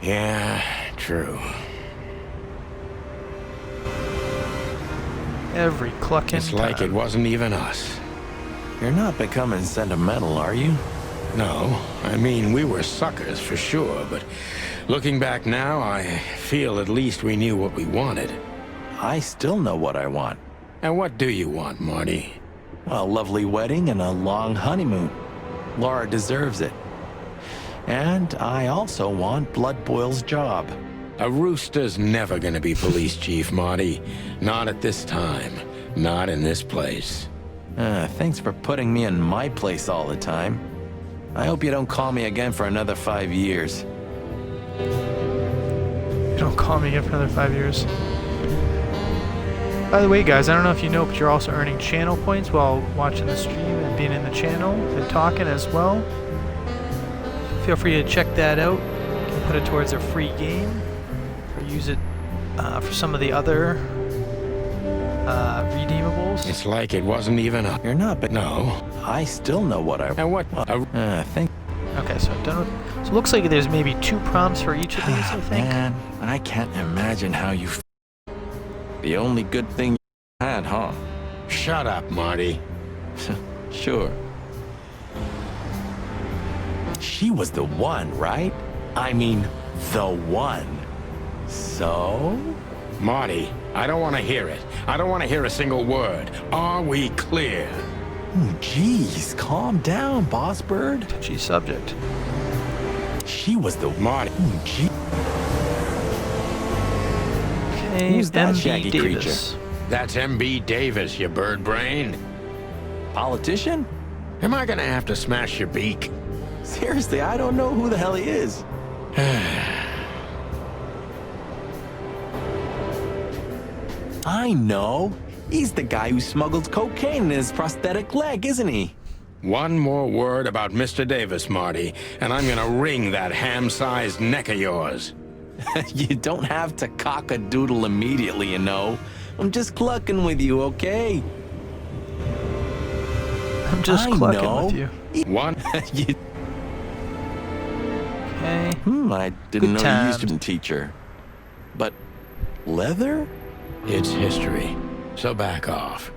Yeah, true. Every clucking It's like it wasn't even us. You're not becoming sentimental, are you? No, I mean, we were suckers for sure, but looking back now, I feel at least we knew what we wanted. I still know what I want. And what do you want, Marty? A lovely wedding and a long honeymoon. Laura deserves it. And I also want Blood Boil's job. A rooster's never gonna be police chief, Marty. Not at this time. Not in this place. Thanks for putting me in my place all the time. I hope you don't call me again for another 5 years. Don't call me again for another 5 years. By the way, guys, I don't know if you know, but you're also earning channel points while watching the stream and being in the channel and talking as well. Feel free to check that out. You can put it towards a free game or use it for some of the other redeemables. It's like it wasn't even a... You're not, but No. I still know what I... And what? Think... Okay, so I'm done with... So it looks like there's maybe 2 prompts for each of these, I think. Man, I can't imagine how you... The only good thing you had, huh? Shut up, Marty. Sure. She was the one, right? I mean, the one. So? Marty, I don't want to hear it. I don't want to hear a single word. Are we clear? Jeez, calm down, boss bird. Touchy subject. She was the... Marty. Gee. Okay, Who's that MB shaggy Davis. creature? That's MB Davis, you bird brain. Politician? Am I gonna have to smash your beak? Seriously, I don't know who the hell he is. I know. He's the guy who smuggled cocaine in his prosthetic leg, isn't he? One more word about Mr. Davis, Marty, and I'm gonna wring that ham-sized neck of yours. You don't have to cock a doodle immediately, you know. I'm just clucking with you, okay? I'm just clucking with you. One. You... Okay. I didn't Good know you times. used to be a teacher. But leather? It's history, so back off.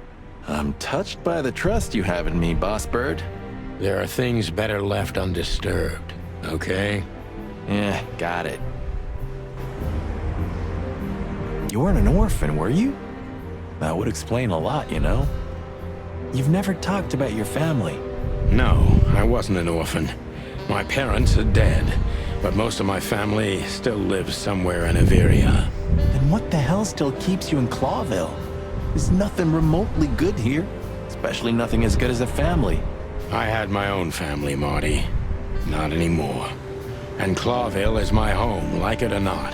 I'm touched by the trust you have in me, boss bird. There are things better left undisturbed, okay? Yeah, got it. You weren't an orphan, were you? That would explain a lot, you know? You've never talked about your family. No, I wasn't an orphan. My parents are dead, but most of my family still lives somewhere in Averia. Then what the hell still keeps you in Clawville? There's nothing remotely good here, especially nothing as good as a family. I had my own family, Marty. Not anymore. And Clawville is my home, like it or not,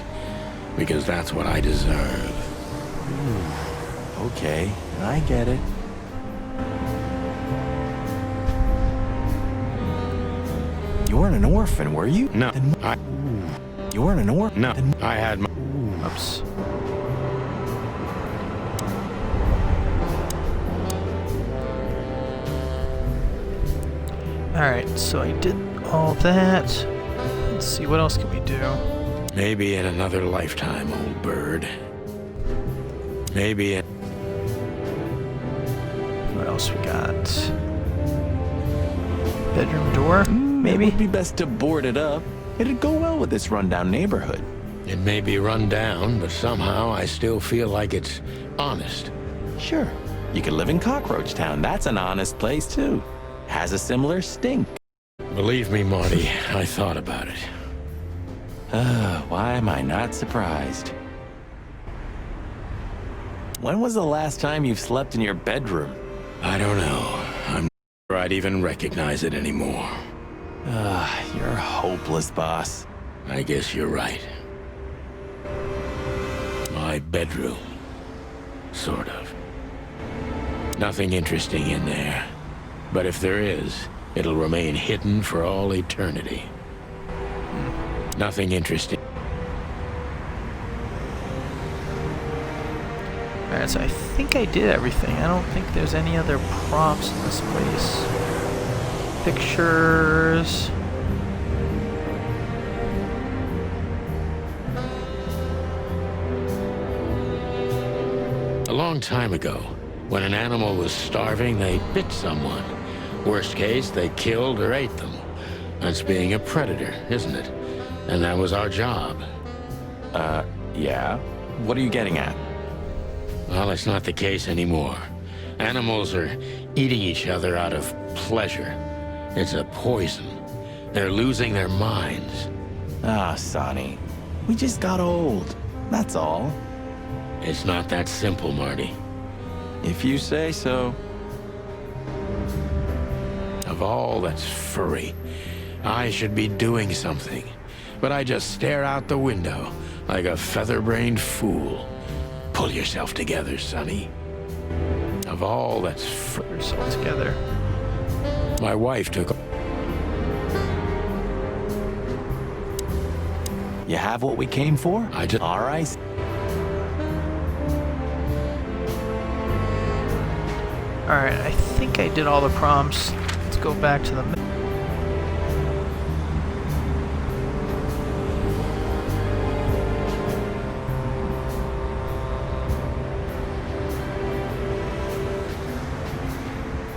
because that's what I deserve. Okay, I get it. You weren't an orphan, were you? No, You weren't an orphan? No, I had my... Oops. Alright, so I did all that. Let's see, what else can we do? Maybe in another lifetime, old bird. Maybe in... What else we got? Bedroom door, maybe? It would be best to board it up. It'd go well with this rundown neighborhood. It may be run down, but somehow I still feel like it's honest. Sure. You could live in Cockroach Town. That's an honest place, too. Has a similar stink. Believe me, Marty, I thought about it. Why am I not surprised? When was the last time you've slept in your bedroom? I don't know. I'm not sure I'd even recognize it anymore. You're hopeless, boss. I guess you're right. My bedroom. Sort of. Nothing interesting in there. But if there is, it'll remain hidden for all eternity. Nothing interesting. Alright, so I think I did everything. I don't think there's any other prompts in this place. Pictures. A long time ago, when an animal was starving, they bit someone. Worst case, they killed or ate them. That's being a predator, isn't it? And that was our job. Yeah? What are you getting at? Well, it's not the case anymore. Animals are eating each other out of pleasure. It's a poison. They're losing their minds. Sonny. We just got old. That's all. It's not that simple, Marty. If you say so. A Of all that's furry, I should be doing something. But I just stare out the window like a feather-brained fool. Pull yourself together, Sonny. Of all that's Put yourself together. My wife took... You have what we came for? I just... All right. Alright, I think I did all the prompts. Let's go back to the...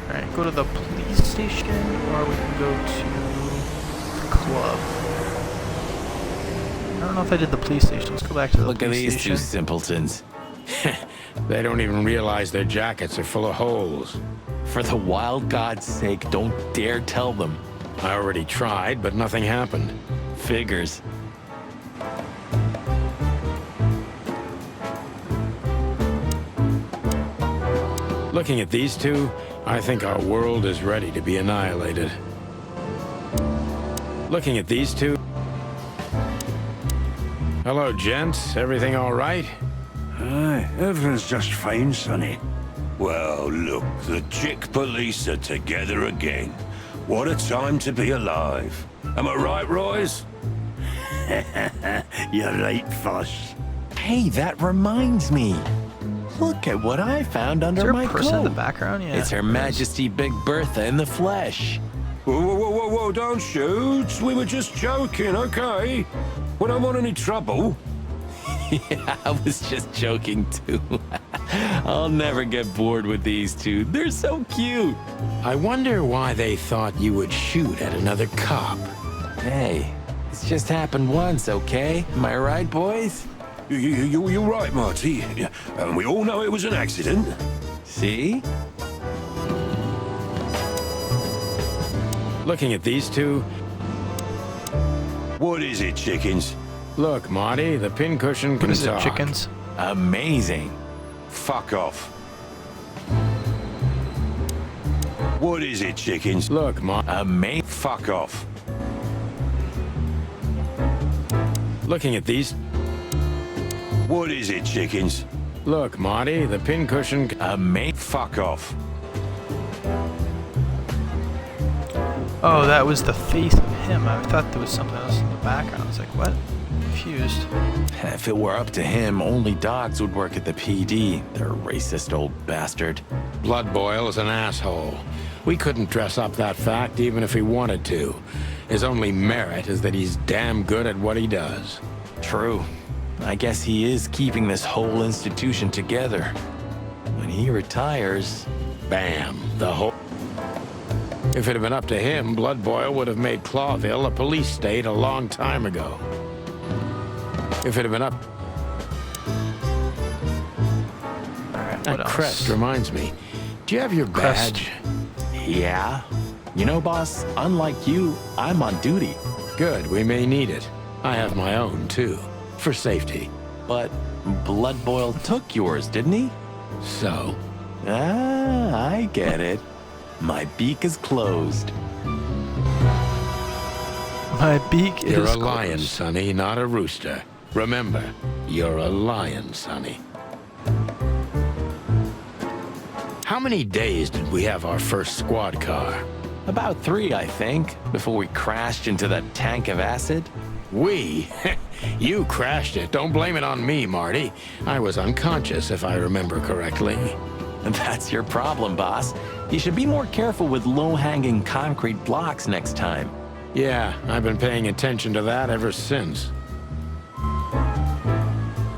Alright, go to the police station, or we can go to the club. I don't know if I did the police station. Let's go back to the Look at police these station. two simpletons. They don't even realize their jackets are full of holes. For the wild God's sake, don't dare tell them. I already tried, but nothing happened. Figures. Looking at these two, I think our world is ready to be annihilated. Looking at these two... Hello, gents. Everything all right? Aye, everything's just fine, Sonny. Well, look, the chick police are together again. What a time to be alive. Am I right, Royce? You're right, Foss. Hey, that reminds me. Look at what I found under Is there my a person coat. in the background? Yeah. It's Her Majesty Big Bertha in the flesh. Whoa, whoa, whoa, whoa, whoa, don't shoot. We were just joking, okay? We don't want any trouble. Yeah, I was just joking too. I'll never get bored with these two. They're so cute. I wonder why they thought you would shoot at another cop. Hey, it's just happened once, okay? Am I right, boys? You're right, Marty. And we all know it was an accident. See? Looking at these two... What is it, chickens? Look, Marty, the pincushion can What is it, talk. chickens? Amazing. Fuck off. What is it, chickens? Look, Amazing. Fuck off. Looking at these... What is it, chickens? Look, Marty, the pincushion... Amazing. Fuck off. Oh, that was the face of him. I thought there was something else in the background. I was like, what? Confused. If it were up to him, only dogs would work at the PD. They're a racist old bastard. Blood Boil is an asshole. We couldn't dress up that fact even if he wanted to. His only merit is that he's damn good at what he does. True. I guess he is keeping this whole institution together. When he retires... Bam. The whole... If it had been up to him, Blood Boil would have made Clawville a police state a long time ago. If it had been up... Alright, That what else? crest reminds me. Do you have your Crest. badge? Yeah? You know, boss, unlike you, I'm on duty. Good, we may need it. I have my own, too. For safety. But Blood Boil took yours, didn't he? So? Ah, I get it. My beak is closed. My beak You're is a lion, closed. Sonny, not a rooster. Remember, you're a lion, Sonny. How many days did we have our first squad car? About 3, I think, before we crashed into that tank of acid. We? You crashed it. Don't blame it on me, Marty. I was unconscious, if I remember correctly. That's your problem, boss. You should be more careful with low-hanging concrete blocks next time. Yeah, I've been paying attention to that ever since.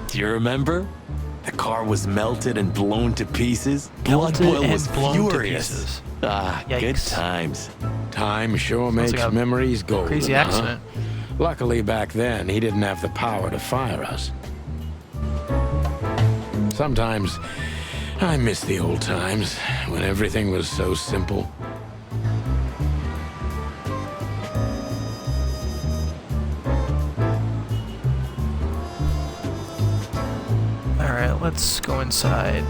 Do you remember? The car was melted and blown to pieces. Blood Melted Boil and was blown to furious. pieces. Ah, good Yikes. times. Time sure Sounds makes like a memories golden, crazy huh? accident. Luckily, back then, he didn't have the power to fire us. Sometimes, I miss the old times, when everything was so simple. Alright, let's go inside.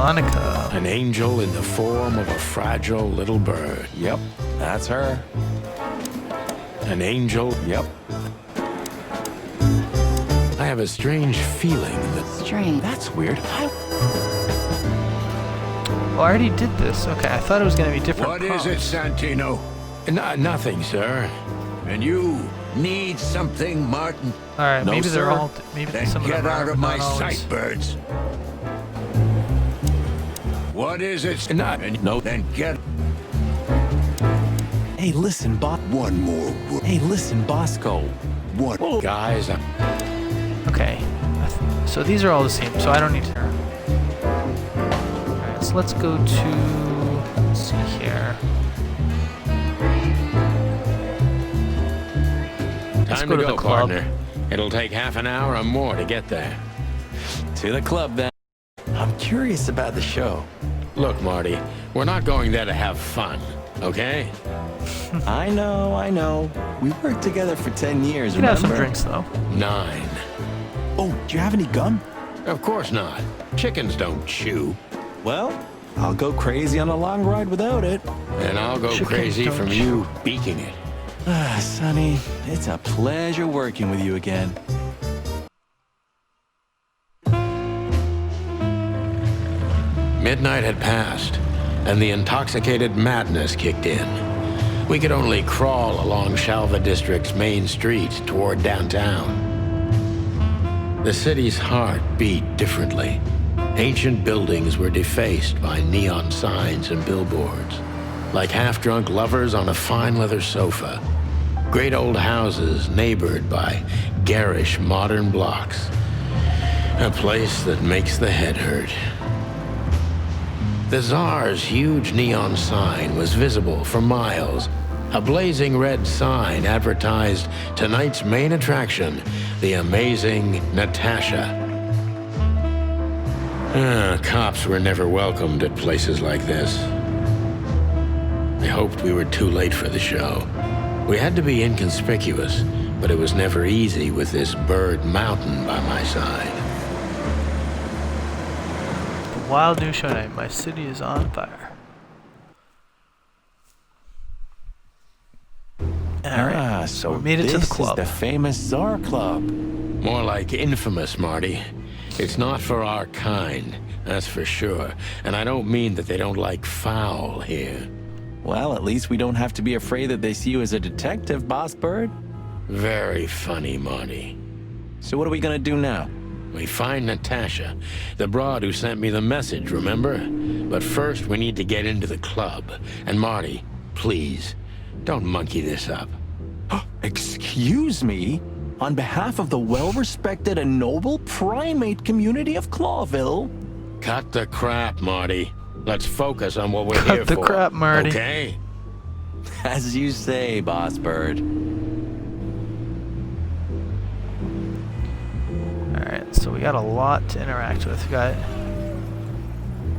Monica. An angel in the form of a fragile little bird. Yep, that's her. An angel. Yep. I have a strange feeling that... Strange. That's weird. Oh, I already did this. Okay, I thought it was going to be different. What is it, Santino? Nothing, sir. And you need something, Martin? All right, No, maybe they're sir. all. Maybe Then some of get them are, out of but my not always. sight, birds. What is it? No. Then get... Hey, listen, One more word. Hey, listen, Bosco. One. Oh, guys, Okay, so these are all the same. So I don't need to. All right, so let's go to. Let's see here. Let's time go to to go, the club. partner. It'll take half an hour or more to get there. To the club, then. I'm curious about the show. Look, Marty, we're not going there to have fun, okay? I know. We worked together for 10 years, You can have remember? some drinks though. 9. Oh, do you have any gum? Of course not. Chickens don't chew. Well, I'll go crazy on a long ride without it. And I'll go Chickens crazy don't from chew. you beaking it. Ah, Sonny, it's a pleasure working with you again. Midnight had passed, and the intoxicated madness kicked in. We could only crawl along Shalva District's main street toward downtown. The city's heart beat differently. Ancient buildings were defaced by neon signs and billboards, like half-drunk lovers on a fine leather sofa. Great old houses neighbored by garish modern blocks. A place that makes the head hurt. The Tsar's huge neon sign was visible for miles. A blazing red sign advertised tonight's main attraction, the amazing Natasha. Cops were never welcomed at places like this. I hoped we were too late for the show. We had to be inconspicuous, but it was never easy with this bird mountain by my side. Wild New Show Night. My city is on fire. Alright, so we made it to the club. This is the famous Tsar Club. More like infamous, Marty. It's not for our kind, that's for sure. And I don't mean that they don't like foul here. Well, at least we don't have to be afraid that they see you as a detective, Boss Bird. Very funny, Marty. So what are we gonna do now? We find Natasha, the broad who sent me the message, remember? But first, we need to get into the club. And Marty, please, don't monkey this up. Excuse me? On behalf of the well-respected and noble primate community of Clawville? Cut the crap, Marty. Let's focus on what we're here for. Cut the crap, Marty. Okay? As you say, Boss Bird. Alright, so we got a lot to interact with. We got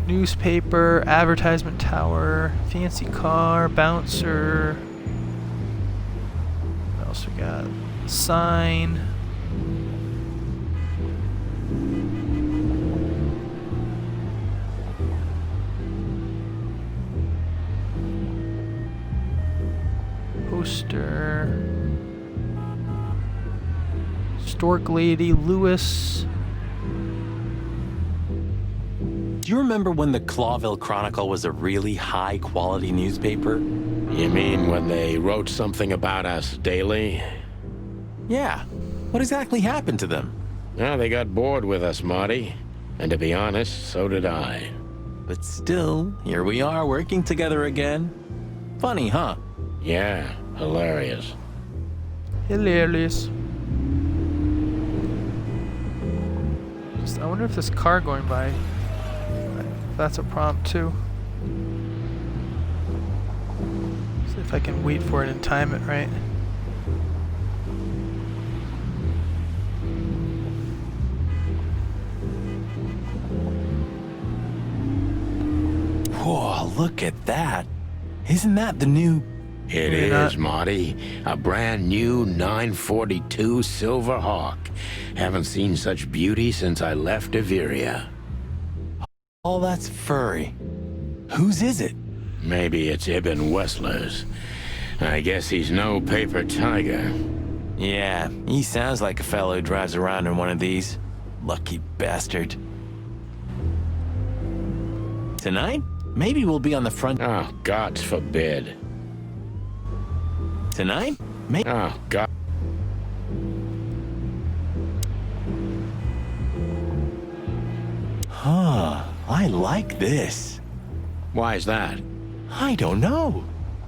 newspaper, advertisement tower, fancy car, bouncer. What else we got? Sign. Poster. Stork Lady, Lewis. Do you remember when the Clawville Chronicle was a really high-quality newspaper? You mean when they wrote something about us daily? Yeah. What exactly happened to them? Well, they got bored with us, Marty. And to be honest, so did I. But still, here we are working together again. Funny, huh? Yeah, hilarious. Hilarious. I wonder if this car going by, if that's a prompt too. See if I can wait for it and time it right. Whoa, look at that. Isn't that the new... It is, Marty. A brand new 942 Silver Hawk. Haven't seen such beauty since I left Averia. Oh, that's furry. Whose is it? Maybe it's Ibn Wessler's. I guess he's no paper tiger. Yeah, he sounds like a fellow who drives around in one of these. Lucky bastard. Tonight? Maybe we'll be on the front. Oh, God forbid. Tonight? Oh, God. Huh, I like this. Why is that? I don't know.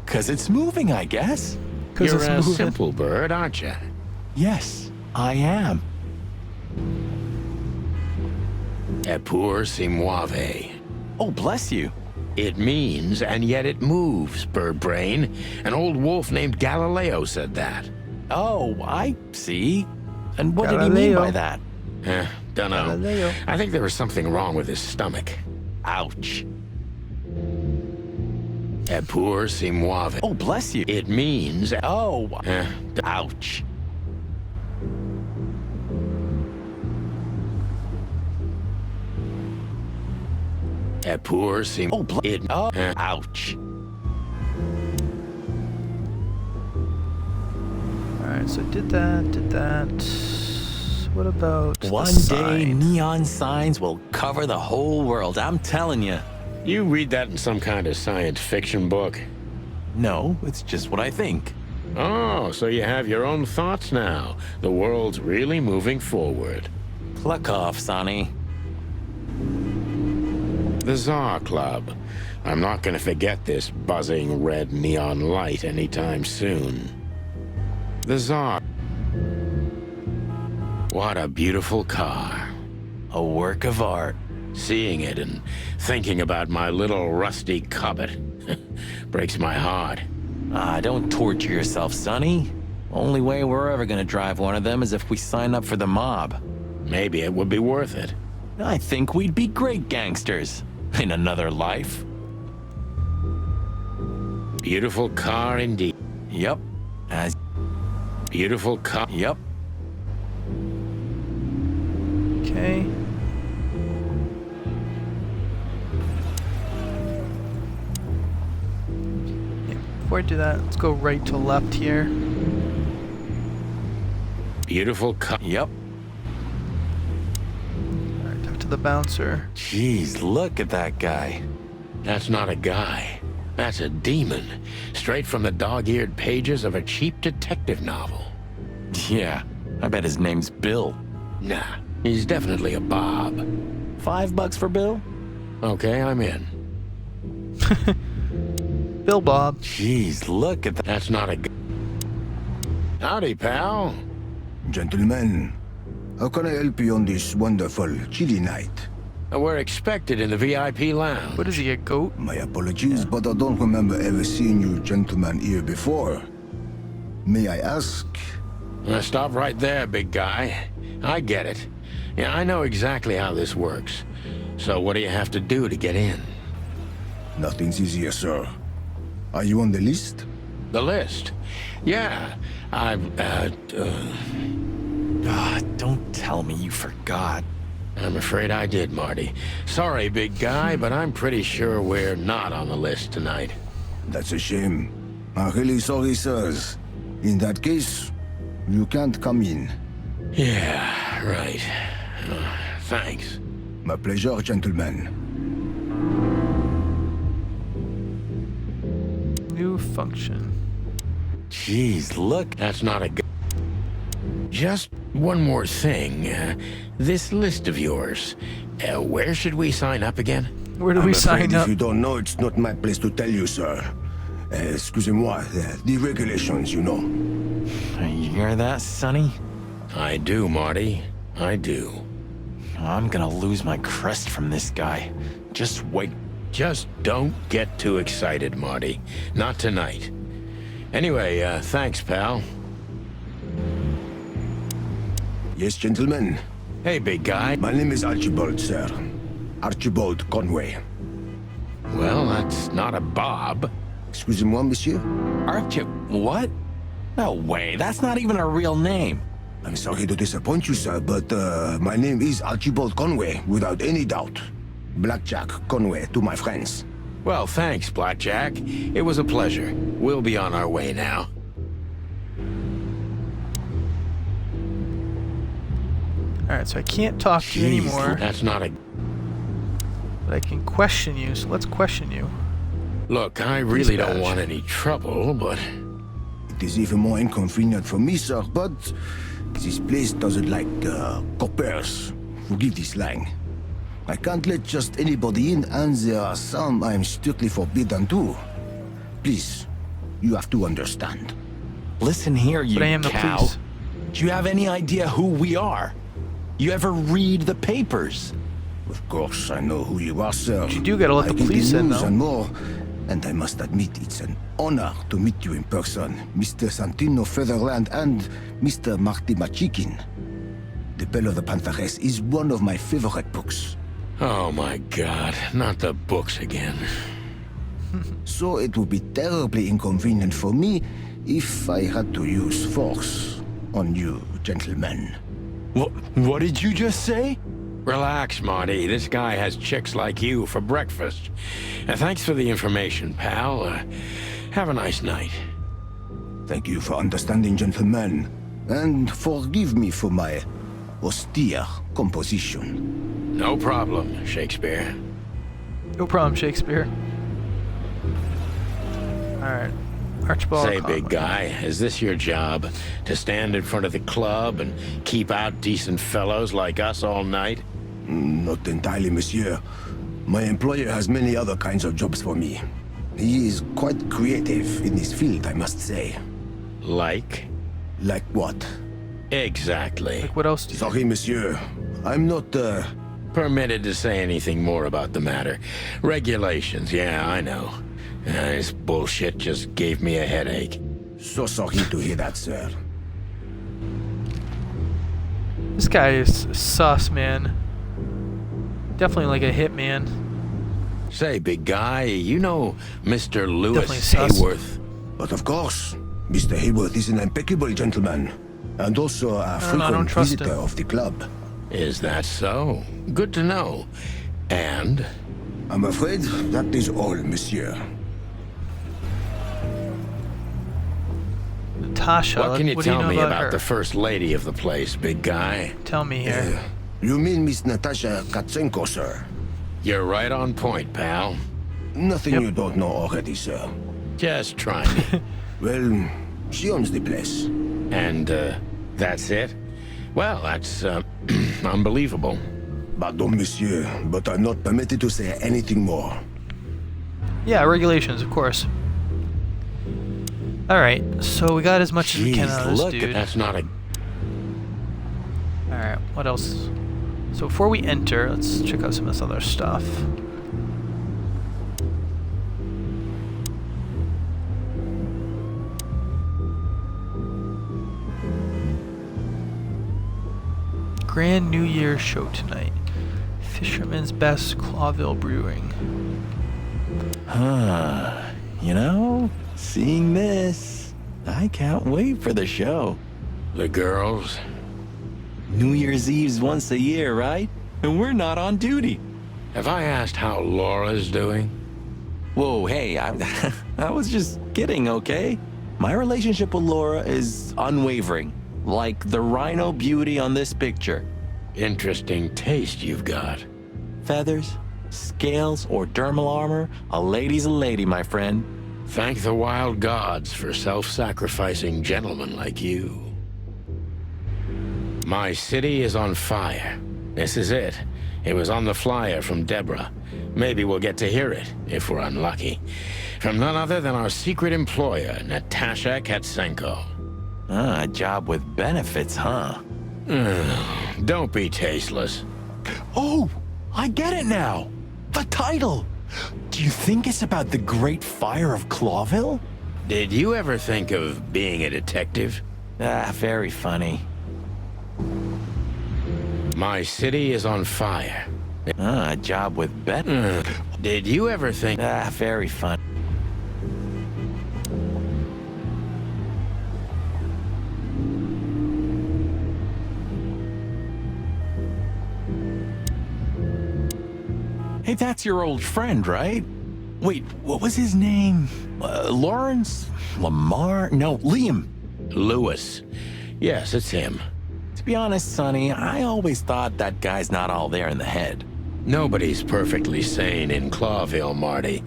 'Cause it's moving, I guess. You're a simple bird, aren't you? Yes, I am. Epur si muove. Oh, bless you. It means, and yet it moves, bird brain. An old wolf named Galileo said that. Oh, I see. And what did he mean by that? Dunno. Galileo. I think there was something wrong with his stomach. Ouch. Epur si muove. Oh, bless you. It means... Oh, ouch. Epur si... Oh, ouch. Alright, so did that. What about One the day, sign? neon signs will cover the whole world, I'm telling you. You read that in some kind of science fiction book? No, it's just what I think. Oh, so you have your own thoughts now. The world's really moving forward. Pluck off, Sonny. The Tsar Club. I'm not gonna forget this buzzing red neon light anytime soon. The Tsar. What a beautiful car. A work of art. Seeing it and thinking about my little rusty Cobbett breaks my heart. Ah, don't torture yourself, Sonny. Only way we're ever gonna drive one of them is if we sign up for the mob. Maybe it would be worth it. I think we'd be great gangsters in another life. Beautiful car indeed. Yep. As beautiful car. Yep. Okay. Before I do that, let's go right to left here. Beautiful car. Yep. Alright, talk to the bouncer. Jeez, look at that guy. That's not a guy. That's a demon. Straight from the dog-eared pages of a cheap detective novel. Yeah, I bet his name's Bill. Nah, he's definitely a Bob. $5 for Bill? Okay, I'm in. Bill Bob. Jeez, look at that. That's not a... Howdy, pal. Gentlemen, how can I help you on this wonderful, chilly night? We're expected in the VIP lounge. What is he, a goat? My apologies, but I don't remember ever seeing you gentlemen here before. May I ask? Stop right there, big guy. I get it. Yeah, I know exactly how this works. So what do you have to do to get in? Nothing's easier, sir. Are you on the list? The list? Yeah, don't tell me you forgot. I'm afraid I did, Marty. Sorry, big guy, but I'm pretty sure we're not on the list tonight. That's a shame. I'm really sorry, sirs. In that case, you can't come in. Yeah, right. Thanks. My pleasure, gentlemen. New function. Jeez, look. That's not a good... Just one more thing. This list of yours. Where should we sign up again? Where do we sign up? If you don't know, it's not my place to tell you, sir. Excusez-moi, the regulations, you know. You hear that, Sonny? I do, Marty. I do. I'm gonna lose my crest from this guy. Just wait. Just don't get too excited, Marty. Not tonight. Anyway, thanks, pal. Yes, gentlemen. Hey, big guy. My name is Archibald, sir. Archibald Conway. Well, that's not a Bob. Excusez-moi, monsieur? What? No way, that's not even a real name. I'm sorry to disappoint you, sir, but my name is Archibald Conway, without any doubt. Blackjack, Conway, to my friends. Well, thanks, Blackjack. It was a pleasure. We'll be on our way now. Alright, so I can't talk to you anymore. That's not a... But I can question you, so let's question you. Look, I really don't want any trouble, but... It is even more inconvenient for me, sir, but this place doesn't like coppers. Forgive this slang. I can't let just anybody in, and there are some I'm strictly forbidden to. Please, you have to understand. Listen here, you But I am the cow. police. Do you have any idea who we are? You ever read the papers? Of course, I know who you are, sir. But you do gotta let the police in, though. And more. And I must admit, it's an honor to meet you in person, Mr. Santino Featherland and Mr. Marty Machikin. The Bell of the Pantheress is one of my favorite books. Oh my God, not the books again. So it would be terribly inconvenient for me if I had to use force on you, gentlemen. What did you just say? Relax, Marty. This guy has chicks like you for breakfast. And thanks for the information, pal. Have a nice night. Thank you for understanding, gentlemen. And forgive me for my austere composition. No problem, Shakespeare. No problem, Shakespeare. Alright. Archibald Say, Conway. big guy, is this your job? To stand in front of the club and keep out decent fellows like us all night? Not entirely, monsieur. My employer has many other kinds of jobs for me. He is quite creative in his field, I must say. Like? Like what? Exactly. Like what else do you Sorry, monsieur. I'm not, permitted to say anything more about the matter. Regulations, yeah, I know. This bullshit just gave me a headache. So sorry to hear that, sir. This guy is sus, man. Definitely like a hitman. Say, big guy, you know Mr. Lewis Definitely sus. Hayworth? But of course, Mr. Hayworth is an impeccable gentleman, and also a I frequent don't trust visitor him. of the club. Is that so? Good to know. And? I'm afraid that is all, monsieur. Natasha, What can you what do you tell know me about about her? the first lady of the place, big guy? Tell me here. You mean Miss Natasha Katsenko, sir? You're right on point, pal. Nothing you don't know already, sir. Just try me. Well, she owns the place. And, that's it? Well, that's, unbelievable. Pardon, monsieur, but I'm not permitted to say anything more. Yeah, regulations, of course. Alright, so we got as much as we can out of this look, dude. that's not a... Alright, what else? So before we enter, let's check out some of this other stuff. Grand New Year show tonight. Fisherman's Best Clawville Brewing. You know, seeing this, I can't wait for the show. The girls? New Year's Eve's once a year, right? And we're not on duty. Have I asked how Laura's doing? Whoa, hey, I was just kidding, okay? My relationship with Laura is unwavering, like the rhino beauty on this picture. Interesting taste you've got. Feathers, scales, or dermal armor, a lady's a lady, my friend. Thank the wild gods for self-sacrificing gentlemen like you. My city is on fire. This is it. It was on the flyer from Deborah. Maybe we'll get to hear it, if we're unlucky. From none other than our secret employer, Natasha Katsenko. A job with benefits, huh? Don't be tasteless. Oh, I get it now. The title. Do you think it's about the Great Fire of Clawville? Did you ever think of being a detective? Very funny. My city is on fire. A job with benefits. Did you ever think... Very funny. Hey, that's your old friend, right? Wait, what was his name? Lawrence? Lamar? No, Liam. Lewis. Yes, it's him. To be honest, Sonny, I always thought that guy's not all there in the head. Nobody's perfectly sane in Clawville, Marty.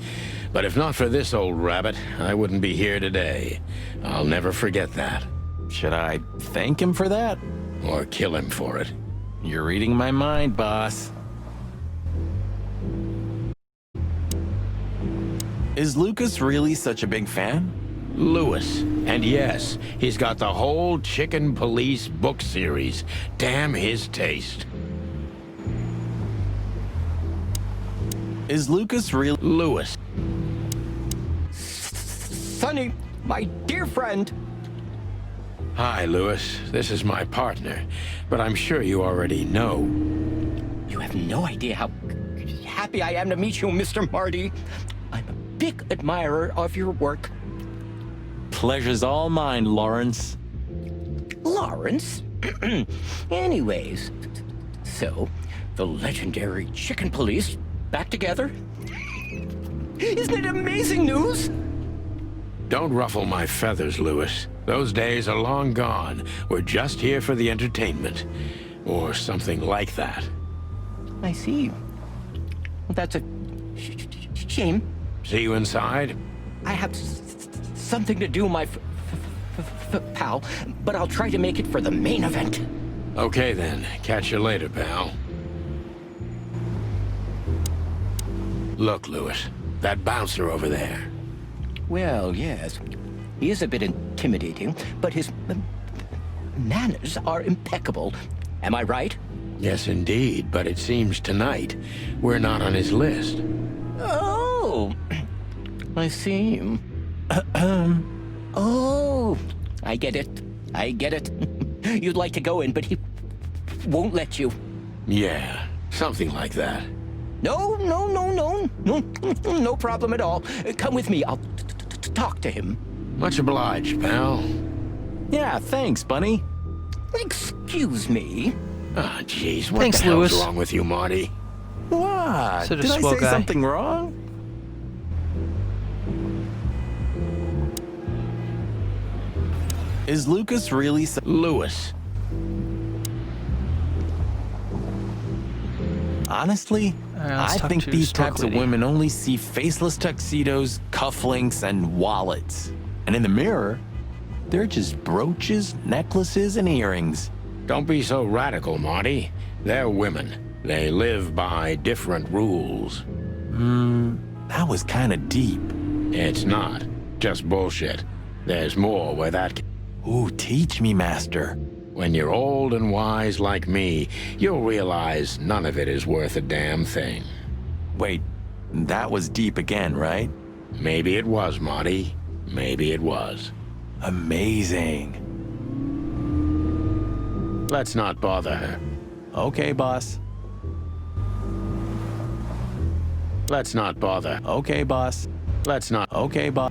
But if not for this old rabbit, I wouldn't be here today. I'll never forget that. Should I thank him for that? Or kill him for it? You're reading my mind, boss. Is Lucas really such a big fan? Lewis. And yes, he's got the whole Chicken Police book series. Damn his taste. Is Lucas really... Lewis. Sonny, my dear friend. Hi, Lewis. This is my partner. But I'm sure you already know. You have no idea how happy I am to meet you, Mr. Marty. I'm a big admirer of your work. Pleasure's all mine, Lawrence. Lawrence? Anyways, so, the legendary Chicken Police back together? Isn't it amazing news? Don't ruffle my feathers, Lewis. Those days are long gone. We're just here for the entertainment. Or something like that. I see. Well, that's a shame. See you inside? I have something to do, my pal, but I'll try to make it for the main event. Okay then. Catch you later, pal. Look, Lewis. That bouncer over there. Well, yes. He is a bit intimidating, but his manners are impeccable. Am I right? Yes, indeed, but it seems tonight we're not on his list. Oh, I see. Oh, I get it. I get it. You'd like to go in, but he won't let you. Yeah, something like that. No problem at all. Come with me. I'll talk to him. Much obliged, pal. Yeah, thanks, Bunny. Excuse me. Ah, jeez, what Thanks, the hell's Lewis. wrong with you, Marty? What? Such a Did I swell say guy. something wrong? Is Lucas really Lewis. Honestly, let's I talk think to these Stork types Lady. of women only see faceless tuxedos, cufflinks, and wallets. And in the mirror, they're just brooches, necklaces, and earrings. Don't be so radical, Marty. They're women. They live by different rules. That was kind of deep. It's not. Just bullshit. There's more where that... Ooh, teach me, master. When you're old and wise like me, you'll realize none of it is worth a damn thing. Wait, that was deep again, right? Maybe it was, Marty. Maybe it was. Amazing. Let's not bother her. Okay, boss. Let's not bother. Okay, boss. Let's not... Okay, boss.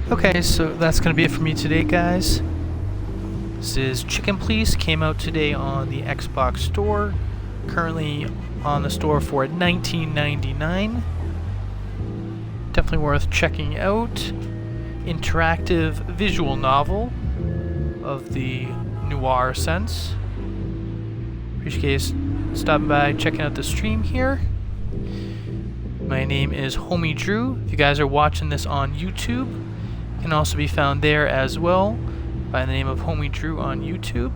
Okay, so that's going to be it for me today, guys. This is Chicken Police. Came out today on the Xbox Store. Currently on the store for $19.99. Definitely worth checking out. Interactive visual novel of the noir sense. Appreciate you stopping by, checking out the stream here. My name is HomieDrew. If you guys are watching this on YouTube, it can also be found there as well by the name of HomieDrew on YouTube.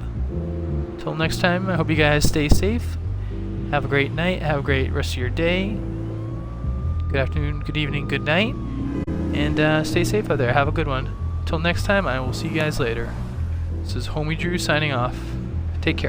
Until next time, I hope you guys stay safe. Have a great night. Have a great rest of your day. Good afternoon, good evening, good night. And stay safe out there. Have a good one. Until next time, I will see you guys later. This is HomieDrew signing off.